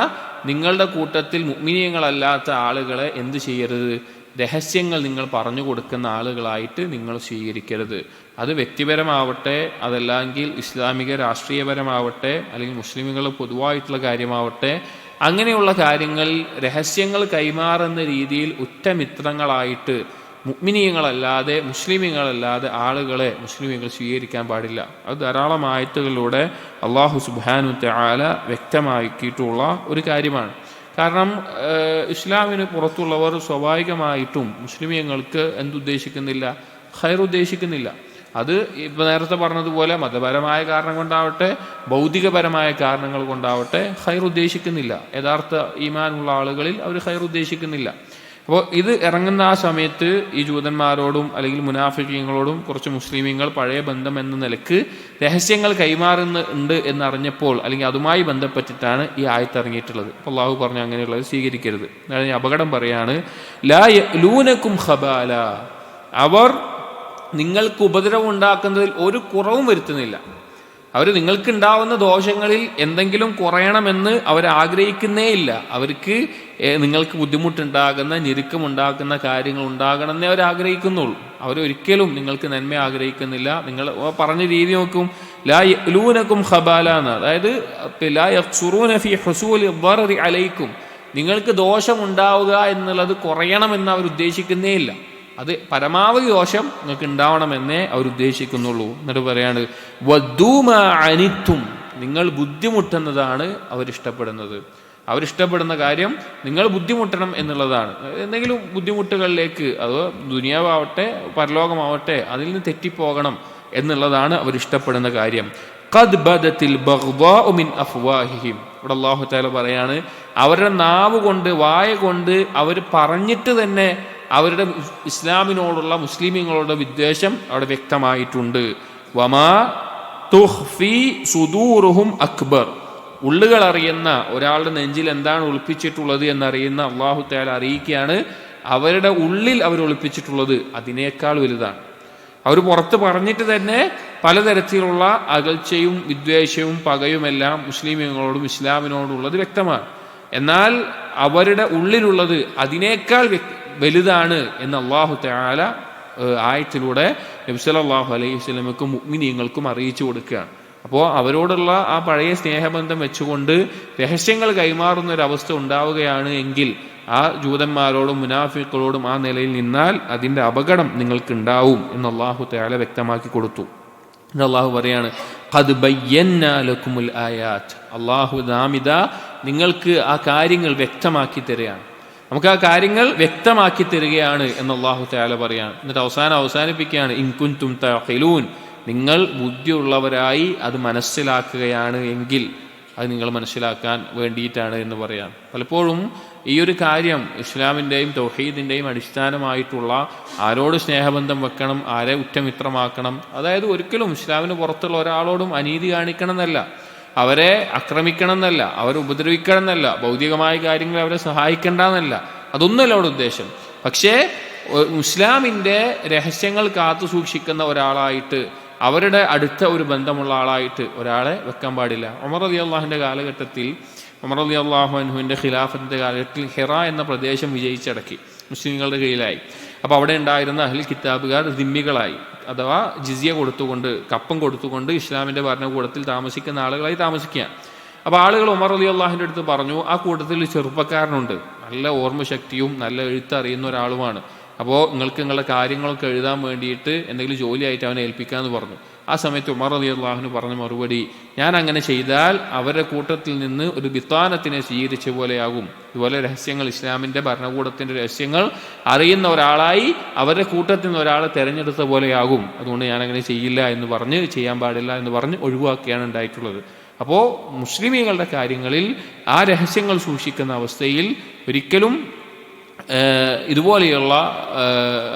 നിങ്ങളുടെ കൂട്ടത്തിൽ മുഅ്മിനീങ്ങളല്ലാത്ത ആളുകളെ എന്ത് ചെയ്യരുത്? രഹസ്യങ്ങൾ നിങ്ങൾ പറഞ്ഞു കൊടുക്കുന്ന ആളുകളായിട്ട് നിങ്ങൾ സ്വീകരിക്കരുത്. അത് വ്യക്തിപരമാവട്ടെ, അതല്ലെങ്കിൽ ഇസ്ലാമിക രാഷ്ട്രീയപരമാവട്ടെ, അല്ലെങ്കിൽ മുസ്ലിമുകൾ പൊതുവായിട്ടുള്ള കാര്യമാവട്ടെ, അങ്ങനെയുള്ള കാര്യങ്ങളിൽ രഹസ്യങ്ങൾ കൈമാറുന്ന രീതിയിൽ ഉറ്റമിത്രങ്ങളായിട്ട് മുഅ്മിനീങ്ങളല്ലാതെ, മുസ്ലിമീങ്ങളല്ലാതെ ആളുകളെ മുസ്ലിമീങ്ങൾ സ്വീകരിക്കാൻ പാടില്ല. അത് ധാരാളം ആയത്തുകളിലൂടെ അല്ലാഹു സുബ്ഹാനഹു തആല വ്യക്തമാക്കിയിട്ടുള്ള ഒരു കാര്യമാണ്. കാരണം ഇസ്ലാമിന് പുറത്തുള്ളവർ സ്വാഭാവികമായിട്ടും മുസ്ലിമീങ്ങൾക്ക് എന്തുദ്ദേശിക്കുന്നില്ല? ഖൈർ ഉദ്ദേശിക്കുന്നില്ല. അത് ഇപ്പോൾ നേരത്തെ പറഞ്ഞതുപോലെ മതപരമായ കാരണം കൊണ്ടാവട്ടെ, ഭൗതികപരമായ കാരണങ്ങൾ കൊണ്ടാവട്ടെ ഖൈർ ഉദ്ദേശിക്കുന്നില്ല. യഥാർത്ഥ ഈമാനുള്ള ആളുകളിൽ അവർ ഖൈർ ഉദ്ദേശിക്കുന്നില്ല. അപ്പോൾ ഇത് ഇറങ്ങുന്ന ആ സമയത്ത് ഈ ജൂതന്മാരോടും അല്ലെങ്കിൽ മുനാഫിഖീങ്ങളോടും കുറച്ച് മുസ്ലിമീങ്ങൾ പഴയ ബന്ധം എന്ന നിലക്ക് രഹസ്യങ്ങൾ കൈമാറുന്നുണ്ട് എന്നറിഞ്ഞപ്പോൾ, അല്ലെങ്കിൽ അതുമായി ബന്ധപ്പെട്ടിട്ടാണ് ഈ ആയത്ത് ഇറങ്ങിയിട്ടുള്ളത്. അപ്പോൾ അള്ളാഹു പറഞ്ഞു അങ്ങനെയുള്ളത് സ്വീകരിക്കരുത്. അതായത് അപകടം പറയാണ്, ലാ യഅ്ലൂനകും ഖബാല, അവർ നിങ്ങൾക്ക് ഉപദ്രവം ഉണ്ടാക്കുന്നതിൽ ഒരു കുറവും വരുത്തുന്നില്ല. അവർ നിങ്ങൾക്കുണ്ടാവുന്ന ദോഷങ്ങളിൽ എന്തെങ്കിലും കുറയണമെന്ന് അവർ ആഗ്രഹിക്കുന്നേ ഇല്ല. അവർക്ക് നിങ്ങൾക്ക് ബുദ്ധിമുട്ടുണ്ടാകുന്ന, ഞെരുക്കമുണ്ടാക്കുന്ന കാര്യങ്ങൾ ഉണ്ടാകണമെന്നേ അവർ ആഗ്രഹിക്കുന്നുള്ളൂ. അവരൊരിക്കലും നിങ്ങൾക്ക് നന്മ ആഗ്രഹിക്കുന്നില്ല. നിങ്ങൾ പറഞ്ഞ രീതി നോക്കും, ലാ യഅ്ലൂനകും ഖബാല എന്ന്, അതായത് ലാ യഖ്സുറൂന ഫീ ഹുസൂലി ദറരി അലൈക്കും, നിങ്ങൾക്ക് ദോഷം ഉണ്ടാവുക എന്നുള്ളത് കുറയണമെന്ന് അവർ ഉദ്ദേശിക്കുന്നേ ഇല്ല. അത് പരമാവധി ദോഷം നിങ്ങൾക്ക് ഉണ്ടാവണമെന്നേ അവരുദ്ദേശിക്കുന്നുള്ളൂ. എന്നിട്ട് പറയാണ്, വദ്ദൂ മാ അനിത്തും, നിങ്ങൾ ബുദ്ധിമുട്ടുന്നതാണ് അവരിഷ്ടപ്പെടുന്നത്. അവരിഷ്ടപ്പെടുന്ന കാര്യം നിങ്ങൾ ബുദ്ധിമുട്ടണം എന്നുള്ളതാണ്. എന്തെങ്കിലും ബുദ്ധിമുട്ടുകളിലേക്ക്, അത് ദുനിയാവാവട്ടെ പരലോകമാവട്ടെ, അതിൽ നിന്ന് തെറ്റിപ്പോകണം എന്നുള്ളതാണ് അവരിഷ്ടപ്പെടുന്ന കാര്യം. ഖദ് ബദത്തിൽ ബഗ്ദാഉ മിൻ അഫ്വാഹിഹിം, ഇവിടെ അല്ലാഹു തആല പറയാണ്, അവരുടെ നാവ് കൊണ്ട്, വായ കൊണ്ട് അവർ പറഞ്ഞിട്ട് തന്നെ അവരുടെ ഇസ്ലാമിനോടുള്ള, മുസ്ലിമീങ്ങളോടുള്ള വിദ്വേഷം അവിടെ വ്യക്തമായിട്ടുണ്ട്. വമാ തുഖ്ഫി സുദൂറുഹും അക്ബർ, ഉള്ളുകൾ അറിയുന്ന, ഒരാളുടെ നെഞ്ചിൽ എന്താണ് ഒളിപ്പിച്ചിട്ടുള്ളത് എന്നറിയുന്ന അല്ലാഹു തആല അറിയിക്കുകയാണ്, അവരുടെ ഉള്ളിൽ അവർ ഒളിപ്പിച്ചിട്ടുള്ളത് അതിനേക്കാൾ വലുതാണ്. അവർ പുറത്ത് പറഞ്ഞിട്ട് തന്നെ പലതരത്തിലുള്ള അകൽച്ചയും വിദ്വേഷവും പകയുമെല്ലാം മുസ്ലിമീങ്ങളോടും ഇസ്ലാമിനോടുള്ളത് വ്യക്തമാണ്. എന്നാൽ അവരുടെ ഉള്ളിലുള്ളത് അതിനേക്കാൾ വലുതാണ് എന്ന് അല്ലാഹു തആല ആയത്തിലൂടെ നബി സല്ലല്ലാഹു അലൈഹി വസല്ലമക്കും മുഅ്മിനീങ്ങൾക്കും അറിയിച്ചു കൊടുക്കുകയാണ്. അപ്പോൾ അവരോടുള്ള ആ പഴയ സ്നേഹബന്ധം വെച്ചുകൊണ്ട് രഹസ്യങ്ങൾ കൈമാറുന്ന ഒരവസ്ഥ ഉണ്ടാവുകയാണ് എങ്കിൽ ആ ജൂതന്മാരോടും മുനാഫിക്കുകളോടും ആ നിലയിൽ നിന്നാൽ അതിൻ്റെ അപകടം നിങ്ങൾക്കുണ്ടാവും എന്ന് അല്ലാഹു തആല വ്യക്തമാക്കി കൊടുത്തു. അല്ലാഹു പറയാണ്, ഖദ് ബയ്യന്നാ ലക്കുമുൽ ആയാത്ത്, അല്ലാഹു നാമിദ നിങ്ങൾക്ക് ആ കാര്യങ്ങൾ വ്യക്തമാക്കി തരികയാണ്, നമുക്ക് ആ കാര്യങ്ങൾ വ്യക്തമാക്കി തരികയാണ് എന്ന് അല്ലാഹു തആല പറയാണ്. എന്നിട്ട് അവസാനിപ്പിക്കുകയാണ്, ഇൻ കുൻതും തഅഖിലൂൻ, നിങ്ങൾ ബുദ്ധിയുള്ളവരായി അത് മനസ്സിലാക്കുകയാണ് എങ്കിൽ അത് നിങ്ങൾ മനസ്സിലാക്കാൻ വേണ്ടിയിട്ടാണ് എന്ന് പറയാം. പലപ്പോഴും ഈ ഒരു കാര്യം ഇസ്ലാമിൻ്റെയും തൗഹീദിൻ്റെയും അടിസ്ഥാനമായിട്ടുള്ള ആരോട് സ്നേഹബന്ധം വെക്കണം, ആരെ ഉറ്റമിത്രമാക്കണം, അതായത് ഒരിക്കലും ഇസ്ലാമിന് പുറത്തുള്ള ഒരാളോടും അനീതി കാണിക്കണം എന്നല്ല, അവരെ ആക്രമിക്കണം എന്നല്ല, അവരെ ഉപദ്രവിക്കണം എന്നല്ല, ഭൗതികമായ കാര്യങ്ങൾ അവരെ സഹായിക്കേണ്ട എന്നല്ല, അതൊന്നുമല്ല അവിടെ ഉദ്ദേശം. പക്ഷേ ഇസ്ലാമിൻ്റെ രഹസ്യങ്ങൾ കാത്തു സൂക്ഷിക്കുന്ന ഒരാളായിട്ട്, അവരുടെ അടുത്ത ഒരു ബന്ധമുള്ള ആളായിട്ട് ഒരാളെ വെക്കാൻ പാടില്ല. ഉമർ റളിയല്ലാഹുവിൻ്റെ കാലഘട്ടത്തിൽ, ഉമർ റളിയല്ലാഹു അൻഹുവിൻ്റെ ഖിലാഫത്തിൻ്റെ കാലഘട്ടത്തിൽ ഹിറ എന്ന പ്രദേശം വിജയിച്ചടക്കി, മുസ്ലിങ്ങളുടെ കീഴിലായി. അപ്പോൾ അവിടെ ഉണ്ടായിരുന്ന അഹ്ൽ കിതാബുകാർ ദിമ്മികളായി, അഥവാ ജിസിയ കൊടുത്തുകൊണ്ട്, കപ്പം കൊടുത്തുകൊണ്ട് ഇസ്ലാമിൻ്റെ ഭരണകൂടത്തിൽ താമസിക്കുന്ന ആളുകളായി താമസിക്കുക. അപ്പോൾ ആളുകൾ ഉമർ റളിയല്ലാഹുവിൻ്റെ അടുത്ത് പറഞ്ഞു, ആ കൂട്ടത്തിൽ ചെറുപ്പക്കാരനുണ്ട്, നല്ല ഓർമ്മശക്തിയും നല്ല എഴുത്തറിയുന്ന ഒരാളുമാണ്, അപ്പോൾ നിങ്ങൾക്ക് നിങ്ങളുടെ കാര്യങ്ങളൊക്കെ എഴുതാൻ വേണ്ടിയിട്ട് എന്തെങ്കിലും ജോലിയായിട്ട് അവനെ ഏൽപ്പിക്കാമെന്ന് പറഞ്ഞു. ആ സമയത്ത് ഉമർ റളിയല്ലാഹു പറഞ്ഞ മറുപടി, ഞാൻ അങ്ങനെ ചെയ്താൽ അവരുടെ കൂട്ടത്തിൽ നിന്ന് ഒരു ബിത്താനത്തിനെ സ്വീകരിച്ച പോലെയാകും. ഇതുപോലെ രഹസ്യങ്ങൾ, ഇസ്ലാമിൻ്റെ ഭരണകൂടത്തിൻ്റെ രഹസ്യങ്ങൾ അറിയുന്ന ഒരാളായി അവരുടെ കൂട്ടത്തിൽ നിന്ന് ഒരാളെ തിരഞ്ഞെടുത്ത പോലെയാകും. അതുകൊണ്ട് ഞാൻ അങ്ങനെ ചെയ്യില്ല എന്ന് പറഞ്ഞ്, ചെയ്യാൻ പാടില്ല എന്ന് പറഞ്ഞ് ഒഴിവാക്കുകയാണ് ഉണ്ടായിട്ടുള്ളത്. അപ്പോൾ മുസ്ലിമീങ്ങളുടെ കാര്യങ്ങളിൽ ആ രഹസ്യങ്ങൾ സൂക്ഷിക്കുന്ന അവസ്ഥയിൽ ഒരിക്കലും ഇതുപോലെയുള്ള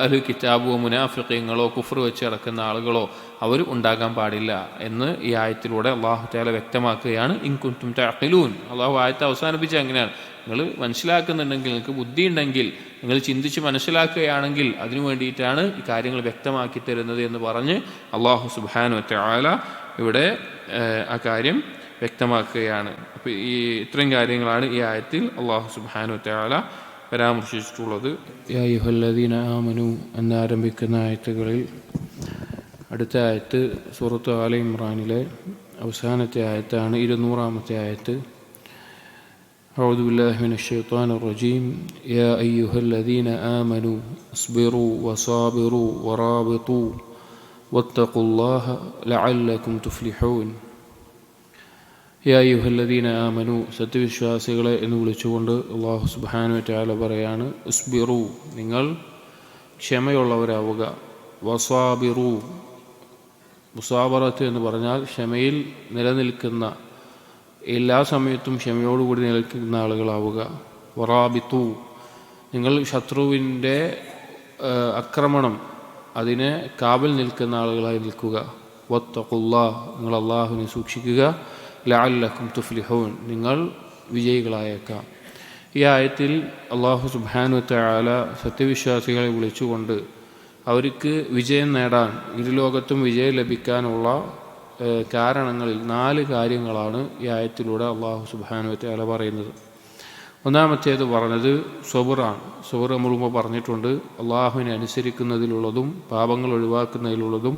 അഹ്ലു കിതാബോ മുനാഫിഖീങ്ങളോ കുഫ്ർ വെച്ച് കിടക്കുന്ന ആളുകളോ അവർ ഉണ്ടാകാൻ പാടില്ല എന്ന് ഈ ആയത്തിലൂടെ അല്ലാഹു തആല വ്യക്തമാക്കുകയാണ്. ഇൻ കുൻതും തഅഖിലൂൻ. അല്ലാഹു ആയത്തെ അവസാനിപ്പിച്ച അങ്ങനെയാണ്, നിങ്ങൾ മനസ്സിലാക്കുന്നുണ്ടെങ്കിൽ, നിങ്ങൾക്ക് ബുദ്ധി ഉണ്ടെങ്കിൽ, നിങ്ങൾ ചിന്തിച്ച് മനസ്സിലാക്കുകയാണെങ്കിൽ അതിനു വേണ്ടിയിട്ടാണ് ഈ കാര്യങ്ങൾ വ്യക്തമാക്കി തരുന്നത് എന്ന് പറഞ്ഞ് അല്ലാഹു സുബ്ഹാനഹു വ തആല ഇവിടെ ആ കാര്യം വ്യക്തമാക്കുകയാണ്. അപ്പോൾ ഈ ഇത്രയും കാര്യങ്ങളാണ് ഈ ആയത്തിൽ അല്ലാഹു സുബ്ഹാനഹു വ തആല പരാമർശിച്ചിട്ടുള്ളത്. യാ അയ്യുഹല്ലദീന ആമനു എന്നാരംഭിക്കുന്ന ആയത്തുകളിൽ അടുത്ത ആയത്ത് സൂറത്ത് ആല ഇമ്രാനിലെ അവസാനത്തെ ആയത്താണ്, 200-ാമത്തെ ആയത്ത്. أعوذ بالله من الشيطان الرجيم يا أيها الذين آمنوا اصبروا وصابروا ورابطوا واتقوا الله لعلكم تفلحون. യാ അയ്യുഹല്ലദീന ആമനു, സത്യവിശ്വാസികളെ എന്ന് വിളിച്ചുകൊണ്ട് അല്ലാഹു സുബ്ഹാനഹു വ തആല പറയാണ്, ഉസ്ബിറു, നിങ്ങൾ ക്ഷമയുള്ളവരാവുക. വസാബിറു, മുസാബറത്ത് എന്ന് പറഞ്ഞാൽ ക്ഷമയിൽ നിലനിൽക്കുന്ന, എല്ലാ സമയത്തും ക്ഷമയോടുകൂടി നിലനിൽക്കുന്ന ആളുകളാവുക. വറാബിത്തു, നിങ്ങൾ ശത്രുവിൻ്റെ ആക്രമണം അതിനെ കാവൽ നിൽക്കുന്ന ആളുകളായി നിൽക്കുക. വത്തഖുല്ലാഹ്, നിങ്ങൾ അല്ലാഹുവിനെ സൂക്ഷിക്കുക. ലഅല്ലക്കും തുഫ്ലിഹൂൻ, നിങ്ങൾ വിജയികളായേക്കാം. ഈ ആയത്തിൽ അല്ലാഹു സുബ്ഹാനഹു വ തആല സത്യവിശ്വാസികളെ വിളിച്ചുകൊണ്ട് അവർക്ക് വിജയം നേടാൻ, ഇരുലോകത്തും വിജയം ലഭിക്കാനുള്ള കാരണങ്ങളിൽ 4 കാര്യങ്ങളാണ് ഈ ആയത്തിലൂടെ അല്ലാഹു സുബ്ഹാനഹു വ തആല പറയുന്നത്. ഒന്നാമത്തേത് പറഞ്ഞത് സബറാണ്. സബർ നമ്മൾ മുമ്പ് പറഞ്ഞിട്ടുണ്ട്, അള്ളാഹുവിനെ അനുസരിക്കുന്നതിലുള്ളതും പാപങ്ങൾ ഒഴിവാക്കുന്നതിലുള്ളതും,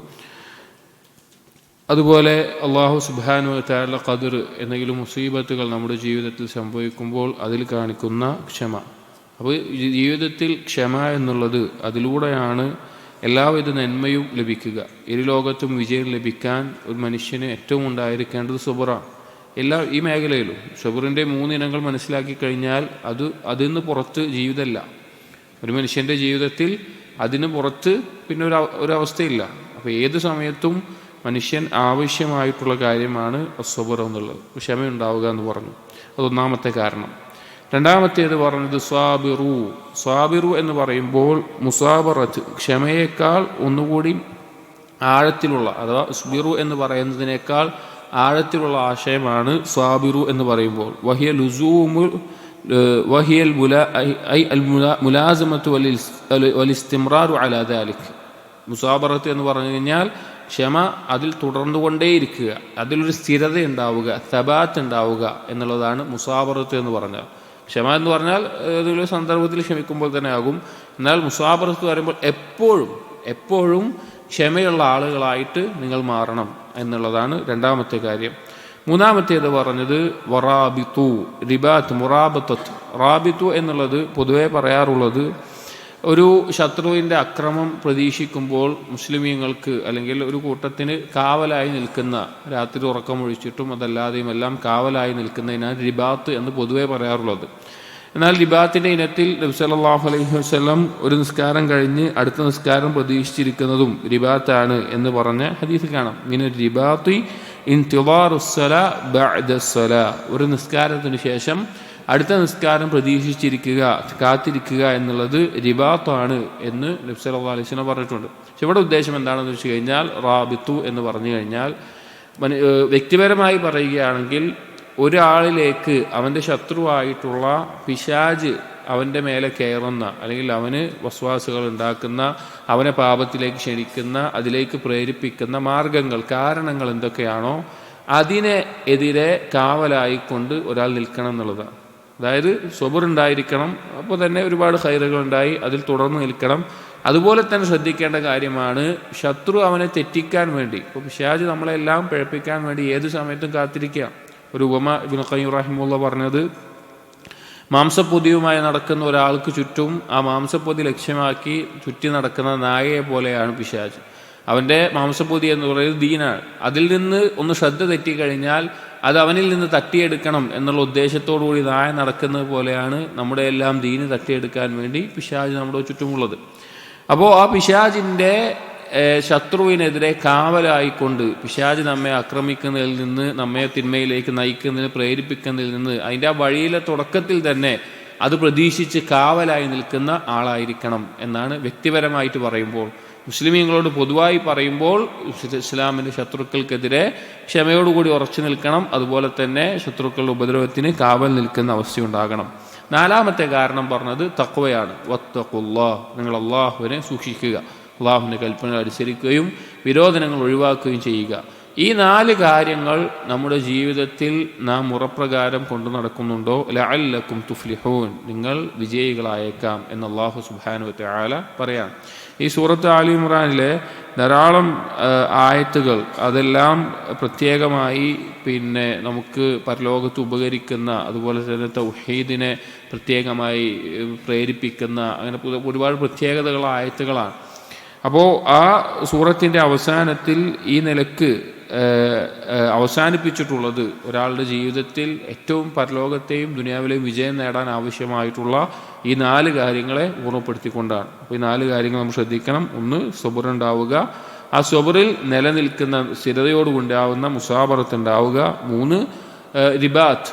അതുപോലെ അല്ലാഹു സുബ്ഹാനഹു വ തആല ഖദർ, എന്തെങ്കിലും മുസീബത്തുകൾ നമ്മുടെ ജീവിതത്തിൽ സംഭവിക്കുമ്പോൾ അതിൽ കാണിക്കുന്ന ക്ഷമ. അപ്പോൾ ജീവിതത്തിൽ ക്ഷമ എന്നുള്ളത്, അതിലൂടെയാണ് എല്ലാവിധ നന്മയും ലഭിക്കുക. ഇരുലോകത്തും വിജയം ലഭിക്കാൻ ഒരു മനുഷ്യന് ഏറ്റവും ഉണ്ടായിരിക്കേണ്ടത് സബറാണ്. ഈ മേഖലയിലും സബറിൻ്റെ 3 ഇനങ്ങൾ മനസ്സിലാക്കി കഴിഞ്ഞാൽ അതിന് പുറത്ത് ജീവിതമല്ല. ഒരു മനുഷ്യൻ്റെ ജീവിതത്തിൽ അതിന് പുറത്ത് പിന്നെ ഒരവസ്ഥയില്ല. അപ്പോൾ ഏത് സമയത്തും മനുഷ്യൻ ആവശ്യമായിട്ടുള്ള കാര്യമാണ് സബർ എന്നുള്ളത്, ക്ഷമയുണ്ടാവുക എന്ന് പറഞ്ഞു. അതൊന്നാമത്തെ കാരണം. രണ്ടാമത്തേത് പറഞ്ഞത് സ്വാബിറു. സ്വാബിറു എന്ന് പറയുമ്പോൾ മുസാബറത്ത്, ക്ഷമയേക്കാൾ ഒന്നുകൂടി ആഴത്തിലുള്ള, അഥവാ ഉസ്ബിറു എന്ന് പറയുന്നതിനേക്കാൾ ആഴത്തിലുള്ള ആശയമാണ് സ്വാബിറു എന്ന് പറയുമ്പോൾ. വഹിയൽ മുലാസമത്തു വലിസ്തിമ്രാറു അലാ ദാലിക്. മുസാബറത്ത് എന്ന് പറഞ്ഞു കഴിഞ്ഞാൽ ക്ഷമ, അതിൽ തുടർന്നുകൊണ്ടേയിരിക്കുക, അതിലൊരു സ്ഥിരത ഉണ്ടാവുക, തബാത്ത് ഉണ്ടാവുക എന്നുള്ളതാണ് മുസാബറത്ത് എന്ന് പറഞ്ഞാൽ. ക്ഷമ എന്ന് പറഞ്ഞാൽ ഏതൊരു സന്ദർഭത്തിൽ ക്ഷമിക്കുമ്പോൾ തന്നെ ആകും. എന്നാൽ മുസാബറത്ത് പറയുമ്പോൾ എപ്പോഴും ക്ഷമയുള്ള ആളുകളായിട്ട് നിങ്ങൾ മാറണം എന്നുള്ളതാണ് രണ്ടാമത്തെ കാര്യം. മൂന്നാമത്തേത് പറഞ്ഞത് വറാബിത്തു, റിബാത്ത്, മുറാബത്തത്ത്. റാബിത്തു എന്നുള്ളത് പൊതുവെ പറയാറുള്ളത്, ഒരു ശത്രുവിൻ്റെ അക്രമം പ്രതീക്ഷിക്കുമ്പോൾ മുസ്ലിമീങ്ങൾക്ക് അല്ലെങ്കിൽ ഒരു കൂട്ടത്തിന് കാവലായി നിൽക്കുന്ന, രാത്രി ഉറക്കമൊഴിച്ചിട്ടും അതല്ലാതെയും എല്ലാം കാവലായി നിൽക്കുന്നതിനാണ് റിബാത്ത് എന്ന് പൊതുവെ പറയാറുള്ളത്. എന്നാൽ റിബാത്തിൻ്റെ ഇനത്തിൽ നബി സല്ലല്ലാഹു അലൈഹി വസല്ലം ഒരു നിസ്കാരം കഴിഞ്ഞ് അടുത്ത നിസ്കാരം പ്രതീക്ഷിച്ചിരിക്കുന്നതും റിബാത്താണ് എന്ന് പറഞ്ഞ ഹദീസ് കാണാം. ഇങ്ങനെ റിബാത്തി ഇൻതിദാറുസ്സലാ ബഅദസ്സലാ, ഒരു നിസ്കാരത്തിന് ശേഷം അടുത്ത നിസ്കാരം പ്രതീക്ഷിച്ചിരിക്കുക, കാത്തിരിക്കുക എന്നുള്ളത് റിബാത്താണ് എന്ന് നബി സല്ലല്ലാഹു അലൈഹി വസല്ലം പറഞ്ഞിട്ടുണ്ട്. പക്ഷെ ഇവിടെ ഉദ്ദേശം എന്താണെന്ന് വെച്ച് കഴിഞ്ഞാൽ, റാബിത്തു എന്ന് പറഞ്ഞു കഴിഞ്ഞാൽ വ്യക്തിപരമായി പറയുകയാണെങ്കിൽ ഒരാളിലേക്ക് അവൻ്റെ ശത്രുവായിട്ടുള്ള പിശാച് അവൻ്റെ മേലെ കയറുന്ന, അല്ലെങ്കിൽ അവന് വസ്വാസുകൾ ഉണ്ടാക്കുന്ന, അവനെ പാപത്തിലേക്ക് ക്ഷണിക്കുന്ന, അതിലേക്ക് പ്രേരിപ്പിക്കുന്ന മാർഗങ്ങൾ, കാരണങ്ങൾ എന്തൊക്കെയാണോ അതിനെ എതിരെ കാവലായിക്കൊണ്ട് ഒരാൾ നിൽക്കണം എന്നുള്ളതാണ്. അതായത് സബർ ഉണ്ടായിരിക്കണം, അപ്പോൾ തന്നെ ഒരുപാട് ഖൈറുകൾ ഉണ്ടായി, അതിൽ തുടർന്ന് നിൽക്കണം. അതുപോലെ തന്നെ ശ്രദ്ധിക്കേണ്ട കാര്യമാണ് ശത്രു അവനെ തെറ്റിക്കാൻ വേണ്ടി, ഇപ്പോൾ പിശാച് നമ്മളെല്ലാം പിഴപ്പിക്കാൻ വേണ്ടി ഏത് സമയത്തും കാത്തിരിക്കുക. ഒരു ഉപമ ഇബ്നു ഖയ്യിം റഹിമഹുല്ലാഹ് പറഞ്ഞത്, മാംസപ്പൊതിയുമായി നടക്കുന്ന ഒരാൾക്ക് ചുറ്റും ആ മാംസപ്പൊതി ലക്ഷ്യമാക്കി ചുറ്റി നടക്കുന്ന നായയെ പോലെയാണ് പിശാച്. അവൻ്റെ മാംസപ്പൊതി എന്ന് പറയുന്നത് ദീനാണ്. അതിൽ നിന്ന് ഒന്ന് ശ്രദ്ധ തെറ്റിക്കഴിഞ്ഞാൽ അത് അവനിൽ നിന്ന് തട്ടിയെടുക്കണം എന്നുള്ള ഉദ്ദേശത്തോടുകൂടി നായ നടക്കുന്നത് പോലെയാണ് നമ്മുടെ എല്ലാം ദീന് തട്ടിയെടുക്കാൻ വേണ്ടി പിശാച് നമ്മുടെ ചുറ്റുമുള്ളത്. അപ്പോൾ ആ പിശാചിൻ്റെ ശത്രുവിനെതിരെ കാവലായിക്കൊണ്ട്, പിശാച് നമ്മെ ആക്രമിക്കുന്നതിൽ നിന്ന്, നമ്മെ തിന്മയിലേക്ക് നയിക്കുന്നതിന് പ്രേരിപ്പിക്കുന്നതിൽ നിന്ന്, അതിൻ്റെ ആ വഴിയിലെ തുടക്കത്തിൽ തന്നെ അത് പ്രതീക്ഷിച്ച് കാവലായി നിൽക്കുന്ന ആളായിരിക്കണം എന്നാണ് വ്യക്തിപരമായിട്ട് പറയുമ്പോൾ. മുസ്ലിമീങ്ങളോട് പൊതുവായി പറയുമ്പോൾ ഇസ്ലാമിൻ്റെ ശത്രുക്കൾക്കെതിരെ ക്ഷമയോടുകൂടി ഉറച്ചു നിൽക്കണം. അതുപോലെ തന്നെ ശത്രുക്കളുടെ ഉപദ്രവത്തിന് കാവൽ നിൽക്കുന്ന അവസ്ഥയുണ്ടാകണം. നാലാമത്തെ കാരണം പറഞ്ഞത് തഖ്വയാണ്. വത്തഖുല്ലാഹ്, നിങ്ങൾ അള്ളാഹുവിനെ സൂക്ഷിക്കുക, അള്ളാഹുവിൻ്റെ കൽപ്പനകൾ അനുസരിക്കുകയും വിരോധനങ്ങൾ ഒഴിവാക്കുകയും ചെയ്യുക. ഈ 4 കാര്യങ്ങൾ നമ്മുടെ ജീവിതത്തിൽ നാം മുറപ്രകാരം കൊണ്ടു നടക്കുന്നുണ്ടോ ലഅല്ലക്കും തുഫ്ലിഹൂൻ, നിങ്ങൾ വിജയികളായേക്കാം എന്ന് അല്ലാഹു സുബ്ഹാനഹു വ തആല പറയാം. ഈ സൂറത്ത് ആലി ഇമ്രാനിലെ ധാരാളം ആയത്തുകൾ അതെല്ലാം പ്രത്യേകമായി നമുക്ക് പരലോകത്ത് ഉപകരിക്കുന്ന, അതുപോലെ തന്നെ തൗഹീദിനെ പ്രത്യേകമായി പ്രേരിപ്പിക്കുന്ന, അങ്ങനെ ഒരുപാട് പ്രത്യേകതകളുള്ള ആയത്തുകളാണ്. അപ്പോൾ ആ സൂറത്തിൻ്റെ അവസാനത്തിൽ ഈ നിലക്ക് അവസാനിപ്പിച്ചിട്ടുള്ളത് ഒരാളുടെ ജീവിതത്തിൽ ഏറ്റവും പരലോകത്തെയും ദുനിയാവിലെയും വിജയം നേടാൻ ആവശ്യമായിട്ടുള്ള ഈ 4 കാര്യങ്ങളെ ഓർമ്മപ്പെടുത്തിക്കൊണ്ടാണ്. അപ്പോൾ ഈ 4 കാര്യങ്ങൾ നമ്മൾ ശ്രദ്ധിക്കണം. 1, സബറുണ്ടാവുക, ആ സബറിൽ നിലനിൽക്കുന്ന സ്ഥിരതയോടുണ്ടാവുന്ന മുസാബറത്ത് ഉണ്ടാവുക. 3, റിബാത്ത്,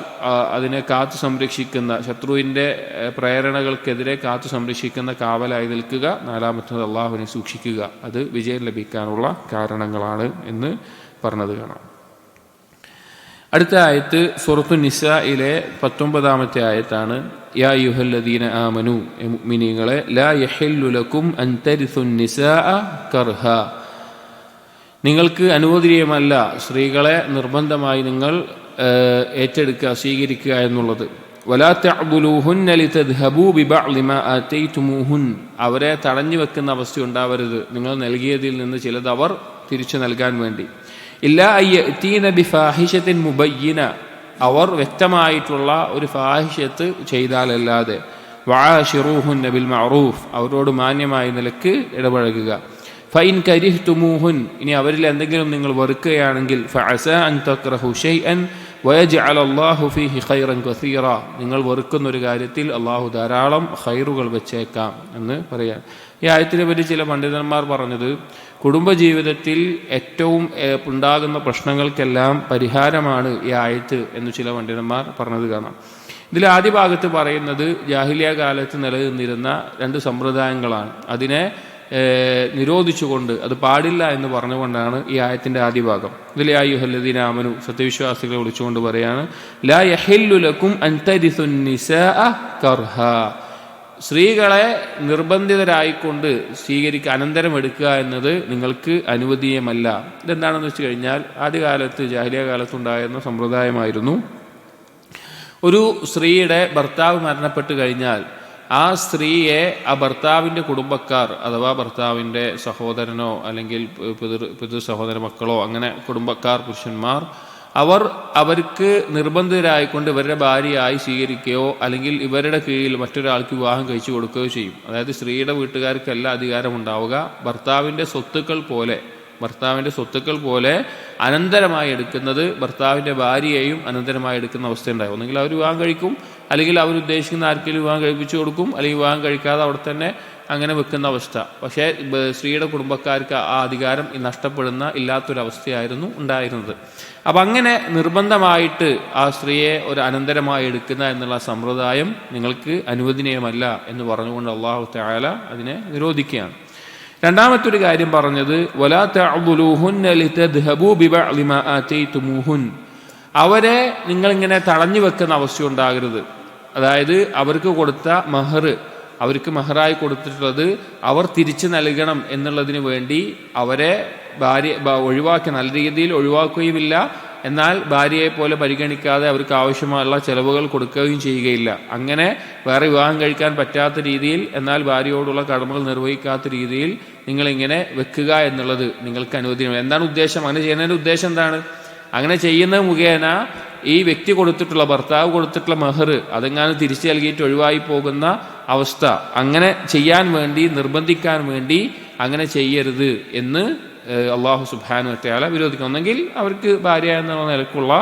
അതിനെ കാത്തു സംരക്ഷിക്കുന്ന, ശത്രുവിൻ്റെ പ്രേരണകൾക്കെതിരെ കാത്തു സംരക്ഷിക്കുന്ന കാവലായി നിൽക്കുക. 4മത്തത് അള്ളാഹുവിനെ സൂക്ഷിക്കുക. അത് വിജയം ലഭിക്കാനുള്ള കാരണങ്ങളാണ് എന്ന് പറഞ്ഞത് കാണാം. അടുത്ത ആയത്ത് സൂറത്തു നിസായിലെ 19ാമത്തെ ആയത്താണ്. യാ അയ്യുഹല്ലദീന ആമനു, മുഅ്മിനീങ്ങളെ, ലാ യഹില്ലു ലക്കും അൻ തരിസുൻ നിസാഅ കർഹ, നിങ്ങൾക്ക് അനുവദനീയമല്ല സ്ത്രീകളെ നിർബന്ധമായി നിങ്ങൾ ഏറ്റെടുക്കുക, സ്വീകരിക്കുക എന്നുള്ളത്. വലാ തഅ്ദുലൂഹുന്ന ലിതദ്ഹബൂ ബിബഅദി മാ ആതൈതുമൂഹുൻ, അവരെ തടഞ്ഞു വെക്കുന്ന അവസ്ഥ ഉണ്ടാവരുത്, നിങ്ങൾ നൽകിയതിൽ നിന്ന് ചിലത് അവർ തിരിച്ചു നൽകാൻ വേണ്ടി. ഇല്ലാ അയ്യതീന ബിഫാഹിശത്തിൻ മുബയ്യിന, അവർ വ്യക്തമായിട്ടുള്ള ഒരു ഫാഹിഷത്ത് ചെയ്താലല്ലാതെ. വആശിറൂഹുന്ന ബിൽ മഅറൂഫ്, അവരോട് മാന്യമായ നിലക്ക് ഇടപഴകുക. ഫൈൻ കരിഹ്തുമൂഹുൻ, ഇനി അവരിൽ എന്തെങ്കിലും നിങ്ങൾ വെറുക്കുകയാണെങ്കിൽ ഫഅസാ അൻ തക്റഹു ശൈഅൻ വയജ്അല അല്ലാഹു ഫീഹി ഖൈറൻ കസീറ, നിങ്ങൾ വെറുക്കുന്ന ഒരു കാര്യത്തിൽ അള്ളാഹു ധാരാളം ഖൈറുകൾ വെച്ചേക്കാം എന്ന് പറയാം. ഈ ആയത്തിനെ പറ്റി ചില പണ്ഡിതന്മാർ പറഞ്ഞത്, കുടുംബജീവിതത്തിൽ ഏറ്റവും ഉണ്ടാകുന്ന പ്രശ്നങ്ങൾക്കെല്ലാം പരിഹാരമാണ് ഈ ആയത്ത് എന്ന് ചില പണ്ഡിതന്മാർ പറഞ്ഞത് കാണാം. ഇതിൽ ആദ്യ ഭാഗത്ത് പറയുന്നത് ജാഹിലിയ കാലത്ത് നിലനിന്നിരുന്ന 2 സമ്പ്രദായങ്ങളാണ്. അതിനെ നിരോധിച്ചുകൊണ്ട്, അത് പാടില്ല എന്ന് പറഞ്ഞുകൊണ്ടാണ് ഈ ആയത്തിൻ്റെ ആദ്യ ഭാഗം. ഇതിൽ യാ അയ്യുഹല്ലദീന ആമനു, സത്യവിശ്വാസികളെ വിളിച്ചുകൊണ്ട് പറയാണ്, ലാ യഹില്ലു ലക്കും അൻ തരിസുൻ നിസാഅ കർഹ, സ്ത്രീകളെ നിർബന്ധിതരായിക്കൊണ്ട് അനന്തരം എടുക്കുക എന്നത് നിങ്ങൾക്ക് അനുവദനീയമല്ല. ഇതെന്താണെന്ന് വെച്ച് കഴിഞ്ഞാൽ, ആദ്യകാലത്ത് ജാഹിലിയ കാലത്തുണ്ടായിരുന്ന സമ്പ്രദായമായിരുന്നു, ഒരു സ്ത്രീയുടെ ഭർത്താവ് മരണപ്പെട്ട് കഴിഞ്ഞാൽ ആ സ്ത്രീയെ ആ ഭർത്താവിൻ്റെ കുടുംബക്കാർ, അഥവാ ഭർത്താവിൻ്റെ സഹോദരനോ അല്ലെങ്കിൽ പിതൃ സഹോദര മക്കളോ, അങ്ങനെ കുടുംബക്കാർ, പുരുഷന്മാർ, അവർക്ക് നിർബന്ധിതരായിക്കൊണ്ട് ഇവരുടെ ഭാര്യയായി സ്വീകരിക്കുകയോ അല്ലെങ്കിൽ ഇവരുടെ കീഴിൽ മറ്റൊരാൾക്ക് വിവാഹം കഴിച്ചു കൊടുക്കുകയോ ചെയ്യും. അതായത് സ്ത്രീയുടെ വീട്ടുകാർക്കല്ല അധികാരം ഉണ്ടാവുക, ഭർത്താവിൻ്റെ സ്വത്തുക്കൾ പോലെ അനന്തരമായി എടുക്കുന്നത് ഭർത്താവിൻ്റെ ഭാര്യയെയും അനന്തരമായി എടുക്കുന്ന അവസ്ഥ ഉണ്ടാവും. ഒന്നെങ്കിൽ അവർ വിവാഹം കഴിക്കും, അല്ലെങ്കിൽ അവരുദ്ദേശിക്കുന്ന ആർക്കെങ്കിലും വിവാഹം കഴിപ്പിച്ചു കൊടുക്കും, അല്ലെങ്കിൽ വിവാഹം കഴിക്കാതെ അവിടെ തന്നെ അങ്ങനെ വെക്കുന്ന അവസ്ഥ. പക്ഷേ സ്ത്രീയുടെ കുടുംബക്കാർക്ക് ആ അധികാരം നഷ്ടപ്പെടുന്ന ഇല്ലാത്തൊരവസ്ഥയായിരുന്നു ഉണ്ടായിരുന്നത്. അപ്പം അങ്ങനെ നിർബന്ധമായിട്ട് ആ സ്ത്രീയെ ഒരു അനന്തരമായി എടുക്കുന്ന എന്നുള്ള സമ്പ്രദായം നിങ്ങൾക്ക് അനുവദനീയമല്ല എന്ന് പറഞ്ഞുകൊണ്ട് അല്ലാഹു തആല അതിനെ നിരോധിക്കുകയാണ്. രണ്ടാമത്തൊരു കാര്യം പറഞ്ഞത്, വലാ തഅ്ദുലൂഹുന്ന ലിതദ്ഹബൂ ബിബഅദി മാ ആതൈതുമൂഹുൻ, അവരെ നിങ്ങളിങ്ങനെ തടഞ്ഞു വെക്കുന്ന അവസ്ഥ ഉണ്ടാകരുത്. അതായത് അവർക്ക് കൊടുത്ത അവർക്ക് മഹറായി കൊടുത്തിട്ടുള്ളത് അവർ തിരിച്ചു നൽകണം എന്നുള്ളതിന് വേണ്ടി അവരെ ഒഴിവാക്കി, നല്ല രീതിയിൽ ഒഴിവാക്കുകയുമില്ല, എന്നാൽ ഭാര്യയെ പോലെ പരിഗണിക്കാതെ അവർക്ക് ആവശ്യമുള്ള ചെലവുകൾ കൊടുക്കുകയും ചെയ്യുകയില്ല. അങ്ങനെ വേറെ വിവാഹം കഴിക്കാൻ പറ്റാത്ത രീതിയിൽ, എന്നാൽ ഭാര്യയോടുള്ള കടമകൾ നിർവഹിക്കാത്ത രീതിയിൽ നിങ്ങളിങ്ങനെ വെക്കുക എന്നുള്ളത് നിങ്ങൾക്ക് അനുവദനീയമാണ്. എന്താണ് ഉദ്ദേശം? അങ്ങനെ ചെയ്യുന്നതിൻ്റെ ഉദ്ദേശം എന്താണ്? അങ്ങനെ ചെയ്യുന്നത് മുഖേന ഈ വ്യക്തി കൊടുത്തിട്ടുള്ള, ഭർത്താവ് കൊടുത്തിട്ടുള്ള മഹർ അതെങ്ങാനും തിരിച്ചു നൽകിയിട്ട് ഒഴിവായി പോകുന്ന അവസ്ഥ, അങ്ങനെ ചെയ്യാൻ വേണ്ടി, നിർബന്ധിക്കാൻ വേണ്ടി അങ്ങനെ ചെയ്യരുത് എന്ന് അല്ലാഹു സുബ്ഹാനഹു വ തആല വിരോധിക്കണം. ഒന്നെങ്കിൽ അവർക്ക് ഭാര്യ എന്നുള്ള നിലക്കുള്ള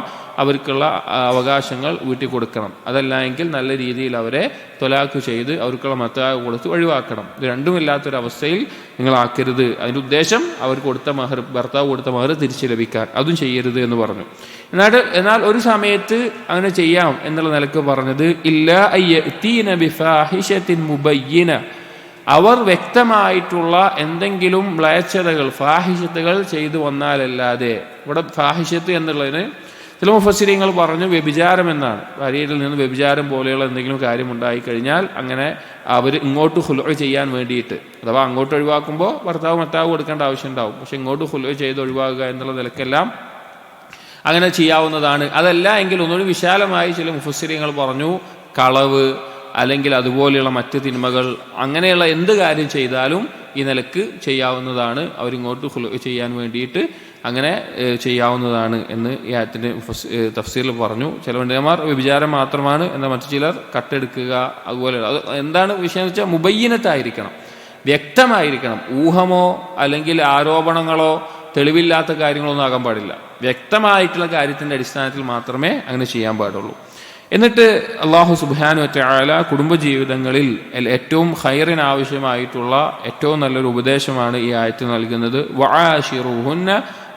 അവർക്കുള്ള അവകാശങ്ങൾ വീട്ടിൽ കൊടുക്കണം, അതല്ല എങ്കിൽ നല്ല രീതിയിൽ അവരെ തൊലാഖ് ചെയ്ത് അവർക്കുള്ള മത്താവ് കൊടുത്ത് ഒഴിവാക്കണം. ഇത് രണ്ടുമില്ലാത്തൊരവസ്ഥയിൽ നിങ്ങളാക്കരുത്. അതിൻ്റെ ഉദ്ദേശം അവർ കൊടുത്ത മഹർ, ഭർത്താവ് കൊടുത്ത മഹർ തിരിച്ചു ലഭിക്കാൻ, അതും ചെയ്യരുത് എന്ന് പറഞ്ഞു. എന്നാൽ ഒരു സമയത്ത് അങ്ങനെ ചെയ്യാം എന്നുള്ള നിലക്ക് പറഞ്ഞത്, ഇല്ലാ അയ്യതീന ബിഫാഹിശത്തിൻ മുബയ്യിന, അവർ വ്യക്തമായിട്ടുള്ള എന്തെങ്കിലും മ്ലേച്ഛതകൾ ഫാഹിഷത്തുകൾ ചെയ്തു വന്നാലല്ലാതെ. ഇവിടെ ഫാഹിഷത്ത് എന്നുള്ളതിന് ചില മുഫസ്സിരീങ്ങൾ പറഞ്ഞു വ്യഭിചാരം എന്നാണ്. ഭാര്യയിൽ നിന്ന് വ്യഭിചാരം പോലെയുള്ള എന്തെങ്കിലും കാര്യം ഉണ്ടായിക്കഴിഞ്ഞാൽ അങ്ങനെ അവർ ഇങ്ങോട്ട് ഖുൽഉ ചെയ്യാൻ വേണ്ടിയിട്ട്, അഥവാ അങ്ങോട്ട് ഒഴിവാക്കുമ്പോൾ ഭർത്താവ് മത്താവ് കൊടുക്കേണ്ട ആവശ്യം ഉണ്ടാവും, പക്ഷെ ഇങ്ങോട്ട് ഖുൽഉ ചെയ്ത് ഒഴിവാക്കുക എന്നുള്ള നിലക്കെല്ലാം അങ്ങനെ ചെയ്യാവുന്നതാണ്. അതല്ല എങ്കിൽ ഒന്നുകൂടി വിശാലമായി ചില മുഫസ്സിരീങ്ങൾ പറഞ്ഞു കളവ് അല്ലെങ്കിൽ അതുപോലെയുള്ള മറ്റ് തിന്മകൾ, അങ്ങനെയുള്ള എന്ത് കാര്യം ചെയ്താലും ഈ നിലക്ക് ചെയ്യാവുന്നതാണ്. അവരിങ്ങോട്ട് ഖുൽഉ ചെയ്യാൻ വേണ്ടിയിട്ട് അങ്ങനെ ചെയ്യാവുന്നതാണ് എന്ന് ഈ ആയത്തിൻ്റെ തഫ്സീറിൽ പറഞ്ഞു. ചില പണ്ഡിതന്മാർ വ്യഭിചാരം മാത്രമാണ്, എന്നാൽ മറ്റു ചിലർ കട്ടെടുക്കുക അതുപോലെ. അത് എന്താണ് വിഷയം എന്ന് വെച്ചാൽ മുബയ്യിനത്തായിരിക്കണം, വ്യക്തമായിരിക്കണം. ഊഹമോ അല്ലെങ്കിൽ ആരോപണങ്ങളോ തെളിവില്ലാത്ത കാര്യങ്ങളൊന്നും ആകാൻ പാടില്ല. വ്യക്തമായിട്ടുള്ള കാര്യത്തിൻ്റെ അടിസ്ഥാനത്തിൽ മാത്രമേ അങ്ങനെ ചെയ്യാൻ പാടുള്ളൂ. എന്നിട്ട് അല്ലാഹു സുബ്ഹാനഹു വ തആല കുടുംബജീവിതങ്ങളിൽ ഏറ്റവും ഖൈറിന് ആവശ്യമായിട്ടുള്ള ഏറ്റവും നല്ലൊരു ഉപദേശമാണ് ഈ ആയത്തിൽ നൽകുന്നത്. വആശിറുഹുന്ന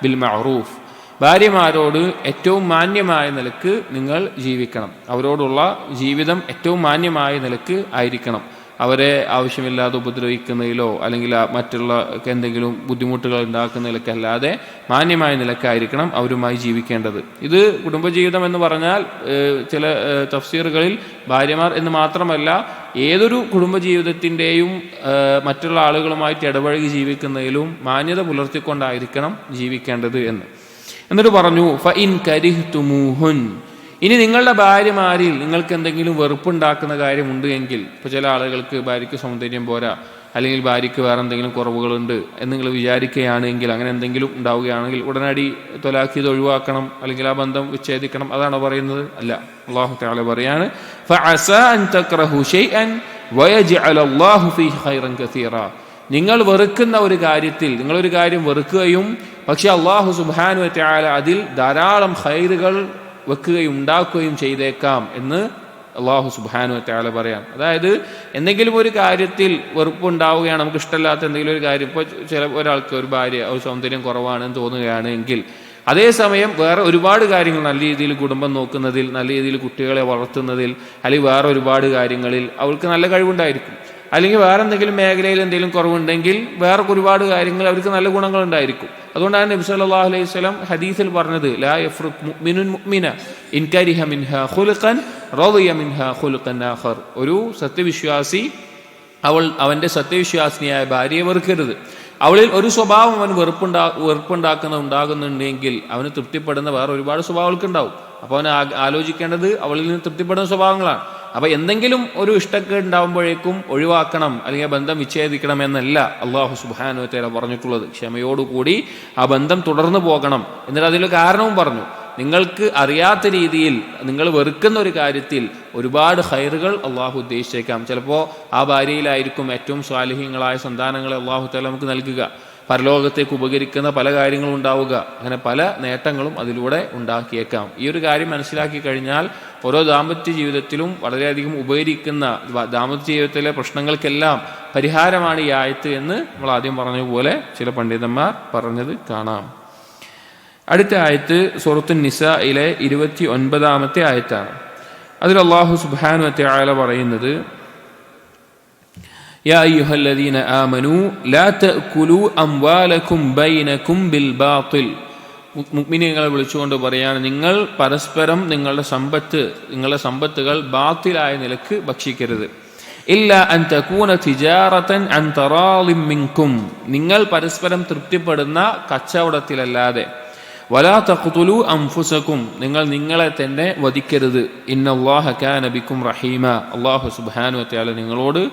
ബിൽ മഅറൂഫ്, ഭാര്യമാരോട് ഏറ്റവും മാന്യമായ നിലക്ക് നിങ്ങൾ ജീവിക്കണം. അവരോടുള്ള ജീവിതം ഏറ്റവും മാന്യമായ നിലക്ക് ആയിരിക്കണം. അവരെ ആവശ്യമില്ലാതെ ഉപദ്രവിക്കുന്നതിലോ അല്ലെങ്കിൽ മറ്റുള്ള എന്തെങ്കിലും ബുദ്ധിമുട്ടുകൾ ഉണ്ടാക്കുന്നതിലൊക്കെ അല്ലാതെ മാന്യമായ നിലക്കായിരിക്കണം അവരുമായി ജീവിക്കേണ്ടത്. ഇത് കുടുംബജീവിതം എന്ന് പറഞ്ഞാൽ ചില തഫ്സീറുകളിൽ ഭാര്യമാർ എന്ന് മാത്രമല്ല ഏതൊരു കുടുംബജീവിതത്തിൻ്റെയും മറ്റുള്ള ആളുകളുമായിട്ട് ഇടപഴകി ജീവിക്കുന്നതിലും മാന്യത പുലർത്തിക്കൊണ്ടായിരിക്കണം ജീവിക്കേണ്ടത് എന്ന്. എന്നിട്ട് പറഞ്ഞു ഫഇൻ കരിഹ്തുമൂഹുൻ, ഇനി നിങ്ങളുടെ ഭാര്യമാരിൽ നിങ്ങൾക്ക് എന്തെങ്കിലും വെറുപ്പുണ്ടാക്കുന്ന കാര്യമുണ്ട് എങ്കിൽ, ഇപ്പോൾ ചില ആളുകൾക്ക് ഭാര്യയ്ക്ക് സൗന്ദര്യം പോരാ അല്ലെങ്കിൽ ഭാര്യയ്ക്ക് വേറെ എന്തെങ്കിലും കുറവുകളുണ്ട് എന്ന് നിങ്ങൾ വിചാരിക്കുകയാണെങ്കിൽ, അങ്ങനെ എന്തെങ്കിലും ഉണ്ടാവുകയാണെങ്കിൽ ഉടനടി ത്വലാഖ് ചെയ്ത് ഒഴിവാക്കണം അല്ലെങ്കിൽ ആ ബന്ധം വിച്ഛേദിക്കണം. അതാണോ പറയുന്നത്? അല്ല. അല്ലാഹു തആല പറയാണ് ഫഅസാ അൻ തക്റഹു ശൈഅൻ വയജ്അല അല്ലാഹു ഫീഹി ഖൈറൻ കസീറ. നിങ്ങൾ വെറുക്കുന്ന ഒരു കാര്യത്തിൽ നിങ്ങളൊരു കാര്യം വെറുക്കുകയും പക്ഷെ അല്ലാഹു സുബ്ഹാനഹു വ തആല അതിൽ ധാരാളം ഖൈറുകൾ വെക്കുകയും ഉണ്ടാക്കുകയും ചെയ്തേക്കാം എന്ന് അല്ലാഹു സുബ്ഹാനഹു വ തആല പറയാം. അതായത് എന്തെങ്കിലും ഒരു കാര്യത്തിൽ വെറുപ്പുണ്ടാവുകയാണ്, നമുക്ക് ഇഷ്ടമില്ലാത്ത എന്തെങ്കിലും ഒരു കാര്യം, ഇപ്പോൾ ചില ഒരാൾക്ക് ഒരു ഭാര്യ ഒരു സൗന്ദര്യം കുറവാണെന്ന് തോന്നുകയാണ് എങ്കിൽ അതേസമയം വേറെ ഒരുപാട് കാര്യങ്ങൾ നല്ല രീതിയിൽ കുടുംബം നോക്കുന്നതിൽ, നല്ല രീതിയിൽ കുട്ടികളെ വളർത്തുന്നതിൽ, അല്ലെങ്കിൽ വേറെ ഒരുപാട് കാര്യങ്ങളിൽ അവൾക്ക് നല്ല കഴിവുണ്ടായിരിക്കും. അല്ലെങ്കിൽ വേറെ എന്തെങ്കിലും മേഖലയിൽ എന്തെങ്കിലും കുറവുണ്ടെങ്കിൽ വേറെ ഒരുപാട് കാര്യങ്ങൾ അവർക്ക് നല്ല ഗുണങ്ങളുണ്ടായിരിക്കും. അതുകൊണ്ടാണ് നബി സല്ലല്ലാഹു അലൈഹി വസല്ലം ഹദീസിൽ പറഞ്ഞത് ലാ യഫ്റുഖ് മുഅ്മിനുൻ മുഅ്മിന ഇൻ കരിഹ മിൻഹാ ഖുൽഖൻ റളിയ മിൻഹാ ഖുൽഖൻ ആഖർ. ഒരു സത്യവിശ്വാസി അവന്റെ സത്യവിശ്വാസിനിയായ ഭാര്യയെ വെറുക്കരുത്. അവളിൽ ഒരു സ്വഭാവം അവൻ ഉണ്ടാകുന്നുണ്ടെങ്കിൽ അവന് തൃപ്തിപ്പെടുന്ന വേറെ ഒരുപാട് സ്വഭാവങ്ങൾക്ക് ഉണ്ടാവും. അപ്പോൾ അവൻ ആലോചിക്കേണ്ടത് അവളിൽ നിന്ന് തൃപ്തിപ്പെടുന്ന സ്വഭാവങ്ങളാണ്. അപ്പൊ എന്തെങ്കിലും ഒരു ഇഷ്ടക്കേട് ഉണ്ടാകുമ്പോഴേക്കും ഒഴിവാക്കണം അല്ലെങ്കിൽ ബന്ധം വിച്ഛേദിക്കണം എന്നല്ല അല്ലാഹു സുബ്ഹാനഹു വ തആല പറഞ്ഞിട്ടുള്ളത്. ക്ഷമയോടുകൂടി ആ ബന്ധം തുടർന്നു പോകണം. എന്നിട്ട് അതിലൊരു കാരണവും പറഞ്ഞു. നിങ്ങൾക്ക് അറിയാത്ത രീതിയിൽ നിങ്ങൾ വെറുക്കുന്ന ഒരു കാര്യത്തിൽ ഒരുപാട് ഖൈറുകൾ അള്ളാഹു ഉദ്ദേശിച്ചേക്കാം. ചിലപ്പോൾ ആ ഭാര്യയിലായിരിക്കും ഏറ്റവും സ്വാലിഹീങ്ങളായ സന്താനങ്ങളെ അള്ളാഹു തആല നമുക്ക് നൽകുക. പരലോകത്തേക്ക് ഉപകരിക്കുന്ന പല കാര്യങ്ങളും ഉണ്ടാവുക. അങ്ങനെ പല നേട്ടങ്ങളും അതിലൂടെ ഉണ്ടാക്കിയേക്കാം. ഈ ഒരു കാര്യം മനസ്സിലാക്കി കഴിഞ്ഞാൽ ഓരോ ദാമ്പത്യ ജീവിതത്തിലും വളരെയധികം ഉപകരിക്കുന്ന ദാമ്പത്യ ജീവിതത്തിലെ പ്രശ്നങ്ങൾക്കെല്ലാം പരിഹാരമാണ് ഈ ആയത്ത് എന്ന് നമ്മൾ ആദ്യം പറഞ്ഞതുപോലെ ചില പണ്ഡിതന്മാർ പറഞ്ഞത് കാണാം. അടുത്ത ആയത്ത് സൂറത്തുൻ നിസായിലെ 29-ാമത്തെ ആയത്താണ്. അതിൽ അല്ലാഹു സുബ്ഹാനഹു വ തആല പറയുന്നത് യാ അയ്യുഹല്ലദീന ആമനൂ ലാ തഅകുലൂ അംവാലകും ബൈനകും ബിൽ ബാത്തിൽ. മുഅ്മിനീങ്ങളെ വിളിച്ചുകൊണ്ട് പറയാണ്, നിങ്ങൾ പരസ്പരം നിങ്ങളുടെ സമ്പത്തുകൾ ബാത്തിലായ നിലക്ക് ഭക്ഷിക്കരുത്. ഇല്ല അൻ തകൂന തിജാറതൻ അൻ തറാളിം മിൻകും, നിങ്ങൾ പരസ്പരം തൃപ്തിപ്പെടുന്ന കച്ചവടത്തിലല്ലാതെ. വലാ തഖ്തുലൂ അൻഫുസകും, നിങ്ങൾ നിങ്ങളെ തന്നെ വധിക്കരുത്. ഇന്നല്ലാഹ കാന ബിക്കും റഹീമ, അല്ലാഹു സുബ്ഹാനഹു വ തആല നിങ്ങളോട്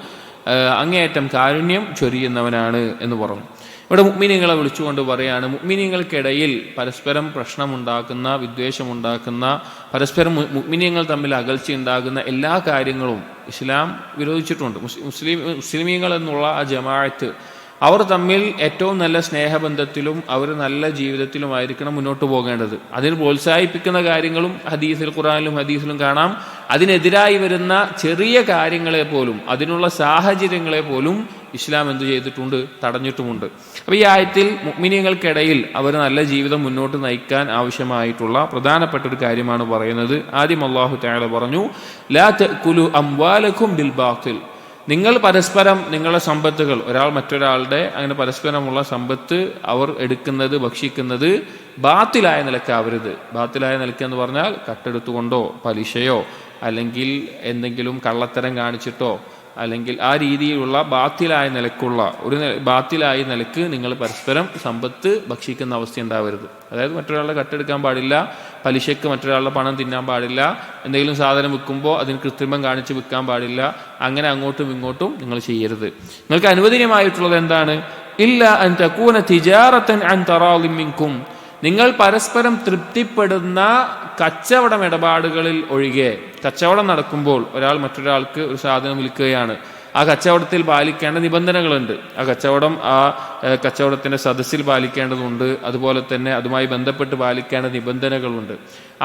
അങ്ങേയറ്റം കാരുണ്യം ചൊരിയുന്നവനാണ് എന്ന് പറഞ്ഞു. ഇവിടെ മുഅ്മിനീങ്ങളെ വിളിച്ചുകൊണ്ട് പറയാണ്, മുഅ്മിനീങ്ങൾക്കിടയിൽ പരസ്പരം പ്രശ്നമുണ്ടാക്കുന്ന, വിദ്വേഷമുണ്ടാക്കുന്ന, പരസ്പരം മുഅ്മിനീങ്ങൾ തമ്മിൽ അകൽച്ചയുണ്ടാകുന്ന എല്ലാ കാര്യങ്ങളും ഇസ്ലാം വിരോധിച്ചിട്ടുണ്ട്. മുസ്ലിമീങ്ങൾ എന്നുള്ള ആ ജമാഅത്ത് അവർ തമ്മിൽ ഏറ്റവും നല്ല സ്നേഹബന്ധത്തിലും അവർ നല്ല ജീവിതത്തിലുമായിരിക്കണം മുന്നോട്ട് പോകേണ്ടത്. അതിന് പ്രോത്സാഹിപ്പിക്കുന്ന കാര്യങ്ങളും ഖുർആനിലും ഹദീസിലും കാണാം. അതിനെതിരായി വരുന്ന ചെറിയ കാര്യങ്ങളെ പോലും, അതിനുള്ള സാഹചര്യങ്ങളെ പോലും ഇസ്ലാം എന്ത് ചെയ്തിട്ടുണ്ട്? തടഞ്ഞിട്ടുമുണ്ട്. അപ്പോൾ ഈ ആയത്തിൽ മുഅ്മിനീങ്ങൾക്കിടയിൽ അവർ നല്ല ജീവിതം മുന്നോട്ട് നയിക്കാൻ ആവശ്യമായിട്ടുള്ള പ്രധാനപ്പെട്ട ഒരു കാര്യമാണ് പറയുന്നത്. ആദ്യം അല്ലാഹു തആല പറഞ്ഞു ലാ തഅകുലു അംവാലകും ബിൽ ബാത്തിൽ, നിങ്ങൾ പരസ്പരം നിങ്ങളുടെ സമ്പത്തുകൾ ഒരാൾ മറ്റൊരാളുടെ അങ്ങനെ പരസ്പരമുള്ള സമ്പത്ത് അവർ എടുക്കുന്നത് ഭക്ഷിക്കുന്നത് ബാത്തിലായ നിലക്കാവരുത്. ബാത്തിലായ നിലക്ക് എന്ന് പറഞ്ഞാൽ കട്ടെടുത്തുകൊണ്ടോ പലിശയോ അല്ലെങ്കിൽ എന്തെങ്കിലും കള്ളത്തരം കാണിച്ചിട്ടോ അല്ലെങ്കിൽ ആ രീതിയിലുള്ള ബാത്തിലായ നിലക്കുള്ള ബാത്തിലായ നിലക്ക് നിങ്ങൾ പരസ്പരം സമ്പത്ത് ഭക്ഷിക്കുന്ന അവസ്ഥ ഉണ്ടാവരുത്. അതായത് മറ്റൊരാളുടെ കട്ടെടുക്കാൻ പാടില്ല, പലിശയ്ക്ക് മറ്റൊരാളുടെ പണം തിന്നാൻ പാടില്ല, എന്തെങ്കിലും സാധനം വിൽക്കുമ്പോൾ അതിന് കൃത്രിമം കാണിച്ച് വിൽക്കാൻ പാടില്ല. അങ്ങനെ അങ്ങോട്ടും ഇങ്ങോട്ടും നിങ്ങൾ ചെയ്യരുത്. നിങ്ങൾക്ക് അനുവദനീയമായിട്ടുള്ളത് എന്താണ്? ഇല്ല അൻ തകൂന തിജാറതൻ അൻ തറാളിൻ മിൻകും, നിങ്ങൾ പരസ്പരം തൃപ്തിപ്പെടുന്ന കച്ചവടം ഇടപാടുകളിൽ ഒഴികെ. കച്ചവടം നടക്കുമ്പോൾ ഒരാൾ മറ്റൊരാൾക്ക് ഒരു സാധനം വിൽക്കുകയാണ്, ആ കച്ചവടത്തിൽ പാലിക്കേണ്ട നിബന്ധനകളുണ്ട്. ആ കച്ചവടത്തിന്റെ സദസ്സിൽ പാലിക്കേണ്ടതുണ്ട്, അതുപോലെ തന്നെ അതുമായി ബന്ധപ്പെട്ട് പാലിക്കേണ്ട നിബന്ധനകളുണ്ട്.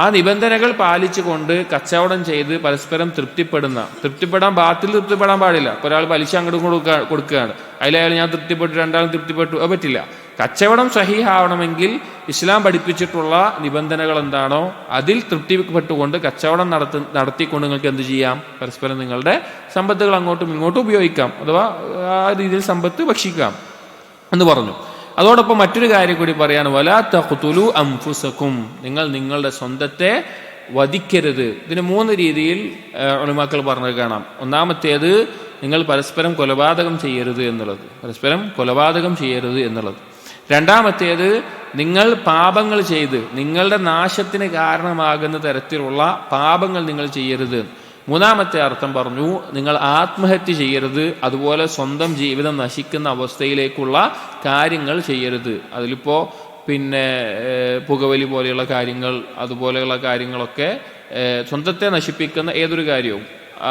ആ നിബന്ധനകൾ പാലിച്ചുകൊണ്ട് കച്ചവടം ചെയ്ത് പരസ്പരം തൃപ്തിപ്പെടാൻ തൃപ്തിപ്പെടാൻ പാടില്ല. ഒരാൾ പലിശ അങ്ങോട്ടും കൊടുക്കുകയാണ്, അതിലയാൾ ഞാൻ തൃപ്തിപ്പെട്ടു, രണ്ടാളും തൃപ്തിപ്പെട്ടു, അത് പറ്റില്ല. കച്ചവടം സഹീഹാവണമെങ്കിൽ ഇസ്ലാം പഠിപ്പിച്ചിട്ടുള്ള നിബന്ധനകൾ എന്താണോ അതിൽ തൃപ്തിപ്പെട്ടുകൊണ്ട് കച്ചവടം നടത്തിക്കൊണ്ട് നിങ്ങൾക്ക് എന്ത് ചെയ്യാം? പരസ്പരം നിങ്ങളുടെ സമ്പത്തുകൾ അങ്ങോട്ടും ഇങ്ങോട്ടും ഉപയോഗിക്കാം, അഥവാ ആ രീതിയിൽ സമ്പത്ത് ഭക്ഷിക്കാം എന്ന് പറഞ്ഞു. അതോടൊപ്പം മറ്റൊരു കാര്യം കൂടി പറയാണ്, വലാ തഖ്തുലു അൻഫുസകും, നിങ്ങൾ നിങ്ങളുടെ സ്വന്തത്തെ വധിക്കരുത്. ഇതിന് 3 രീതിയിൽ ഉലമാക്കൾ പറഞ്ഞത് കാണാം. ഒന്നാമത്തേത്, നിങ്ങൾ പരസ്പരം കൊലപാതകം ചെയ്യരുത് എന്നുള്ളത്. രണ്ടാമത്തേത്, നിങ്ങൾ പാപങ്ങൾ ചെയ്ത് നിങ്ങളുടെ നാശത്തിന് കാരണമാകുന്ന തരത്തിലുള്ള പാപങ്ങൾ നിങ്ങൾ ചെയ്യരുത്. മൂന്നാമത്തെ അർത്ഥം പറഞ്ഞു, നിങ്ങൾ ആത്മഹത്യ ചെയ്യരുത്, അതുപോലെ സ്വന്തം ജീവിതം നശിക്കുന്ന അവസ്ഥയിലേക്കുള്ള കാര്യങ്ങൾ ചെയ്യരുത്. അതിലിപ്പോ പുകവലി പോലെയുള്ള കാര്യങ്ങൾ, അതുപോലെയുള്ള കാര്യങ്ങളൊക്കെ സ്വന്തത്തെ നശിപ്പിക്കുന്ന ഏതൊരു കാര്യവും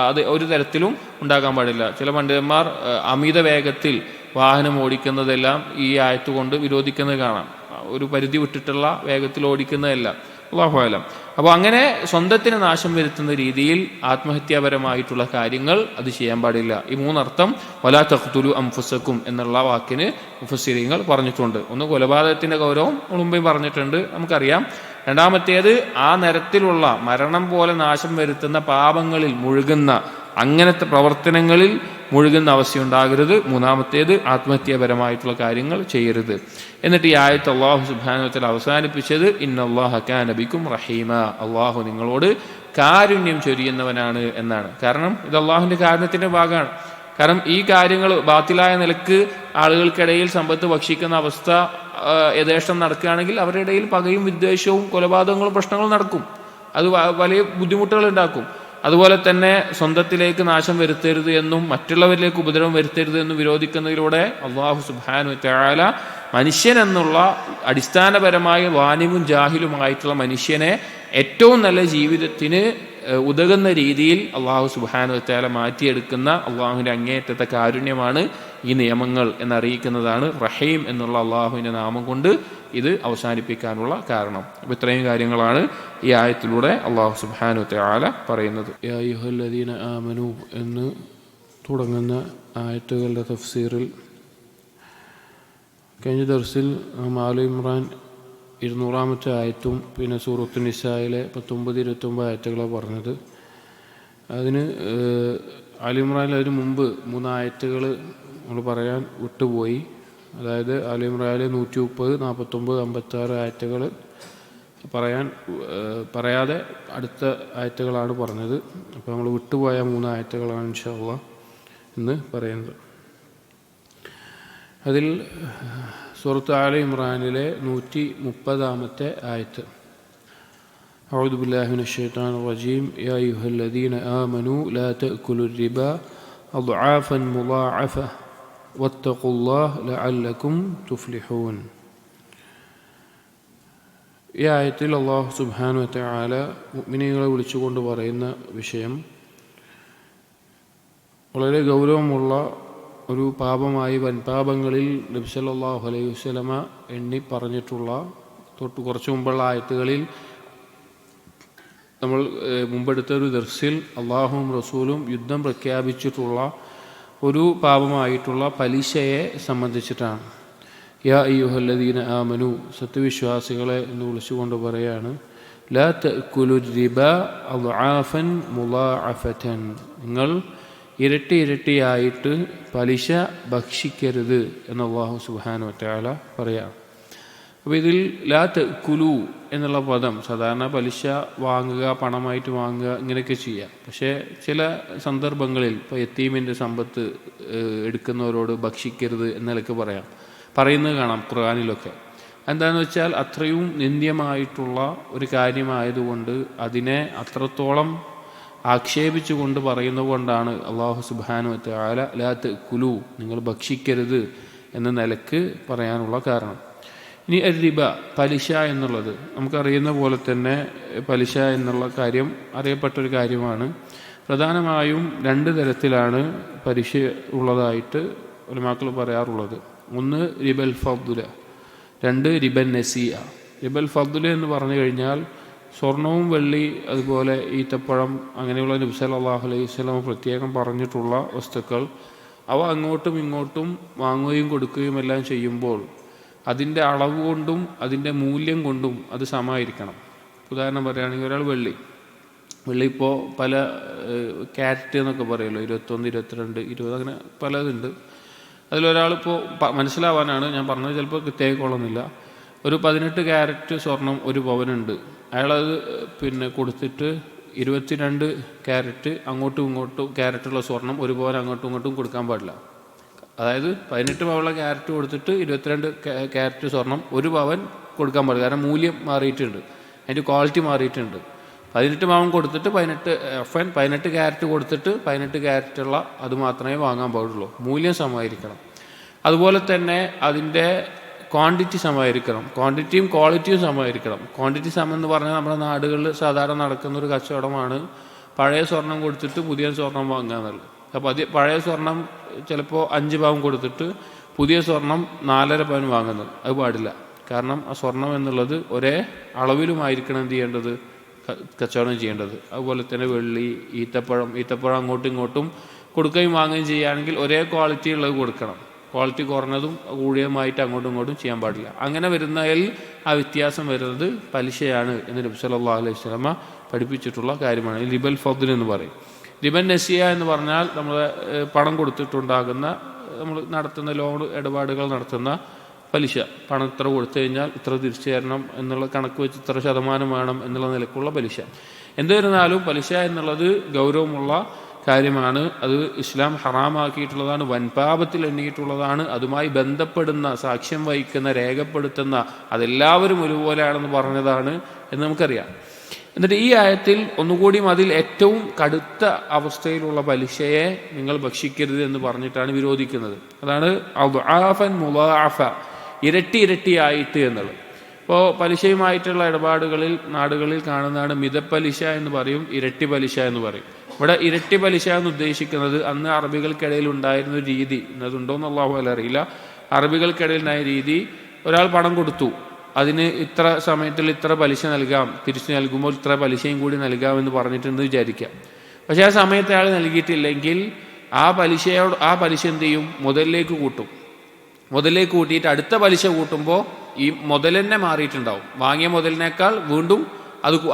അത് ഒരു തരത്തിലും ഉണ്ടാകാൻ പാടില്ല. ചില പണ്ഡിതന്മാർ അമിത വേഗത്തിൽ വാഹനം ഓടിക്കുന്നതെല്ലാം ഈ ആയത്ത് കൊണ്ട് വിരോധിക്കുന്നത് കാണാം. ഒരു പരിധി വിട്ടിട്ടുള്ള വേഗത്തിൽ ഓടിക്കുന്നതെല്ലാം അല്ലാഹു അഅലം. അപ്പോൾ അങ്ങനെ സ്വന്തത്തിന് നാശം വരുത്തുന്ന രീതിയിൽ ആത്മഹത്യാപരമായിട്ടുള്ള കാര്യങ്ങൾ അത് ചെയ്യാൻ പാടില്ല. ഈ 3 അർത്ഥം വലാ തഖ്തുലു അൻഫുസകും എന്നുള്ള വാക്കിന് മുഫസ്സിരീങ്ങൾ പറഞ്ഞിട്ടുണ്ട്. ഒന്ന്, കൊലപാതകത്തിന്റെ ഗൗരവം മുമ്പേ പറഞ്ഞിട്ടുണ്ട്, നമുക്കറിയാം. രണ്ടാമത്തേത്, ആ തരത്തിലുള്ള മരണം പോലെ നാശം വരുത്തുന്ന പാപങ്ങളിൽ മുഴുകുന്ന അങ്ങനത്തെ പ്രവർത്തനങ്ങളിൽ മുഴുകുന്ന അവസ്ഥയുണ്ടാകരുത്. മൂന്നാമത്തേത്, ആത്മഹത്യാപരമായിട്ടുള്ള കാര്യങ്ങൾ ചെയ്യരുത്. എന്നിട്ട് ഈ ആയത്ത് അല്ലാഹു സുബ്ഹാനഹു വ തആല അവസാനിപ്പിച്ചത് ഇന്നല്ലാഹ കാന ബികും റഹീമ, അല്ലാഹു നിങ്ങളോട് കാരുണ്യം ചൊരിയുന്നവനാണ് എന്നാണ്. കാരണം ഇത് അല്ലാഹുവിന്റെ കാരുണ്യത്തിന്റെ ഭാഗമാണ്. കാരണം ഈ കാര്യങ്ങൾ ബാത്തിലായ നിലക്ക് ആളുകൾക്കിടയിൽ സമ്പത്ത് ഭക്ഷിക്കുന്ന അവസ്ഥ യഥേഷ്ടം നടക്കുകയാണെങ്കിൽ അവരുടെ ഇടയിൽ പകയും വിദ്വേഷവും കൊലപാതകങ്ങളും പ്രശ്നങ്ങളും നടക്കും. അത് വലിയ ബുദ്ധിമുട്ടുകൾ ഉണ്ടാക്കും. അതുപോലെ തന്നെ സ്വന്തത്തിലേക്ക് നാശം വരുത്തരുത് എന്നും മറ്റുള്ളവരിലേക്ക് ഉപദ്രവം വരുത്തരുത് എന്നും വിരോധിക്കുന്നതിലൂടെ അല്ലാഹു സുബ്ഹാനഹു വ തആല മനുഷ്യൻ എന്നുള്ള അടിസ്ഥാനപരമായ വാനിമും ജാഹിലുമായിട്ടുള്ള മനുഷ്യനെ ഏറ്റവും നല്ല ജീവിതത്തിന് ഉതകുന്ന രീതിയിൽ അല്ലാഹു സുബ്ഹാനഹു വ തആല മാറ്റിയെടുക്കുന്ന അള്ളാഹുവിൻ്റെ അങ്ങേയറ്റത്തെ കാരുണ്യമാണ് ഈ നിയമങ്ങൾ എന്നറിയിക്കുന്നതാണ് റഹീം എന്നുള്ള അള്ളാഹുവിൻ്റെ നാമം കൊണ്ട് ഇത് അവസാനിപ്പിക്കാനുള്ള കാരണം. അപ്പോൾ ഇത്രയും കാര്യങ്ങളാണ് ഈ ആയത്തിലൂടെ അല്ലാഹു സുബ്ഹാനഹു വ തആല പറയുന്നത്. യാ അയ്യുഹല്ലദീന ആമനൂ എന്ന് തുടങ്ങുന്ന ആയത്തുകളുടെ തഫ്സീറിൽ കഴിഞ്ഞ ദർസിൽ ആലി ഇമ്രാൻ 200-ാമത്തെ ആയത്തും പിന്നെ സൂറത്തു നിസായിലെ 19-29 ആയത്തുകളാണ് പറഞ്ഞത്. അതിന് ആലി ഇമ്രാനിൽ അതിന് മുമ്പ് 3 ആയത്തുകൾ നമ്മൾ പറയാൻ വിട്ടുപോയി. അതായത് ആലി ഇമ്രാനിലെ 130, 49, 56 ആയത്തുകൾ പറയാതെ അടുത്ത ആയത്തുകളാണ് പറഞ്ഞത്. അപ്പോൾ നമ്മൾ വിട്ടുപോയ 3 ആയത്തുകളാണ് ഇൻഷാ അല്ലാഹ് ഇന്ന് പറയുന്നത്. അതിൽ സൂറത്ത് ആലി ഇമ്രാനിലെ 130-ാമത്തെ ആയത്ത്, അഊദു ബില്ലാഹി മിനശ് ശൈത്വാനിർ റജീം യാ അയ്യുഹല്ലദീന ആമനൂ ലാ തഅകുലുർ റിബാ അദ്ആഫൻ മുളാഅഫ വത്തഖുല്ലാഹ ലഅല്ലകും തുഫ്ലിഹൂൻ. ഈ ആയത്തിൽ അല്ലാഹു സുബ്ഹാനഹു വ തആല മുഅ്മിനീങ്ങളെ വിളിച്ചുകൊണ്ട് പറയുന്ന വിഷയം വളരെ ഗൗരവമുള്ള ഒരു പാപമായി വൻപാപങ്ങളിൽ നബി സല്ലല്ലാഹു അലൈഹി വസല്ലമ എണ്ണി പറഞ്ഞിട്ടുള്ള കുറച്ച് മുമ്പുള്ള ആയത്തുകളിൽ നമ്മൾ മുമ്പെടുത്ത ഒരു ദർസിൽ അള്ളാഹുവും റസൂലും യുദ്ധം പ്രഖ്യാപിച്ചിട്ടുള്ള ഒരു പാപമായിട്ടുള്ള പലിശയെ സംബന്ധിച്ചിട്ടാണ്. യാ അയ്യുഹല്ലദീന ആമനു, സത്യവിശ്വാസികളെ എന്ന് വിളിച്ചുകൊണ്ട് പറയാണ്, ലാ തഅകുലു റിബ അദ്ആഫൻ മുളാഅഫതൻ, നിങ്ങൾ ഇരട്ടിയായിട്ട് പലിശ ഭക്ഷിക്കരുത് എന്ന് അല്ലാഹു സുബ്ഹാനഹു വ തആല പറയാം. അപ്പോൾ ഇതിൽ ലാ തഅ്കുലു എന്നുള്ള പദം സാധാരണ പലിശ വാങ്ങുക, പണമായിട്ട് വാങ്ങുക, ഇങ്ങനെയൊക്കെ ചെയ്യാം. പക്ഷേ ചില സന്ദർഭങ്ങളിൽ ഇപ്പോൾ യത്തീമിൻ്റെ സമ്പത്ത് എടുക്കുന്നവരോട് ഭക്ഷിക്കരുത് എന്നൊക്കെ പറയുന്നത് കാണാം ഖുർആനിലൊക്കെ. എന്താണെന്ന് വെച്ചാൽ അത്രയും നിന്ദ്യമായിട്ടുള്ള ഒരു കാര്യമായതുകൊണ്ട് അതിനെ അത്രത്തോളം ആക്ഷേപിച്ചുകൊണ്ട് പറയുന്നത് കൊണ്ടാണ് അല്ലാഹു സുബ്ഹാനഹു വ തആല ലാ തഅ്കുലു, നിങ്ങൾ ഭക്ഷിക്കരുത് എന്ന നിലക്ക് പറയാനുള്ള കാരണം. ഇനി റിബ, പലിശ എന്നുള്ളത് നമുക്കറിയുന്ന പോലെ തന്നെ പലിശ എന്നുള്ള കാര്യം അറിയപ്പെട്ടൊരു കാര്യമാണ്. പ്രധാനമായും 2 തരത്തിലാണ് പലിശ ഉള്ളതായിട്ട് ഉലമാക്കൾ പറയാറുള്ളത്. ഒന്ന് റിബൽ ഫദ്ല, 2 റിബൻ നസിയ. റിബൽ ഫദ്ല എന്ന് പറഞ്ഞു കഴിഞ്ഞാൽ സ്വർണവും വെള്ളി അതുപോലെ ഈത്തപ്പഴം അങ്ങനെയുള്ള നബി സല്ലല്ലാഹു അലൈഹി വസല്ലം പ്രത്യേകം പറഞ്ഞിട്ടുള്ള വസ്തുക്കൾ അവ അങ്ങോട്ടും ഇങ്ങോട്ടും വാങ്ങുകയും കൊടുക്കുകയും എല്ലാം ചെയ്യുമ്പോൾ അതിൻ്റെ അളവ് കൊണ്ടും അതിൻ്റെ മൂല്യം കൊണ്ടും അത് സമമായിരിക്കണം. ഉദാഹരണം പറയുകയാണെങ്കിൽ ഒരാൾ വെള്ളി ഇപ്പോൾ പല ക്യാരറ്റ് എന്നൊക്കെ പറയുമല്ലോ, 21, 22, 20 അങ്ങനെ പലതുണ്ട്. അതിലൊരാളിപ്പോൾ മനസ്സിലാവാനാണ് ഞാൻ പറഞ്ഞത്, ചിലപ്പോൾ കൃത്യമായിക്കൊള്ളുന്നില്ല. ഒരു 18 ക്യാരറ്റ് സ്വർണം 1 പവനുണ്ട്. അയാളത് കൊടുത്തിട്ട് 22 ക്യാരറ്റ് അങ്ങോട്ടും ഇങ്ങോട്ടും ക്യാരറ്റുള്ള സ്വർണം 1 പവൻ അങ്ങോട്ടും ഇങ്ങോട്ടും കൊടുക്കാൻ പാടില്ല. അതായത് 18 പവനുള്ള ക്യാരറ്റ് കൊടുത്തിട്ട് 22 ക്യാരറ്റ് സ്വർണം 1 പവൻ കൊടുക്കാൻ പാടില്ല. കാരണം മൂല്യം മാറിയിട്ടുണ്ട്, അതിൻ്റെ ക്വാളിറ്റി മാറിയിട്ടുണ്ട്. 18 പവൻ കൊടുത്തിട്ട് 18 ക്യാരറ്റ് കൊടുത്തിട്ട് 18 ക്യാരറ്റുള്ള അത് മാത്രമേ വാങ്ങാൻ പാടുള്ളൂ. മൂല്യം സമമായിരിക്കണം. അതുപോലെ തന്നെ അതിൻ്റെ ക്വാണ്ടിറ്റി സമമായിരിക്കണം, ക്വാണ്ടിറ്റിയും ക്വാളിറ്റിയും സമമായിരിക്കണം. ക്വാണ്ടിറ്റി സമം എന്ന് പറഞ്ഞാൽ നമ്മുടെ നാടുകളിൽ സാധാരണ നടക്കുന്നൊരു കച്ചവടമാണ് പഴയ സ്വർണം കൊടുത്തിട്ട് പുതിയ സ്വർണം വാങ്ങുക എന്നുള്ളത്. അപ്പോൾ പഴയ സ്വർണം ചിലപ്പോൾ 5 പവൻ കൊടുത്തിട്ട് പുതിയ സ്വർണം 4.5 പവൻ വാങ്ങുന്നത് അത് പാടില്ല. കാരണം ആ സ്വർണം എന്നുള്ളത് ഒരേ അളവിലുമായിരിക്കണം എന്ത് ചെയ്യേണ്ടത്, കച്ചവടം ചെയ്യേണ്ടത്. അതുപോലെ തന്നെ വെള്ളി, ഈത്തപ്പഴം അങ്ങോട്ടും ഇങ്ങോട്ടും കൊടുക്കുകയും വാങ്ങുകയും ചെയ്യുകയാണെങ്കിൽ ഒരേ ക്വാളിറ്റി ഉള്ളത് കൊടുക്കണം. ക്വാളിറ്റി കുറഞ്ഞതും കൂടിയതുമായിട്ട് അങ്ങോട്ടും ഇങ്ങോട്ടും ചെയ്യാൻ പാടില്ല. അങ്ങനെ വരുന്നതിൽ ആ വ്യത്യാസം വരുന്നത് പലിശയാണ് എന്ന് നബി സല്ലല്ലാഹു അലൈഹി വസല്ലം പഠിപ്പിച്ചിട്ടുള്ള കാര്യമാണ്. റിബൽ ഫദ്ൽ എന്ന് പറയും. റിബൻ നസിയ എന്ന് പറഞ്ഞാൽ നമ്മൾ പണം കൊടുത്തിട്ടുണ്ടാകുന്ന, നമ്മൾ നടത്തുന്ന ലോൺ ഇടപാടുകൾ നടത്തുന്ന പലിശ. പണം ഇത്ര കൊടുത്തു കഴിഞ്ഞാൽ ഇത്ര തിരിച്ചു തരണം എന്നുള്ള കണക്ക് വെച്ച് ഇത്ര ശതമാനം വേണം എന്നുള്ള നിലക്കുള്ള പലിശ. എന്നിരുന്നാലും പലിശ എന്നുള്ളത് ഗൗരവമുള്ള കാര്യമാണ്. അത് ഇസ്ലാം ഹറാമാക്കിയിട്ടുള്ളതാണ്, വൻപാപത്തിൽ എണ്ണിയിട്ടുള്ളതാണ്. അതുമായി ബന്ധപ്പെടുന്ന, സാക്ഷ്യം വഹിക്കുന്ന, രേഖപ്പെടുത്തുന്ന അതെല്ലാവരും ഒരുപോലെയാണെന്ന് പറഞ്ഞതാണ് എന്ന് നമുക്കറിയാം. എന്നിട്ട് ഈ ആയത്തിൽ ഒന്നുകൂടിയും അതിൽ ഏറ്റവും കടുത്ത അവസ്ഥയിലുള്ള പലിശയെ നിങ്ങൾ ഭക്ഷിക്കരുത് എന്ന് പറഞ്ഞിട്ടാണ് വിരോധിക്കുന്നത്. അതാണ് അദ്ആഫൻ മുളാഅഫ, ഇരട്ടിയായിട്ട് എന്നുള്ളത്. ഇപ്പോൾ പലിശയുമായിട്ടുള്ള ഇടപാടുകളിൽ നാടുകളിൽ കാണുന്നതാണ് മിതപ്പലിശ എന്ന് പറയും, ഇരട്ടി പലിശ എന്ന് പറയും. ഇവിടെ ഇരട്ടി പലിശ എന്ന് ഉദ്ദേശിക്കുന്നത് അന്ന് അറബികൾക്കിടയിൽ ഉണ്ടായിരുന്ന ഒരു രീതി, ഇന്നതുണ്ടോയെന്ന് അല്ലാഹു അല അറിയില്ല. അറബികൾക്കിടയിലുണ്ടായ രീതി, ഒരാൾ പണം കൊടുത്തു, അതിന് ഇത്ര സമയത്തിൽ ഇത്ര പലിശ നൽകാം, തിരിച്ചു നൽകുമ്പോൾ ഇത്ര പലിശയും കൂടി നൽകാമെന്ന് പറഞ്ഞിട്ടെന്ന് വിചാരിക്കാം. പക്ഷേ ആ സമയത്ത് അയാൾ നൽകിയിട്ടില്ലെങ്കിൽ ആ പലിശ എന്ത് ചെയ്യും, മുതലിലേക്ക് കൂട്ടും. മുതലിലേക്ക് കൂട്ടിയിട്ട് അടുത്ത പലിശ കൂട്ടുമ്പോൾ ഈ മുതൽ തന്നെ മാറിയിട്ടുണ്ടാവും. വാങ്ങിയ മുതലിനേക്കാൾ വീണ്ടും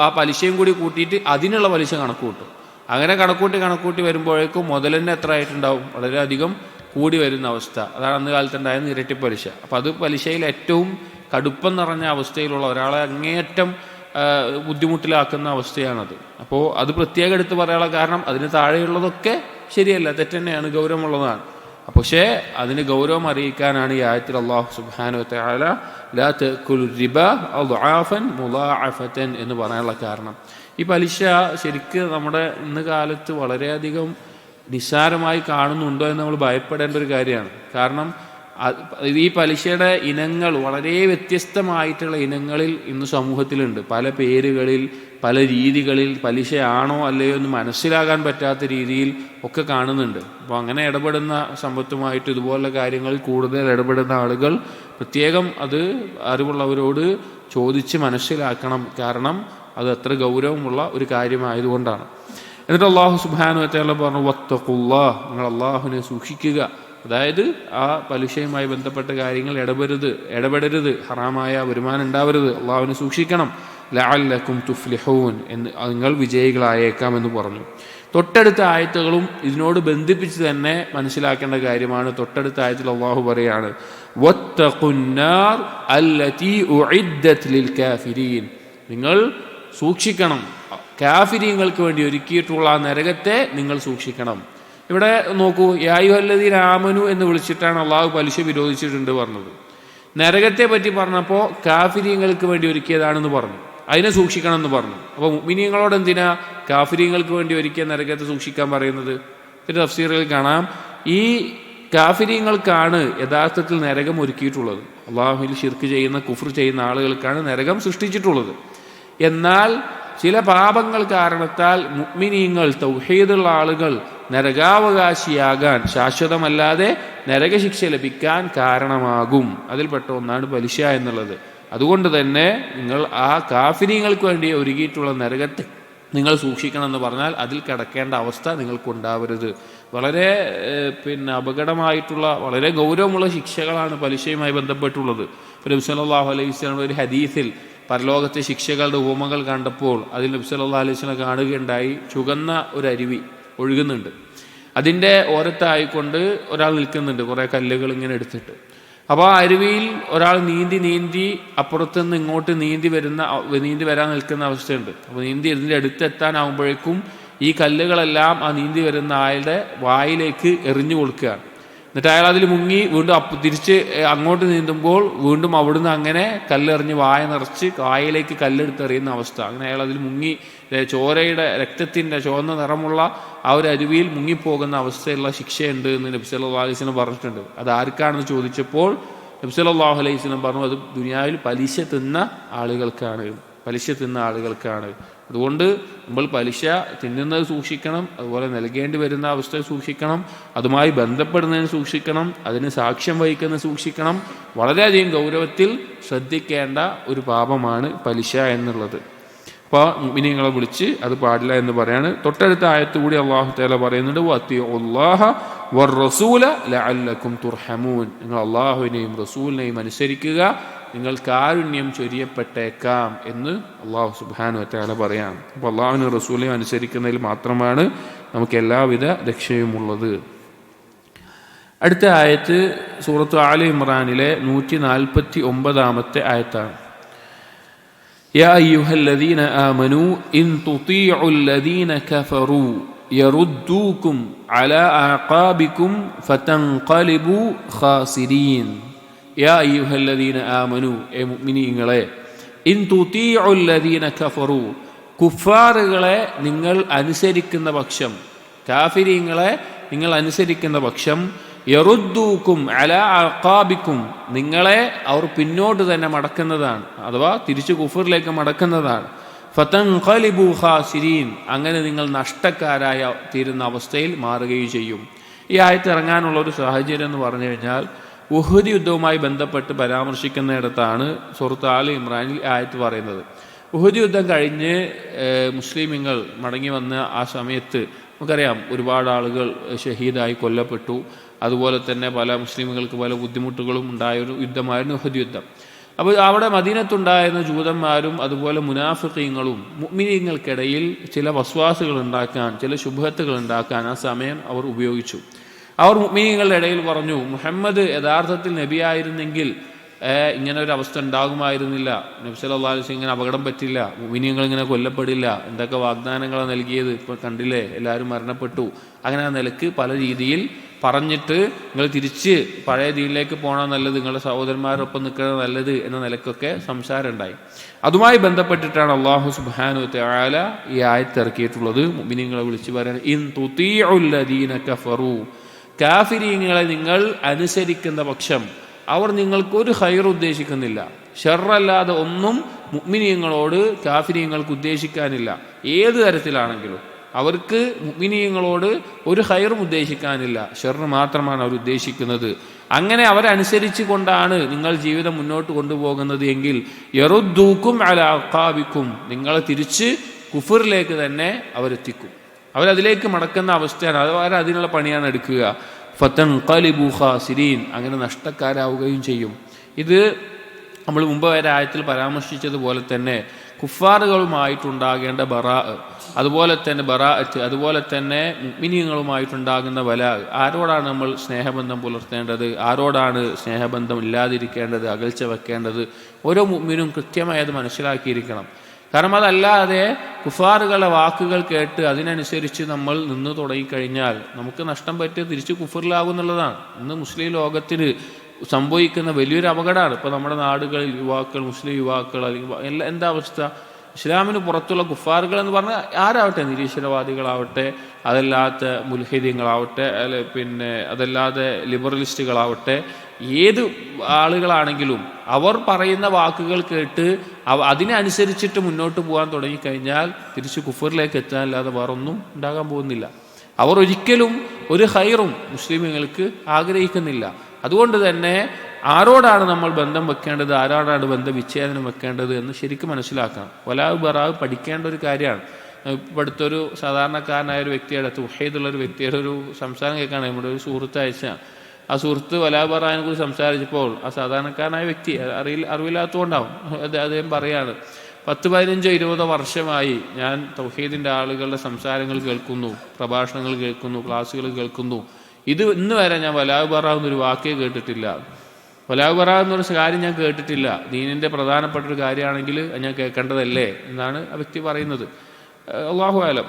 ആ പലിശയും കൂടി കൂട്ടിയിട്ട് അതിനുള്ള പലിശ കണക്ക് കൂട്ടും. അങ്ങനെ കണക്കൂട്ടി വരുമ്പോഴേക്കും മുതൽ തന്നെ എത്ര ആയിട്ടുണ്ടാവും, വളരെയധികം കൂടി വരുന്ന അവസ്ഥ. അതാണ് അന്ന് കാലത്തുണ്ടായിരുന്ന ഇരട്ടി പലിശ. അപ്പോൾ അത് പലിശയിൽ ഏറ്റവും കടുപ്പം നിറഞ്ഞ അവസ്ഥയിലുള്ള, ഒരാളെ അങ്ങേയറ്റം ബുദ്ധിമുട്ടിലാക്കുന്ന അവസ്ഥയാണത്. അപ്പോൾ അത് പ്രത്യേകം എടുത്ത് പറയാനുള്ള കാരണം അതിന് താഴെയുള്ളതൊക്കെ ശരിയല്ല, തെറ്റന്നെയാണ്, ഗൗരവമുള്ളതാണ്. പക്ഷേ അതിന് ഗൗരവം അറിയിക്കാനാണ് ഈ ആയത്തിൽ അല്ലാഹു സുബ്ഹാനഹു വ തആല ലാ തഅകുലു റിബ അദ്ആഫൻ മുളാഅഫതൻ എന്ന് പറയാനുള്ള കാരണം. ഈ പലിശ ശരിക്ക് നമ്മുടെ ഇന്ന് കാലത്ത് വളരെയധികം നിസ്സാരമായി കാണുന്നുണ്ടോ എന്ന് നമ്മൾ ഭയപ്പെടേണ്ട ഒരു കാര്യമാണ്. കാരണം ഈ പലിശയുടെ ഇനങ്ങൾ വളരെ വ്യത്യസ്തമായിട്ടുള്ള ഇനങ്ങളിൽ ഇന്ന് സമൂഹത്തിലുണ്ട്. പല പേരുകളിൽ, പല രീതികളിൽ പലിശയാണോ അല്ലയോ എന്ന് മനസ്സിലാകാൻ പറ്റാത്ത രീതിയിൽ ഒക്കെ കാണുന്നുണ്ട്. അപ്പോൾ അങ്ങനെ ഇടപെടുന്ന സമ്പത്തുമായിട്ട് ഇതുപോലുള്ള കാര്യങ്ങളിൽ കൂടുതൽ ഇടപെടുന്ന ആളുകൾ പ്രത്യേകം അത് അറിവുള്ളവരോട് ചോദിച്ച് മനസ്സിലാക്കണം. കാരണം അത് അത്ര ഗൗരവമുള്ള ഒരു കാര്യമായതുകൊണ്ടാണ്. എന്നിട്ട് അല്ലാഹു സുബ്ഹാനഹു വ തആല പറഞ്ഞു, വത്തഖുല്ലാഹ്, നിങ്ങൾ അല്ലാഹുവിനെ സൂക്ഷിക്കുക. അതായത് ആ പലിശയുമായി ബന്ധപ്പെട്ട കാര്യങ്ങൾ ഇടപെടരുത്, ഹറാമായ വരുമാനം ഉണ്ടാവരുത്, അള്ളാഹുവിനെ സൂക്ഷിക്കണം. ലഅല്ലക്കും തുഫ്ലിഹൂൻ എന്ന് നിങ്ങൾ വിജയികളായേക്കാം എന്ന് പറഞ്ഞു. തൊട്ടടുത്ത ആയത്തുകളും ഇതിനോട് ബന്ധിപ്പിച്ച് തന്നെ മനസ്സിലാക്കേണ്ട കാര്യമാണ്. തൊട്ടടുത്ത ആയത്തിൽ അല്ലാഹു പറയാണ് വത്തഖുന്നാർ അല്ലതി ഉഇദ്ദത് ലിൽ കാഫിരീൻ, നിങ്ങൾ സൂക്ഷിക്കണം, കാഫിരീങ്ങൾക്ക് വേണ്ടി ഒരുക്കിയിട്ടുള്ള ആ നരകത്തെ നിങ്ങൾ സൂക്ഷിക്കണം. ഇവിടെ നോക്കൂ, യാ അയ്യുഹല്ലദീന ആമനു എന്ന് വിളിച്ചിട്ടാണ് അള്ളാഹു പലിശ വിരോധിച്ചിട്ടുണ്ട് പറഞ്ഞത്. നരകത്തെ പറ്റി പറഞ്ഞപ്പോൾ കാഫിരീങ്ങൾക്ക് വേണ്ടി ഒരുക്കിയതാണെന്ന് പറഞ്ഞു, അതിനെ സൂക്ഷിക്കണം എന്ന് പറഞ്ഞു. അപ്പോൾ മുഅ്മിനീങ്ങളോട് എന്തിനാ കാഫിരീങ്ങൾക്ക് വേണ്ടി ഒരുക്കിയ നരകത്തെ സൂക്ഷിക്കാൻ പറയുന്നത്? ഒരു തഫ്സീറിൽ കാണാം, ഈ കാഫിരീങ്ങൾക്കാണ് യഥാർത്ഥത്തിൽ നരകം ഒരുക്കിയിട്ടുള്ളത്. അള്ളാഹുവിൽ ശിർക്ക് ചെയ്യുന്ന, കുഫ്ർ ചെയ്യുന്ന ആളുകൾക്കാണ് നരകം സൃഷ്ടിച്ചിട്ടുള്ളത്. എന്നാൽ ചില പാപങ്ങൾ കാരണത്താൽ മുഅ്മിനീങ്ങൾ, തൗഹീദുള്ള ആളുകൾ നരകാവകാശിയാകാൻ, ശാശ്വതമല്ലാതെ നരകശിക്ഷ ലഭിക്കാൻ കാരണമാകും. അതിൽപ്പെട്ട ഒന്നാണ് പലിശ എന്നുള്ളത്. അതുകൊണ്ട് തന്നെ നിങ്ങൾ ആ കാഫിരീങ്ങൾക്ക് വേണ്ടി ഒരുക്കിയിട്ടുള്ള നരകത്തെ നിങ്ങൾ സൂക്ഷിക്കണം എന്ന് പറഞ്ഞാൽ അതിൽ കിടക്കേണ്ട അവസ്ഥ നിങ്ങൾക്കുണ്ടാവരുത്. വളരെ അപകടമായിട്ടുള്ള, വളരെ ഗൗരവമുള്ള ശിക്ഷകളാണ് പലിശയുമായി ബന്ധപ്പെട്ടുള്ളത്. നബി സല്ലല്ലാഹു അലൈഹി വസല്ലം ഒരു ഹദീസിൽ പരലോകത്തെ ശിക്ഷകളുടെ ഉപമകൾ കണ്ടപ്പോൾ അതിൽ നബി സല്ലല്ലാഹു അലൈഹി വസല്ലം കാണുകയുണ്ടായി, ചുവന്ന ഒരു അരുവി ഒഴുകുന്നുണ്ട്. അതിൻ്റെ ഓരത്തായിക്കൊണ്ട് ഒരാൾ നിൽക്കുന്നുണ്ട്, കുറേ കല്ലുകൾ ഇങ്ങനെ എടുത്തിട്ട്. അപ്പോൾ ആ അരുവിയിൽ ഒരാൾ നീന്തി അപ്പുറത്തുനിന്ന് ഇങ്ങോട്ട് നീന്തി വരാൻ നിൽക്കുന്ന അവസ്ഥയുണ്ട്. അപ്പോൾ നീന്തി ഇതിൻ്റെ അടുത്തെത്താനാവുമ്പോഴേക്കും ഈ കല്ലുകളെല്ലാം ആ നീന്തി വരുന്ന ആളുടെ വായിലേക്ക് എറിഞ്ഞു കൊടുക്കുകയാണ്. എന്നിട്ട് അയാൾ അതിൽ മുങ്ങി വീണ്ടും തിരിച്ച് അങ്ങോട്ട് നീന്തുമ്പോൾ വീണ്ടും അവിടുന്ന് അങ്ങനെ കല്ലെറിഞ്ഞ് വായ നിറച്ച് വായിലേക്ക് കല്ലെടുത്തെറിയുന്ന അവസ്ഥ. അങ്ങനെ അയാൾ അതിൽ മുങ്ങി ചോരയുടെ, രക്തത്തിൻ്റെ ചുവന്ന നിറമുള്ള ആ ഒരു അരുവിയിൽ മുങ്ങിപ്പോകുന്ന അവസ്ഥയുള്ള ശിക്ഷയുണ്ട് എന്ന് നബി സല്ലല്ലാഹു അലൈഹി വസല്ലം പറഞ്ഞിട്ടുണ്ട്. അത് ആർക്കാണെന്ന് ചോദിച്ചപ്പോൾ നബി സല്ലല്ലാഹു അലൈഹി വസല്ലം പറഞ്ഞു, അത് ദുനിയാവിൽ പലിശ തിന്ന ആളുകൾക്കാണ്. അതുകൊണ്ട് നമ്മൾ പലിശ തിന്നുന്നത് സൂക്ഷിക്കണം, അതുപോലെ നൽകേണ്ടി വരുന്ന അവസ്ഥയെ സൂക്ഷിക്കണം, അതുമായി ബന്ധപ്പെടുന്നതിന് സൂക്ഷിക്കണം, അതിന് സാക്ഷ്യം വഹിക്കുന്നത് സൂക്ഷിക്കണം. വളരെയധികം ഗൗരവത്തിൽ ശ്രദ്ധിക്കേണ്ട ഒരു പാപമാണ് പലിശ എന്നുള്ളത്. അപ്പോൾ മുഅ്മിനീങ്ങളെ വിളിച്ച് അത് പാടില്ല എന്ന് പറയാണ്. തൊട്ടടുത്ത ആയത്ത് കൂടി അല്ലാഹു തആല പറയുന്നുണ്ട്, വഅത്തിഉല്ലാഹ വറസൂല ലഅല്ലക്കും തുർഹമൂൻ, നിങ്ങൾ അല്ലാഹുവിനെയും റസൂലിനെയും അനുസരിക്കുക, നിങ്ങൾ കാരുണ്യം ചൊരിയപ്പെട്ടേക്കാം എന്ന് അല്ലാഹു സുബ്ഹാനഹു വ തആല പറയാം. അപ്പോൾ അല്ലാഹുവിനെയും റസൂലിനെയും അനുസരിക്കുന്നതിൽ മാത്രമാണ് നമുക്ക് എല്ലാവിധ രക്ഷയുമുള്ളത്. അടുത്ത ആയത്ത് സൂറത്ത് ആലി ഇമ്രാനിലെ 149 ആയത്താണ്. യാ അയ്യുഹല്ലദീന ആമനൂ ഇൻ തുതീഉല്ലദീന കഫറൂ യറുദ്ദൂകും അലാ അഅഖാബികും ഫതൻഖലിബൂ ഖാസിരീൻ. യാ അയ്യുഹല്ലദീന ആമനൂ, എ മുഅ്മിനീങ്ങളെ, ഇൻ തുതീഉല്ലദീന കഫറൂ, കുഫാറുകളെ നിങ്ങൾ അനുസരിക്കുന്ന പക്ഷം, കാഫിരീങ്ങളെ നിങ്ങൾ അനുസരിക്കുന്ന പക്ഷം, യറുദ്ദൂകും അലാ അഅഖാബികും, നിങ്ങളെ അവർ പിന്നോട്ട് തന്നെ മടക്കുന്നതാണ്, അഥവാ തിരിച്ചു കുഫറിലേക്ക് മടക്കുന്നതാണ്. ഫതൻഖലിബൂ ഖാസിരീൻ, അങ്ങനെ നിങ്ങൾ നഷ്ടക്കാരായ തീരുന്ന അവസ്ഥയിൽ മാറുകയും ചെയ്യും. ഈ ആയത്ത് ഇറങ്ങാനുള്ള ഒരു സാഹചര്യം എന്ന് പറഞ്ഞു കഴിഞ്ഞാൽ ഉഹുദ് യുദ്ധവുമായി ബന്ധപ്പെട്ട് പരാമർശിക്കുന്നിടത്താണ് സൂറത്ത് ആലി ഇമ്രാനിൽ ആയത്ത് പറയുന്നത്. ഉഹുദ് യുദ്ധം കഴിഞ്ഞ് മുസ്ലിമീങ്ങൾ മടങ്ങി വന്ന ആ സമയത്ത് നമുക്കറിയാം ഒരുപാട് ആളുകൾ ഷഹീദായി കൊല്ലപ്പെട്ടു. അതുപോലെ തന്നെ പല മുസ്ലിമുകൾക്ക് പല ബുദ്ധിമുട്ടുകളും ഉണ്ടായൊരു യുദ്ധമായിരുന്നു ഉഹുദ് യുദ്ധം. അപ്പോൾ അവിടെ മദീനത്തുണ്ടായിരുന്ന ജൂതന്മാരും അതുപോലെ മുനാഫിഖീങ്ങളും മുഅ്മിനീങ്ങൾക്കിടയിൽ ചില വസ്വാസുകൾ ഉണ്ടാക്കാൻ, ചില ശുബ്ഹത്തുകൾ ഉണ്ടാക്കാൻ ആ സമയം അവർ ഉപയോഗിച്ചു. അവർ മുഅ്മിനീങ്ങളുടെ ഇടയിൽ പറഞ്ഞു, മുഹമ്മദ് യഥാർത്ഥത്തിൽ നബിയായിരുന്നെങ്കിൽ ഇങ്ങനെ ഒരു അവസ്ഥ ഉണ്ടാകുമായിരുന്നില്ല, നബി സല്ലല്ലാഹു അലൈഹി വസല്ലം ഇങ്ങനെ അപകടം പറ്റില്ല, മുഅ്മിനീങ്ങൾ ഇങ്ങനെ കൊല്ലപ്പെടില്ല, എന്തൊക്കെ വാഗ്ദാനങ്ങളാണ് നൽകിയത്, ഇപ്പോൾ കണ്ടില്ലേ എല്ലാവരും മരണപ്പെട്ടു. അങ്ങനെ ആ നിലക്ക് പല രീതിയിൽ പറഞ്ഞിട്ട് നിങ്ങൾ തിരിച്ച് പഴയ ദീനിലേക്ക് പോകണം നല്ലത്, നിങ്ങളുടെ സഹോദരന്മാരൊപ്പം നിൽക്കുന്നത് നല്ലത് എന്ന നിലക്കൊക്കെ സംസാരം ഉണ്ടായി. അതുമായി ബന്ധപ്പെട്ടിട്ടാണ് അല്ലാഹു സുബ്ഹാനഹു വ തആല ഈ ആയത്ത് ഇറക്കിയിട്ടുള്ളത്. മുഅ്മിനീങ്ങളെ വിളിച്ച് പറയാൻ, ഇൻ തുതീഉല്ലദീന കഫറൂ, കാഫിരീങ്ങളെ നിങ്ങൾ അനുസരിക്കുന്ന പക്ഷം അവർ നിങ്ങൾക്കൊരു ഖൈർ ഉദ്ദേശിക്കുന്നില്ല, ഷർറല്ലാതെ ഒന്നും മുഅ്മിനീങ്ങളോട് കാഫിരീങ്ങൾക്ക് ഉദ്ദേശിക്കാനില്ല. ഏത് തരത്തിലാണെങ്കിലും അവർക്ക് മുഅ്മിനീങ്ങളോട് ഒരു ഖൈറും ഉദ്ദേശിക്കാനില്ല, ഷർറ് മാത്രമാണ് അവർ ഉദ്ദേശിക്കുന്നത്. അങ്ങനെ അവരനുസരിച്ച് കൊണ്ടാണ് നിങ്ങൾ ജീവിതം മുന്നോട്ട് കൊണ്ടുപോകുന്നത് എങ്കിൽ യറുദ്ദൂകും അലാ അഖാബിക്കും, നിങ്ങളെ തിരിച്ച് കുഫറിലേക്ക് തന്നെ അവരെത്തിക്കും, അവരതിലേക്ക് മടക്കുന്ന അവസ്ഥയാണ്, അവരതിനുള്ള പണിയാണ് എടുക്കുക. ഫതൻഖലിബൂ ഖാസിരീൻ, അങ്ങനെ നഷ്ടക്കാരാവുകയും ചെയ്യും. ഇത് നമ്മൾ മുമ്പ് വരെ ആയത്തിൽ പരാമർശിച്ചതുപോലെ തന്നെ കുഫാറുകളുമായിട്ടുണ്ടാകേണ്ട അതുപോലെ തന്നെ ബറാഅത്ത്, അതുപോലെ തന്നെ മുഅ്മിനീങ്ങളുമായിട്ടുണ്ടാകുന്ന വലാ, ആരോടാണ് നമ്മൾ സ്നേഹബന്ധം പുലർത്തേണ്ടത്, ആരോടാണ് സ്നേഹബന്ധം ഇല്ലാതിരിക്കേണ്ടത്, അകൽച്ച വെക്കേണ്ടത്, ഓരോ മുഅ്മിനും കൃത്യമായി അത് മനസ്സിലാക്കിയിരിക്കണം. കാരണം അതല്ലാതെ കുഫാറുകളുടെ വാക്കുകൾ കേട്ട് അതിനനുസരിച്ച് നമ്മൾ നിന്ന് തുടങ്ങിക്കഴിഞ്ഞാൽ നമുക്ക് നഷ്ടം പറ്റിയത് തിരിച്ച് കുഫറിലാകും എന്നുള്ളതാണ്. ഇന്ന് മുസ്ലിം ലോകത്തിന് സംഭവിക്കുന്ന വലിയൊരു അപകടമാണ്. ഇപ്പോൾ നമ്മുടെ നാടുകളിൽ യുവാക്കൾ, മുസ്ലിം യുവാക്കൾ അല്ലെങ്കിൽ എന്താ അവസ്ഥ? ഇസ്ലാമിന് പുറത്തുള്ള കുഫാറുകൾ എന്ന് പറഞ്ഞാൽ ആരാവട്ടെ, നിരീശ്വരവാദികളാവട്ടെ, അതല്ലാത്ത മുൽഹിദീങ്ങളാവട്ടെ, അതല്ലാതെ ലിബറലിസ്റ്റുകളാവട്ടെ, ഏത് ആളുകളാണെങ്കിലും അവർ പറയുന്ന വാക്കുകൾ കേട്ട് അതിനനുസരിച്ചിട്ട് മുന്നോട്ട് പോകാൻ തുടങ്ങിക്കഴിഞ്ഞാൽ തിരിച്ച് കുഫറിലേക്ക് എത്താനല്ലാതെ വേറൊന്നും ഉണ്ടാകാൻ പോകുന്നില്ല. അവർ ഒരിക്കലും ഒരു ഖൈറും മുസ്ലിമുകൾക്ക് ആഗ്രഹിക്കുന്നില്ല. അതുകൊണ്ട് തന്നെ ആരോടാണ് നമ്മൾ ബന്ധം വെക്കേണ്ടത്, ആരോടാണ് ബന്ധവിച്ഛേദനം വെക്കേണ്ടത് എന്ന് ശരിക്കും മനസ്സിലാക്കണം. വലാവ് ബറാവ് പഠിക്കേണ്ട ഒരു കാര്യമാണ്. ഇപ്പോൾ അടുത്തൊരു സാധാരണക്കാരനായ ഒരു വ്യക്തിയുടെ, തുഹീദുള്ളൊരു വ്യക്തിയുടെ ഒരു സംസാരം കേൾക്കാണ് നമ്മുടെ ഒരു സുഹൃത്ത് അയച്ച. ആ സുഹൃത്ത് വലാവ് ബറാവിനെ കുറിച്ച് സംസാരിച്ചപ്പോൾ ആ സാധാരണക്കാരനായ വ്യക്തി അറിവില്ലാത്തതുകൊണ്ടാവും അദ്ദേഹം പറയാണ്, 10-15-20 വർഷമായി ഞാൻ തൗഹീദിൻ്റെ ആളുകളുടെ സംസാരങ്ങൾ കേൾക്കുന്നു, പ്രഭാഷണങ്ങൾ കേൾക്കുന്നു, ക്ലാസ്സുകൾ കേൾക്കുന്നു. ഇന്ന് വരെ ഞാൻ വലാവ് ബറാവെന്നൊരു വാക്കേ കേട്ടിട്ടില്ല. വലാവ് ബറാവ് എന്നൊരു കാര്യം ഞാൻ കേട്ടിട്ടില്ല. ദീനിൻ്റെ പ്രധാനപ്പെട്ട ഒരു കാര്യമാണെങ്കിൽ ഞാൻ കേൾക്കേണ്ടതല്ലേ എന്നാണ് ആ വ്യക്തി പറയുന്നത്. അള്ളാഹു ആലം,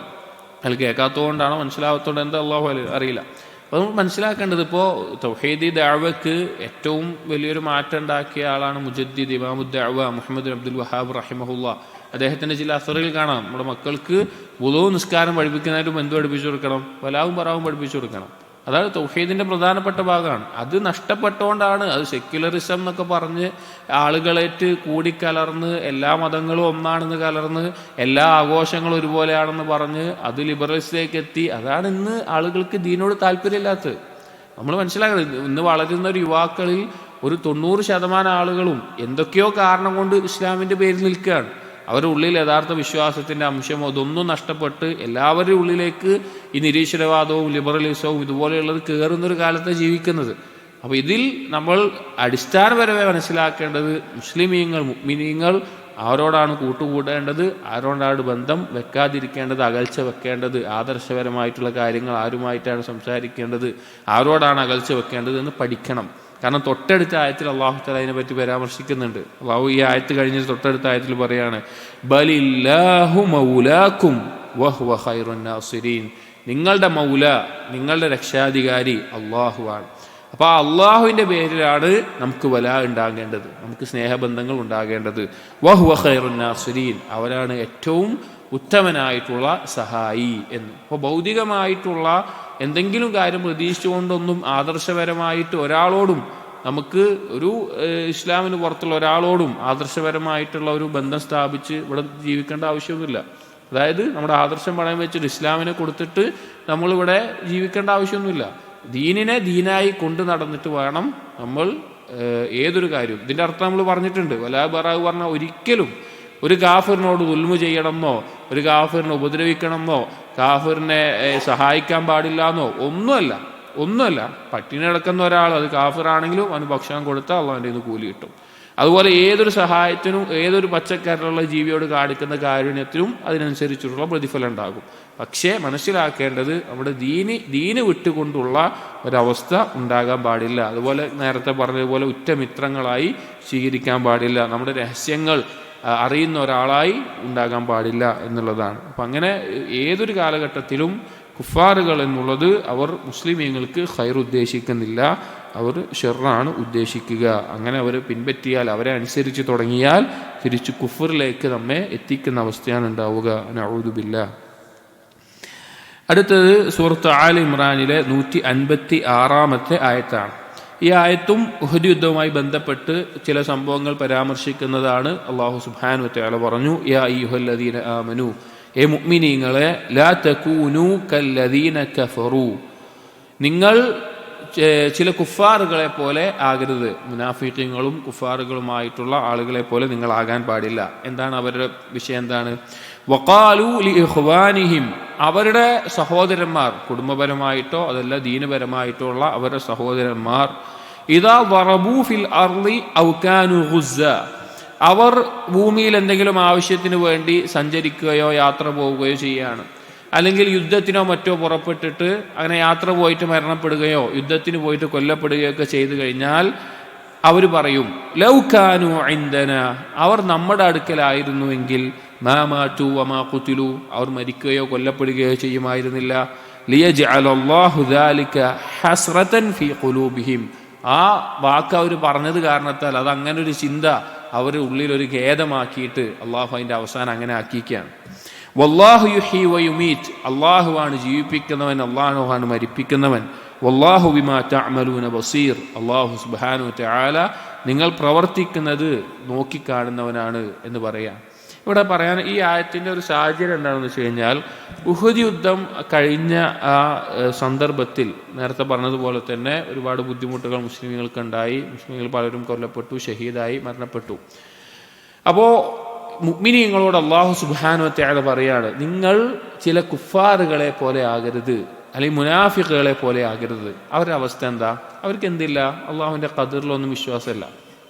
അയാൾ കേൾക്കാത്തതുകൊണ്ടാണോ മനസ്സിലാവാത്തതുകൊണ്ട് എന്താ അള്ളാഹു ആലം അറിയില്ല. അപ്പോൾ നമ്മൾ മനസ്സിലാക്കേണ്ടത്, ഇപ്പോൾ തൗഹീദി ദഅവക്ക് ഏറ്റവും വലിയൊരു മാറ്റം ഉണ്ടാക്കിയ ആളാണ് മുജദ്ദിദ് ഇമാമുദ്ദഅവ മുഹമ്മദ് അബ്ദുൽ വഹാബ് റഹിമഹുല്ലാ. അദ്ദേഹത്തിൻ്റെ ചില അസറുകൾ കാണാം. നമ്മുടെ മക്കൾക്ക് വുളൂഉ നിസ്കാരം പഠിപ്പിക്കുന്നതിനും എന്ത് പഠിപ്പിച്ചു കൊടുക്കണം? വലാവും ബറാവും പഠിപ്പിച്ചു കൊടുക്കണം. അതാണ് തൗഹീദിൻ്റെ പ്രധാനപ്പെട്ട ഭാഗമാണ്. അത് നഷ്ടപ്പെട്ടുകൊണ്ടാണ്, അത് സെക്യുലറിസം എന്നൊക്കെ പറഞ്ഞ് ആളുകളേറ്റ് കൂടിക്കലർന്ന് എല്ലാ മതങ്ങളും ഒന്നാണെന്ന് കലർന്ന് എല്ലാ ആഘോഷങ്ങളും ഒരുപോലെയാണെന്ന് പറഞ്ഞ് അത് ലിബറലിസ്റ്റിലേക്ക് എത്തി. അതാണ് ഇന്ന് ആളുകൾക്ക് ദീനോട് താല്പര്യമില്ലാത്തത്. നമ്മൾ മനസ്സിലാക്കുന്നത്, ഇന്ന് വളരുന്ന ഒരു യുവാക്കളിൽ ഒരു 90% ആളുകളും എന്തൊക്കെയോ കാരണം കൊണ്ട് ഇസ്ലാമിൻ്റെ പേരിൽ നിൽക്കുകയാണ്. അവരുടെ ഉള്ളിൽ യഥാർത്ഥ വിശ്വാസത്തിൻ്റെ അംശമോ അതൊന്നും നഷ്ടപ്പെട്ട് എല്ലാവരുടെ ഉള്ളിലേക്ക് ഈ നിരീശ്വരവാദവും ലിബറലിസവും ഇതുപോലെയുള്ളത് കയറുന്നൊരു കാലത്ത് ജീവിക്കുന്നത്. അപ്പോൾ ഇതിൽ നമ്മൾ അടിസ്ഥാനപരമായി മനസ്സിലാക്കേണ്ടത്, മുഅ്മിനീങ്ങൾ ആരോടാണ് കൂട്ടുകൂടേണ്ടത്, ആരോടാണ് ബന്ധം വെക്കാതിരിക്കേണ്ടത്, അകൽച്ച വെക്കേണ്ടത്, ആദർശപരമായിട്ടുള്ള കാര്യങ്ങൾ ആരുമായിട്ടാണ് സംസാരിക്കേണ്ടത്, ആരോടാണ് അകൽച്ച വെക്കേണ്ടത് എന്ന് പഠിക്കണം. കാരണം തൊട്ടടുത്ത ആയത്തിൽ അള്ളാഹു തആല അതിനെ പറ്റി പരാമർശിക്കുന്നുണ്ട്. അള്ളാഹു ഈ ആയത്ത് കഴിഞ്ഞിട്ട് തൊട്ടടുത്ത ആയത്തിൽ പറയാണ്, ബലില്ലാഹു മൗലാക്കും വഹുവ ഖൈറുൻ നാസിരീൻ. നിങ്ങളുടെ മൗല, നിങ്ങളുടെ രക്ഷാധികാരി അള്ളാഹുവാണ്. അപ്പോൾ ആ അള്ളാഹുവിൻ്റെ പേരിലാണ് നമുക്ക് വലാ ഉണ്ടാകേണ്ടത്, നമുക്ക് സ്നേഹബന്ധങ്ങൾ ഉണ്ടാകേണ്ടത്. വഹുവ ഖൈറുൻ നാസിരീൻ, അവരാണ് ഏറ്റവും ഉത്തമനായിട്ടുള്ള സഹായി എന്ന്. അപ്പോൾ ഭൗതികമായിട്ടുള്ള എന്തെങ്കിലും കാര്യം പ്രതീക്ഷിച്ചുകൊണ്ടൊന്നും ആദർശപരമായിട്ട് ഒരാളോടും നമുക്ക് ഒരു ഇസ്ലാമിന് പുറത്തുള്ള ഒരാളോടും ആദർശപരമായിട്ടുള്ള ഒരു ബന്ധം സ്ഥാപിച്ച് ഇവിടെ ജീവിക്കേണ്ട ആവശ്യമൊന്നുമില്ല. അതായത് നമ്മുടെ ആദർശം പണയം വെച്ചിട്ട് ഇസ്ലാമിനെ കൊടുത്തിട്ട് നമ്മളിവിടെ ജീവിക്കേണ്ട ആവശ്യമൊന്നുമില്ല. ദീനിനെ ദീനായി കൊണ്ടു നടന്നിട്ട് വേണം നമ്മൾ ഏതൊരു കാര്യവും. ഇതിൻ്റെ അർത്ഥം നമ്മൾ പറഞ്ഞിട്ടുണ്ട്. വലാ ബറാവ് പറഞ്ഞാൽ ഒരിക്കലും ഒരു കാഫിറിനോട് ദുൽമു ചെയ്യണമെന്നോ ഒരു കാഫിറിനെ ഉപദ്രവിക്കണമെന്നോ കാഫിറിനെ സഹായിക്കാൻ പാടില്ല എന്നോ ഒന്നുമല്ല. പട്ടിണി കിടക്കുന്ന ഒരാൾ അത് കാഫിറാണെങ്കിലും അവന് ഭക്ഷണം കൊടുത്താൽ അള്ളാഹുവിൻ്റെ നിന്ന് കൂലി കിട്ടും. അതുപോലെ ഏതൊരു സഹായത്തിനും ഏതൊരു പച്ചക്കറിലുള്ള ജീവിയോട് കാണിക്കുന്ന കാരുണ്യത്തിനും അതിനനുസരിച്ചുള്ള പ്രതിഫലം ഉണ്ടാകും. പക്ഷേ മനസ്സിലാക്കേണ്ടത് നമ്മുടെ ദീന് വിട്ടുകൊണ്ടുള്ള ഒരവസ്ഥ ഉണ്ടാകാൻ പാടില്ല. അതുപോലെ നേരത്തെ പറഞ്ഞതുപോലെ ഉറ്റമിത്രങ്ങളായി സ്വീകരിക്കാൻ പാടില്ല. നമ്മുടെ രഹസ്യങ്ങൾ അറിയുന്ന ഒരാളായി ഉണ്ടാകാൻ പാടില്ല എന്നുള്ളതാണ്. അപ്പം അങ്ങനെ ഏതൊരു കാലഘട്ടത്തിലും കുഫാറുകൾ എന്നുള്ളത് അവർ മുസ്ലിമീങ്ങൾക്ക് ഖൈർ ഉദ്ദേശിക്കുന്നില്ല, അവർ ഷെറാണ് ഉദ്ദേശിക്കുക. അങ്ങനെ അവർ പിൻപറ്റിയാൽ, അവരെ അനുസരിച്ച് തുടങ്ങിയാൽ തിരിച്ച് കുഫറിലേക്ക് നമ്മെ എത്തിക്കുന്ന അവസ്ഥയാണ് ഉണ്ടാവുക. നഊദു ബില്ലാഹ്. അടുത്തത് സൂറത്ത് ആൽ ഇമ്രാനിലെ 156 ആയത്താണ്. ഈ ആയത്തും ഉഹദ് യുദ്ധവുമായി ബന്ധപ്പെട്ട് ചില സംഭവങ്ങൾ പരാമർശിക്കുന്നതാണ്. അല്ലാഹു സുബ്ഹാനഹു വ തആല പറഞ്ഞു, യാ അയ്യുഹല്ലദീന ആമനു, ഏ മുഅ്മിനീങ്ങളെ, ലാ തകൂനു കല്ലദീന കഫറു, നിങ്ങൾ ചില കുഫാറുകളെ പോലെ ആകരുത്. മുനാഫിഖീങ്ങളും കുഫാറുകളുമായിട്ടുള്ള ആളുകളെ പോലെ നിങ്ങളാകാൻ പാടില്ല. എന്താണ് അവരുടെ വിഷയം? എന്താണ്? വഖാലു ലി ഇഖ്വാനിഹിം, അവരുടെ സഹോദരന്മാർ, കുടുംബപരമായിട്ടോ അതല്ല ദീനപരമായിട്ടോ ഉള്ള അവരുടെ സഹോദരന്മാർ, ഇദാ ദറബൂ ഫിൽ അർളി ഔ കാനു ഗുസ്സ, അവർ ഭൂമിയിൽ എന്തെങ്കിലും ആവശ്യത്തിന് വേണ്ടി സഞ്ചരിക്കുകയോ യാത്ര പോവുകയോ ചെയ്യുകയാണ്, അല്ലെങ്കിൽ യുദ്ധത്തിനോ മറ്റോ പുറപ്പെട്ടിട്ട് അങ്ങനെ യാത്ര പോയിട്ട് മരണപ്പെടുകയോ യുദ്ധത്തിന് പോയിട്ട് കൊല്ലപ്പെടുകയോ ഒക്കെ ചെയ്തു കഴിഞ്ഞാൽ അവർ പറയും ലൗ കാനു ഇൻദന, അവർ നമ്മുടെ അടുക്കലായിരുന്നുവെങ്കിൽ മാ മാതു വമാ ഖുതിലു, അവർ മരിക്കുകയോ കൊല്ലപ്പെടുകയോ ചെയ്യുമായിരുന്നില്ല. ലിയജ്അലല്ലാഹു ദാലിക ഹസ്റതൻ ഫീ ഖുലൂബിഹിം, ആ വാക്ക് അവർ പറഞ്ഞത് കാരണത്താൽ അത് അങ്ങനെ ഒരു ചിന്ത അവരുടെ ഉള്ളിൽ ഒരു ഖേദമാക്കിയിട്ട് അള്ളാഹു അതിൻ്റെ അവസാനം അങ്ങനെ ആക്കിയിരിക്കുകയാണ്. വല്ലാഹു യുഹ്യി വയുമീറ്റ്, അള്ളാഹുവാണ് ജീവിപ്പിക്കുന്നവൻ, അള്ളാഹുവാണ് മരിപ്പിക്കുന്നവൻ. വല്ലാഹു ബിമാ തഅമലൂന ബസീർ, അള്ളാഹു സുബ്ഹാനഹു വതആല നിങ്ങൾ പ്രവർത്തിക്കുന്നത് നോക്കിക്കാണുന്നവനാണ് എന്ന് പറയാം. ഇവിടെ പറയാൻ ഈ ആയത്തിൻ്റെ ഒരു സാഹചര്യം എന്താണെന്ന് വെച്ച് കഴിഞ്ഞാൽ, ഉഹദ് യുദ്ധം കഴിഞ്ഞ ആ സന്ദർഭത്തിൽ നേരത്തെ പറഞ്ഞതുപോലെ തന്നെ ഒരുപാട് ബുദ്ധിമുട്ടുകൾ മുസ്ലിമുകൾക്കുണ്ടായി. മുസ്ലിമുകൾ പലരും കൊല്ലപ്പെട്ടു, ഷഹീദായി, മരണപ്പെട്ടു. അപ്പോൾ മുഅ്മിനീങ്ങളോട് അല്ലാഹു സുബ്ഹാനഹു വതആല പറയാണ്, നിങ്ങൾ ചില കുഫാറുകളെ പോലെ ആകരുത്, അല്ലെങ്കിൽ മുനാഫിഖുകളെ പോലെ ആകരുത്. അവരുടെ അവസ്ഥ എന്താ? അവർക്ക് എന്തില്ല? അള്ളാഹുവിൻ്റെ ഖദറിലൊന്നും വിശ്വാസമില്ല.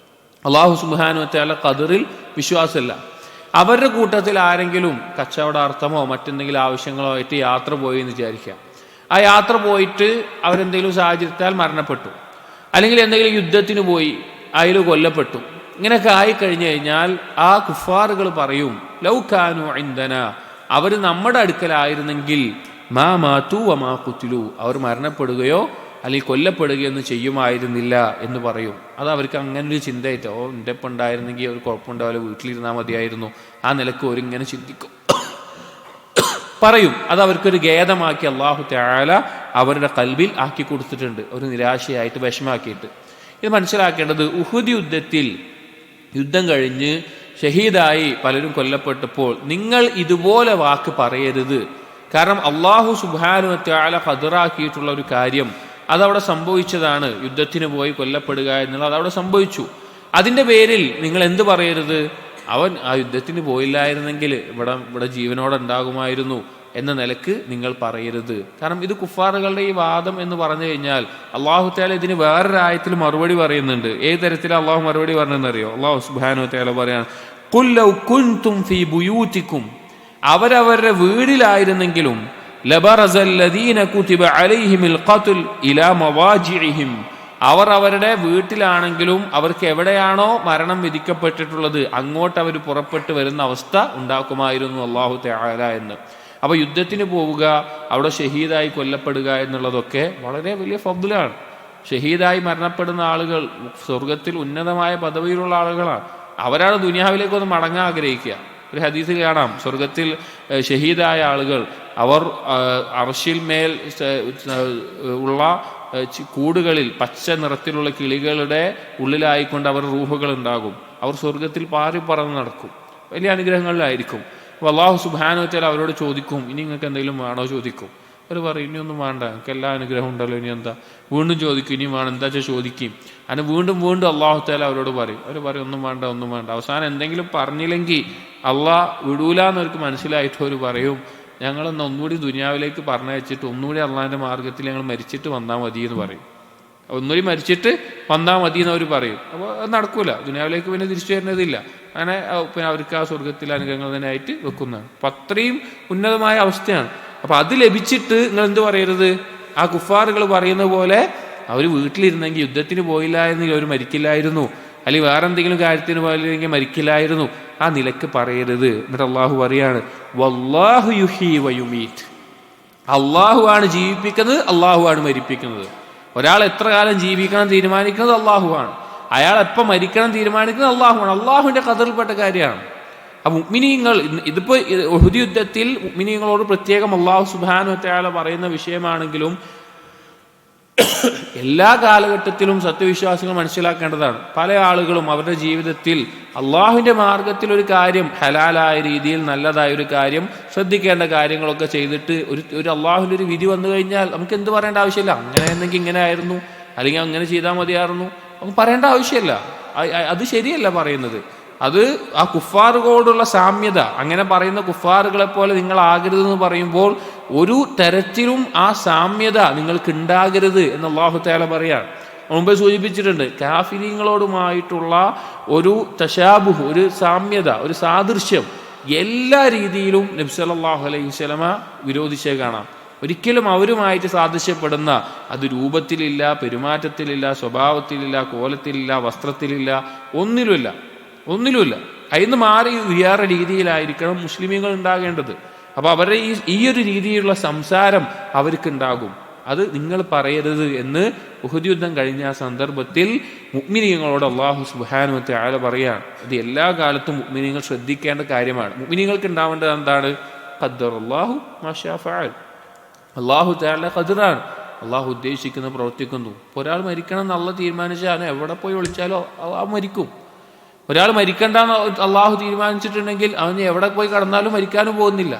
അല്ലാഹു സുബ്ഹാനഹു വതആല ഖദറിൽ വിശ്വാസമില്ല. അവരുടെ കൂട്ടത്തിൽ ആരെങ്കിലും കച്ചവടാർത്ഥമോ മറ്റെന്തെങ്കിലും ആവശ്യങ്ങളോ ആയിട്ട് യാത്ര പോയി എന്ന് വിചാരിക്കുക. ആ യാത്ര പോയിട്ട് അവരെന്തെങ്കിലും സാഹചര്യത്താൽ മരണപ്പെട്ടു, അല്ലെങ്കിൽ എന്തെങ്കിലും യുദ്ധത്തിന് പോയി അതിൽ കൊല്ലപ്പെട്ടു. ഇങ്ങനെയൊക്കെ ആയിക്കഴിഞ്ഞു കഴിഞ്ഞാൽ ആ കുഫാറുകൾ പറയും ലൗ കാനു ഇൻദന, അവർ നമ്മുടെ അടുക്കലായിരുന്നെങ്കിൽ മാ മാതു വമാ ഖുതിലു, അവർ മരണപ്പെടുകയോ അല്ലെങ്കിൽ കൊല്ലപ്പെടുകയൊന്നും ചെയ്യുമായിരുന്നില്ല എന്ന് പറയും. അത് അവർക്ക് അങ്ങനെ ഒരു ചിന്തയായിട്ട്, എൻ്റെ ഒപ്പം ഉണ്ടായിരുന്നെങ്കിൽ അവർ കുഴപ്പമുണ്ടാവില്ല, വീട്ടിലിരുന്നാൽ മതിയായിരുന്നു, ആ നിലക്ക് അവരിങ്ങനെ ചിന്തിക്കും, പറയും. അത് അവർക്കൊരു ഖേദമാക്കി അല്ലാഹു തആല അവരുടെ ഖൽബിൽ ആക്കി കൊടുത്തിട്ടുണ്ട്, ഒരു നിരാശയായിട്ട് വിഷമാക്കിയിട്ട്. ഇത് മനസ്സിലാക്കേണ്ടത്, ഉഹദ് യുദ്ധത്തിൽ യുദ്ധം കഴിഞ്ഞ് ഷഹീദായി പലരും കൊല്ലപ്പെട്ടപ്പോൾ നിങ്ങൾ ഇതുപോലെ വാക്ക് പറയരുത്. കാരണം അല്ലാഹു സുബ്ഹാനഹു വതആല ഖദറാക്കിയിട്ടുള്ള ഒരു കാര്യം അതവിടെ സംഭവിച്ചതാണ്. യുദ്ധത്തിന് പോയി കൊല്ലപ്പെടുക എന്നുള്ളത് അതവിടെ സംഭവിച്ചു. അതിൻ്റെ പേരിൽ നിങ്ങൾ എന്ത് പറയരുത്? അവൻ ആ യുദ്ധത്തിന് പോയില്ലായിരുന്നെങ്കിൽ ഇവിടെ ജീവനോടെ ഉണ്ടാകുമായിരുന്നു എന്ന നിലക്ക് നിങ്ങൾ പറയരുത്. കാരണം ഇത് കുഫാറുകളുടെ ഈ വാദം എന്ന് പറഞ്ഞു കഴിഞ്ഞാൽ അല്ലാഹു തആല ഇതിന് വേറൊരു ആയത്തിൽ മറുപടി പറയുന്നുണ്ട്. ഏത് തരത്തിലാണ് അള്ളാഹു മറുപടി പറഞ്ഞതെന്നറിയോ? അല്ലാഹു സുബ്ഹാനഹു വതആല പറയാണ്, ഖുൽ ലൗ കുൻതും ഫീ ബുയൂതികും, അവരവരുടെ വീടിലായിരുന്നെങ്കിലും ലബറസല്ലദീന കുതിബ അലൈഹിമിൽ ഖത്ൽ ഇലാ മവാജിഇഹിം, അവർ അവരുടെ വീട്ടിലാണെങ്കിലും അവർക്ക് എവിടെയാണോ മരണം വിധിക്കപ്പെട്ടിട്ടുള്ളത് അങ്ങോട്ട് അവർ പുറപ്പെട്ടു വരുന്ന അവസ്ഥ ഉണ്ടാക്കുമായിരുന്നു അല്ലാഹു തആല എന്ന്. അപ്പോൾ യുദ്ധത്തിന് പോവുക, അവിടെ ഷഹീദായി കൊല്ലപ്പെടുക എന്നുള്ളതൊക്കെ വളരെ വലിയ ഫദ്ലാണ്. ഷഹീദായി മരണപ്പെടുന്ന ആളുകൾ സ്വർഗത്തിൽ ഉന്നതമായ പദവിയിലുള്ള ആളുകളാണ്. അവരാണ് ദുനിയാവിലേക്കൊന്ന് മടങ്ങാൻ ആഗ്രഹിക്കുക. ഒരു ഹദീസിൽ കാണാം, സ്വർഗത്തിൽ ഷഹീദായ ആളുകൾ അവർ അർശിൽ മേൽ ഉള്ള കൂടുകളിൽ പച്ച നിറത്തിലുള്ള കിളികളുടെ ഉള്ളിലായിക്കൊണ്ട് അവർ റൂഹുകൾ ഉണ്ടാകും. അവർ സ്വർഗത്തിൽ പാറി പറന്ന് നടക്കും, വലിയ അനുഗ്രഹങ്ങളിലായിരിക്കും. അപ്പോൾ അല്ലാഹു സുബ്ഹാനഹു വതആല അവരോട് ചോദിക്കും, ഇനി നിങ്ങൾക്ക് എന്തെങ്കിലും വേണോ ചോദിക്കും. അവർ പറയും, ഇനിയൊന്നും വേണ്ട, നിങ്ങൾക്ക് എല്ലാ അനുഗ്രഹം ഉണ്ടല്ലോ, ഇനി എന്താ. വീണ്ടും ചോദിക്കും, ഇനി വേണം, എന്താ വെച്ചാൽ ചോദിക്കും. അങ്ങനെ വീണ്ടും വീണ്ടും അല്ലാഹു തആല അവരോട് പറയും. അവർ പറയും, ഒന്നും വേണ്ട, ഒന്നും വേണ്ട. അവസാനം എന്തെങ്കിലും പറഞ്ഞില്ലെങ്കിൽ അള്ളാഹ് വിടൂല എന്നവർക്ക് മനസ്സിലായിട്ട് അവർ പറയും, ഞങ്ങളൊന്ന് ഒന്നുകൂടി ദുനിയാവിലേക്ക് പറഞ്ഞയച്ചിട്ട് ഒന്നുകൂടി അള്ളാഹിൻ്റെ മാർഗത്തിൽ ഞങ്ങൾ മരിച്ചിട്ട് വന്നാൽ മതി എന്ന് പറയും. ഒന്നുകൂടി മരിച്ചിട്ട് വന്നാൽ മതി എന്ന് അവർ പറയും. അപ്പോൾ അത് നടക്കൂല, ദുനിയാവിലേക്ക് പിന്നെ തിരിച്ചു വരുന്നതില്ല. അങ്ങനെ പിന്നെ അവർക്ക് ആ സ്വർഗത്തിലെ അനുഗ്രഹങ്ങൾ തന്നെ ആയിട്ട് വെക്കുന്നതാണ്. അപ്പം അത്രയും ഉന്നതമായ അവസ്ഥയാണ്. അപ്പം അത് ലഭിച്ചിട്ട് നിങ്ങൾ എന്ത് പറയരുത്? ആ കുഫാറുകൾ പറയുന്ന പോലെ അവർ വീട്ടിലിരുന്നെങ്കിൽ യുദ്ധത്തിന് പോയില്ലായിരുന്നെങ്കിൽ അവർ മരിക്കില്ലായിരുന്നു, അല്ലെങ്കിൽ വേറെ എന്തെങ്കിലും കാര്യത്തിന് പോയില്ലെങ്കിൽ മരിക്കില്ലായിരുന്നു, ആ നിലക്ക് പറയരുത്. എന്നിട്ട് അള്ളാഹു പറയാണ്, വല്ലാഹു യുഹ്യി വയുമീറ്റ്, അള്ളാഹുവാണ് ജീവിപ്പിക്കുന്നത്, അള്ളാഹുവാണ് മരിപ്പിക്കുന്നത്. ഒരാൾ എത്ര കാലം ജീവിക്കണം തീരുമാനിക്കുന്നത് അള്ളാഹുവാണ്, അയാൾ എപ്പോൾ മരിക്കണം തീരുമാനിക്കുന്നത് അള്ളാഹുവാണ്. അള്ളാഹുവിൻ്റെ ഖദറിൽപ്പെട്ട കാര്യമാണ്. ആ മുഅ്മിനീങ്ങൾ, ഇതിപ്പോൾ ഉഹദ് യുദ്ധത്തിൽ മുഅ്മിനീങ്ങളോട് പ്രത്യേകം അല്ലാഹു സുബ്ഹാനഹു വതആല പറയുന്ന വിഷയമാണെങ്കിലും എല്ലാ കാലഘട്ടത്തിലും സത്യവിശ്വാസികൾ മനസ്സിലാക്കേണ്ടതാണ്. പല ആളുകളും അവരുടെ ജീവിതത്തിൽ അള്ളാഹുവിൻ്റെ മാർഗത്തിൽ ഒരു കാര്യം, ഹലാലായ രീതിയിൽ നല്ലതായ ഒരു കാര്യം, ശ്രദ്ധിക്കേണ്ട കാര്യങ്ങളൊക്കെ ചെയ്തിട്ട് ഒരു അള്ളാഹുവിൻ്റെ ഒരു വിധി വന്നു കഴിഞ്ഞാൽ നമുക്ക് എന്ത് പറയേണ്ട ആവശ്യമില്ല. അങ്ങനെ ആയിരുന്നെങ്കിൽ ഇങ്ങനെ ആയിരുന്നു, അല്ലെങ്കിൽ അങ്ങനെ ചെയ്താൽ മതിയായിരുന്നു, നമുക്ക് പറയേണ്ട ആവശ്യമില്ല. അത് ശരിയല്ല പറയുന്നത്. അത് ആ കുഫാറുകളോടുള്ള സാമ്യത, അങ്ങനെ പറയുന്ന കുഫാറുകളെ പോലെ നിങ്ങൾ ആകരുതെന്ന് പറയുമ്പോൾ ഒരു തരത്തിലും ആ സാമ്യത നിങ്ങൾക്ക് ഉണ്ടാകരുത് എന്ന് അല്ലാഹു തആല പറയാണ്. മുമ്പേ സൂചിപ്പിച്ചിട്ടുണ്ട്, കാഫിരീങ്ങളോടുമായിട്ടുള്ള ഒരു തശാബുഹ്, ഒരു സാമ്യത, ഒരു സാദൃശ്യം എല്ലാ രീതിയിലും നബി സല്ലല്ലാഹു അലൈഹി വസല്ലമ വിരോധിച്ചേ കാണാം. ഒരിക്കലും അവരുമായിട്ട് സാദൃശ്യപ്പെടുന്ന, അത് രൂപത്തിലില്ല, പെരുമാറ്റത്തിലില്ല, സ്വഭാവത്തിലില്ല, കോലത്തിലില്ല, വസ്ത്രത്തിലില്ല, ഒന്നിലുമില്ല. അതിന് മാറി വേറെ രീതിയിലായിരിക്കണം മുസ്ലിമീങ്ങൾ ഉണ്ടാകേണ്ടത്. അപ്പോൾ അവരുടെ ഈ ഒരു രീതിയിലുള്ള സംസാരം അവർക്കുണ്ടാകും. അത് നിങ്ങൾ പറയരുത് എന്ന് ഉഹദ് യുദ്ധം കഴിഞ്ഞ ആ സന്ദർഭത്തിൽ മുഅ്മിനീങ്ങളോട് അല്ലാഹു സുബ്ഹാനഹു വ തആല പറയാണ്. ഇത് എല്ലാ കാലത്തും മുഅ്മിനീങ്ങൾ ശ്രദ്ധിക്കേണ്ട കാര്യമാണ്. മുഅ്മിനീങ്ങൾക്ക് ഉണ്ടാവേണ്ടത് എന്താണ്? ഖദ്ദറല്ലാഹു മാ ശാ ഫഅൽ. അല്ലാഹു തആല ഖദറാണ്, അള്ളാഹു ഉദ്ദേശിക്കുന്ന പ്രവർത്തിക്കുന്നു. ഇപ്പോൾ ഒരാൾ മരിക്കണം എന്ന് അള്ളാഹ് തീരുമാനിച്ചാൽ എവിടെ പോയി വിളിച്ചാലോ ആ മരിക്കും. ഒരാൾ മരിക്കണ്ടെന്ന് അള്ളാഹു തീരുമാനിച്ചിട്ടുണ്ടെങ്കിൽ അവന് എവിടെ പോയി കടന്നാലും മരിക്കാനും പോകുന്നില്ല.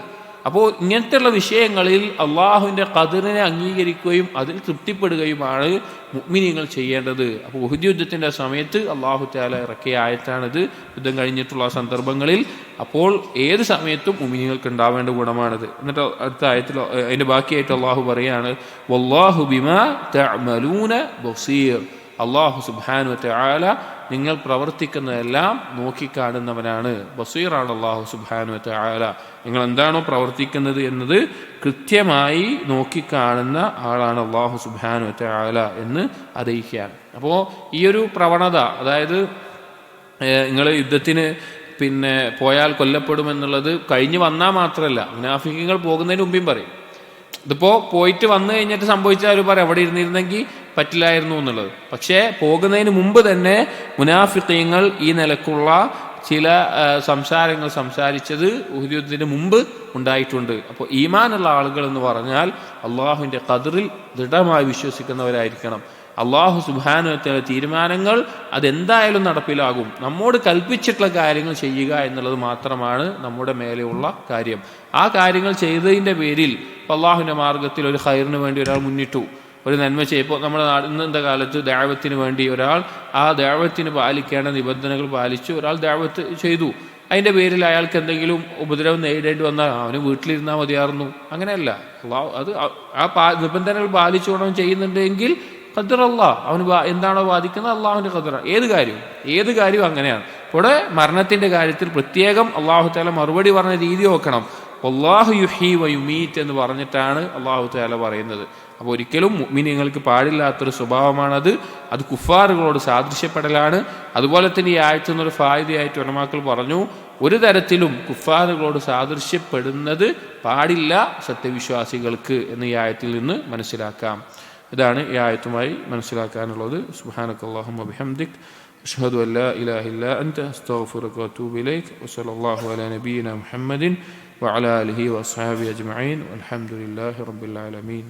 അപ്പോൾ ഇങ്ങനത്തെയുള്ള വിഷയങ്ങളിൽ അള്ളാഹുവിൻ്റെ ഖദറിനെ അംഗീകരിക്കുകയും അതിൽ തൃപ്തിപ്പെടുകയുമാണ് മുഅ്മിനീങ്ങൾ ചെയ്യേണ്ടത്. അപ്പോൾ ഉഹദ് യുദ്ധത്തിൻ്റെ സമയത്ത് അള്ളാഹു തആല ഇറക്കിയ ആയത്താണിത്, യുദ്ധം കഴിഞ്ഞിട്ടുള്ള സന്ദർഭങ്ങളിൽ. അപ്പോൾ ഏത് സമയത്തും മുഅ്മിനീങ്ങൾക്ക് ഉണ്ടാവേണ്ട ഗുണമാണിത്. എന്നിട്ട് അടുത്ത ആയത്തിൽ അതിൻ്റെ ബാക്കിയായിട്ട് അള്ളാഹു പറയാണ്, വല്ലാഹു ബിമാ തഅമലൂന ബസീർ. അള്ളാഹു സുബ്ഹാനഹു വ തആല നിങ്ങൾ പ്രവർത്തിക്കുന്നതെല്ലാം നോക്കിക്കാണുന്നവനാണ്. ബസീറാണ് അള്ളാഹു സുബ്ഹാനഹു വ തആല. നിങ്ങൾ എന്താണോ പ്രവർത്തിക്കുന്നത് എന്നത് കൃത്യമായി നോക്കിക്കാണുന്ന ആളാണ് അള്ളാഹു സുബ്ഹാനഹു വ തആല എന്ന് അറിയിക്കുകയാണ്. അപ്പോൾ ഈ ഒരു പ്രവണത, അതായത് നിങ്ങൾ യുദ്ധത്തിന് പോയാൽ കൊല്ലപ്പെടുമെന്നുള്ളത് കഴിഞ്ഞ് വന്നാൽ മാത്രമല്ല, മുനാഫിക്കുകൾ പോകുന്നതിന് മുമ്പേയും പറയും. ഇതിപ്പോൾ പോയിട്ട് വന്നു കഴിഞ്ഞിട്ട് സംഭവിച്ചാൽ അവർ പറയും അവിടെ ഇരുന്നിരുന്നെങ്കിൽ പറ്റില്ലായിരുന്നു എന്നുള്ളത്. പക്ഷേ പോകുന്നതിന് മുമ്പ് തന്നെ മുനാഫിഖീങ്ങൾ ഈ നിലക്കുള്ള ചില സംസാരങ്ങൾ സംസാരിച്ചത് ഉഹദ് യുദ്ധത്തിന് മുമ്പ് ഉണ്ടായിട്ടുണ്ട്. അപ്പോൾ ഈമാനുള്ള ആളുകൾ എന്ന് പറഞ്ഞാൽ അള്ളാഹുവിൻ്റെ ഖദറിൽ ദൃഢമായി വിശ്വസിക്കുന്നവരായിരിക്കണം. അള്ളാഹു സുബ്ഹാനഹു വ തആല തീരുമാനങ്ങൾ അതെന്തായാലും നടപ്പിലാകും. നമ്മോട് കൽപ്പിച്ചിട്ടുള്ള കാര്യങ്ങൾ ചെയ്യുക എന്നുള്ളത് മാത്രമാണ് നമ്മുടെ മേലെയുള്ള കാര്യം. ആ കാര്യങ്ങൾ ചെയ്തതിൻ്റെ പേരിൽ അള്ളാഹുവിൻ്റെ മാർഗത്തിൽ ഒരു ഖൈറിന് വേണ്ടി ഒരാൾ മുന്നിട്ടു, ഒരു നന്മ ഇപ്പോൾ നമ്മുടെ ഇന്നത്തെ കാലത്ത് ദഅവത്തിന് വേണ്ടി ഒരാൾ ആ ദഅവത്തിന് പാലിക്കേണ്ട നിബന്ധനകൾ പാലിച്ചു ഒരാൾ ദഅവത്ത് ചെയ്തു. അതിൻ്റെ പേരിൽ അയാൾക്ക് എന്തെങ്കിലും ഉപദ്രവം നേരിടേണ്ടി വന്നാൽ അവന് വീട്ടിലിരുന്നാൽ മതിയായിരുന്നു. അങ്ങനെയല്ല. അത് ആ നിബന്ധനകൾ പാലിച്ചുകൊണ്ടവൻ ചെയ്യുന്നുണ്ടെങ്കിൽ ഖദർ അല്ലാഹ്, അവന് എന്താണോ ബാധിക്കുന്നത് അള്ളാഹുവിൻ്റെ ഖദറാണ്. ഏത് കാര്യവും അങ്ങനെയാണ്. ഇവിടെ മരണത്തിൻ്റെ കാര്യത്തിൽ പ്രത്യേകം അള്ളാഹു തആല മറുപടി പറഞ്ഞ രീതി നോക്കണം. വല്ലാഹു യുഹ്യി വ യുമീറ്റ് എന്ന് പറഞ്ഞിട്ടാണ് അള്ളാഹു തആല പറയുന്നത്. അപ്പോൾ ഒരിക്കലും മുഅ്മിനീങ്ങൾക്ക് പാടില്ലാത്തൊരു സ്വഭാവമാണത്. അത് കുഫാറുകളോട് സാദൃശ്യപ്പെടലാണ്. അതുപോലെ തന്നെ ഈ ആയത്തിൽ നിന്നൊരു ഫായിദയായിട്ട് ഉലമാക്കൾ പറഞ്ഞു, ഒരു തരത്തിലും കുഫാറുകളോട് സാദൃശ്യപ്പെടുന്നത് പാടില്ല സത്യവിശ്വാസികൾക്ക് എന്ന് ഈ ആയത്തിൽ നിന്ന് മനസ്സിലാക്കാം. ഇതാണ് ഈ ആയത്തുമായി മനസ്സിലാക്കാനുള്ളത്. സുബ്ഹാനക്കല്ലാഹുമ്മ ബിഹംദിക് അഷ്ഹദു അൻ ലാ ഇലാഹ ഇല്ലാ അൻത അസ്തഗ്ഫിറുക വ അതൂബു ഇലൈക് വസല്ലല്ലാഹു അലാ നബിയിന മുഹമ്മദിൻ വഅലാ ആലിഹി വഅസ്ഹാബിഹി അജ്മഈൻ വൽഹംദുലില്ലാഹി റബ്ബിൽ ആലമീൻ.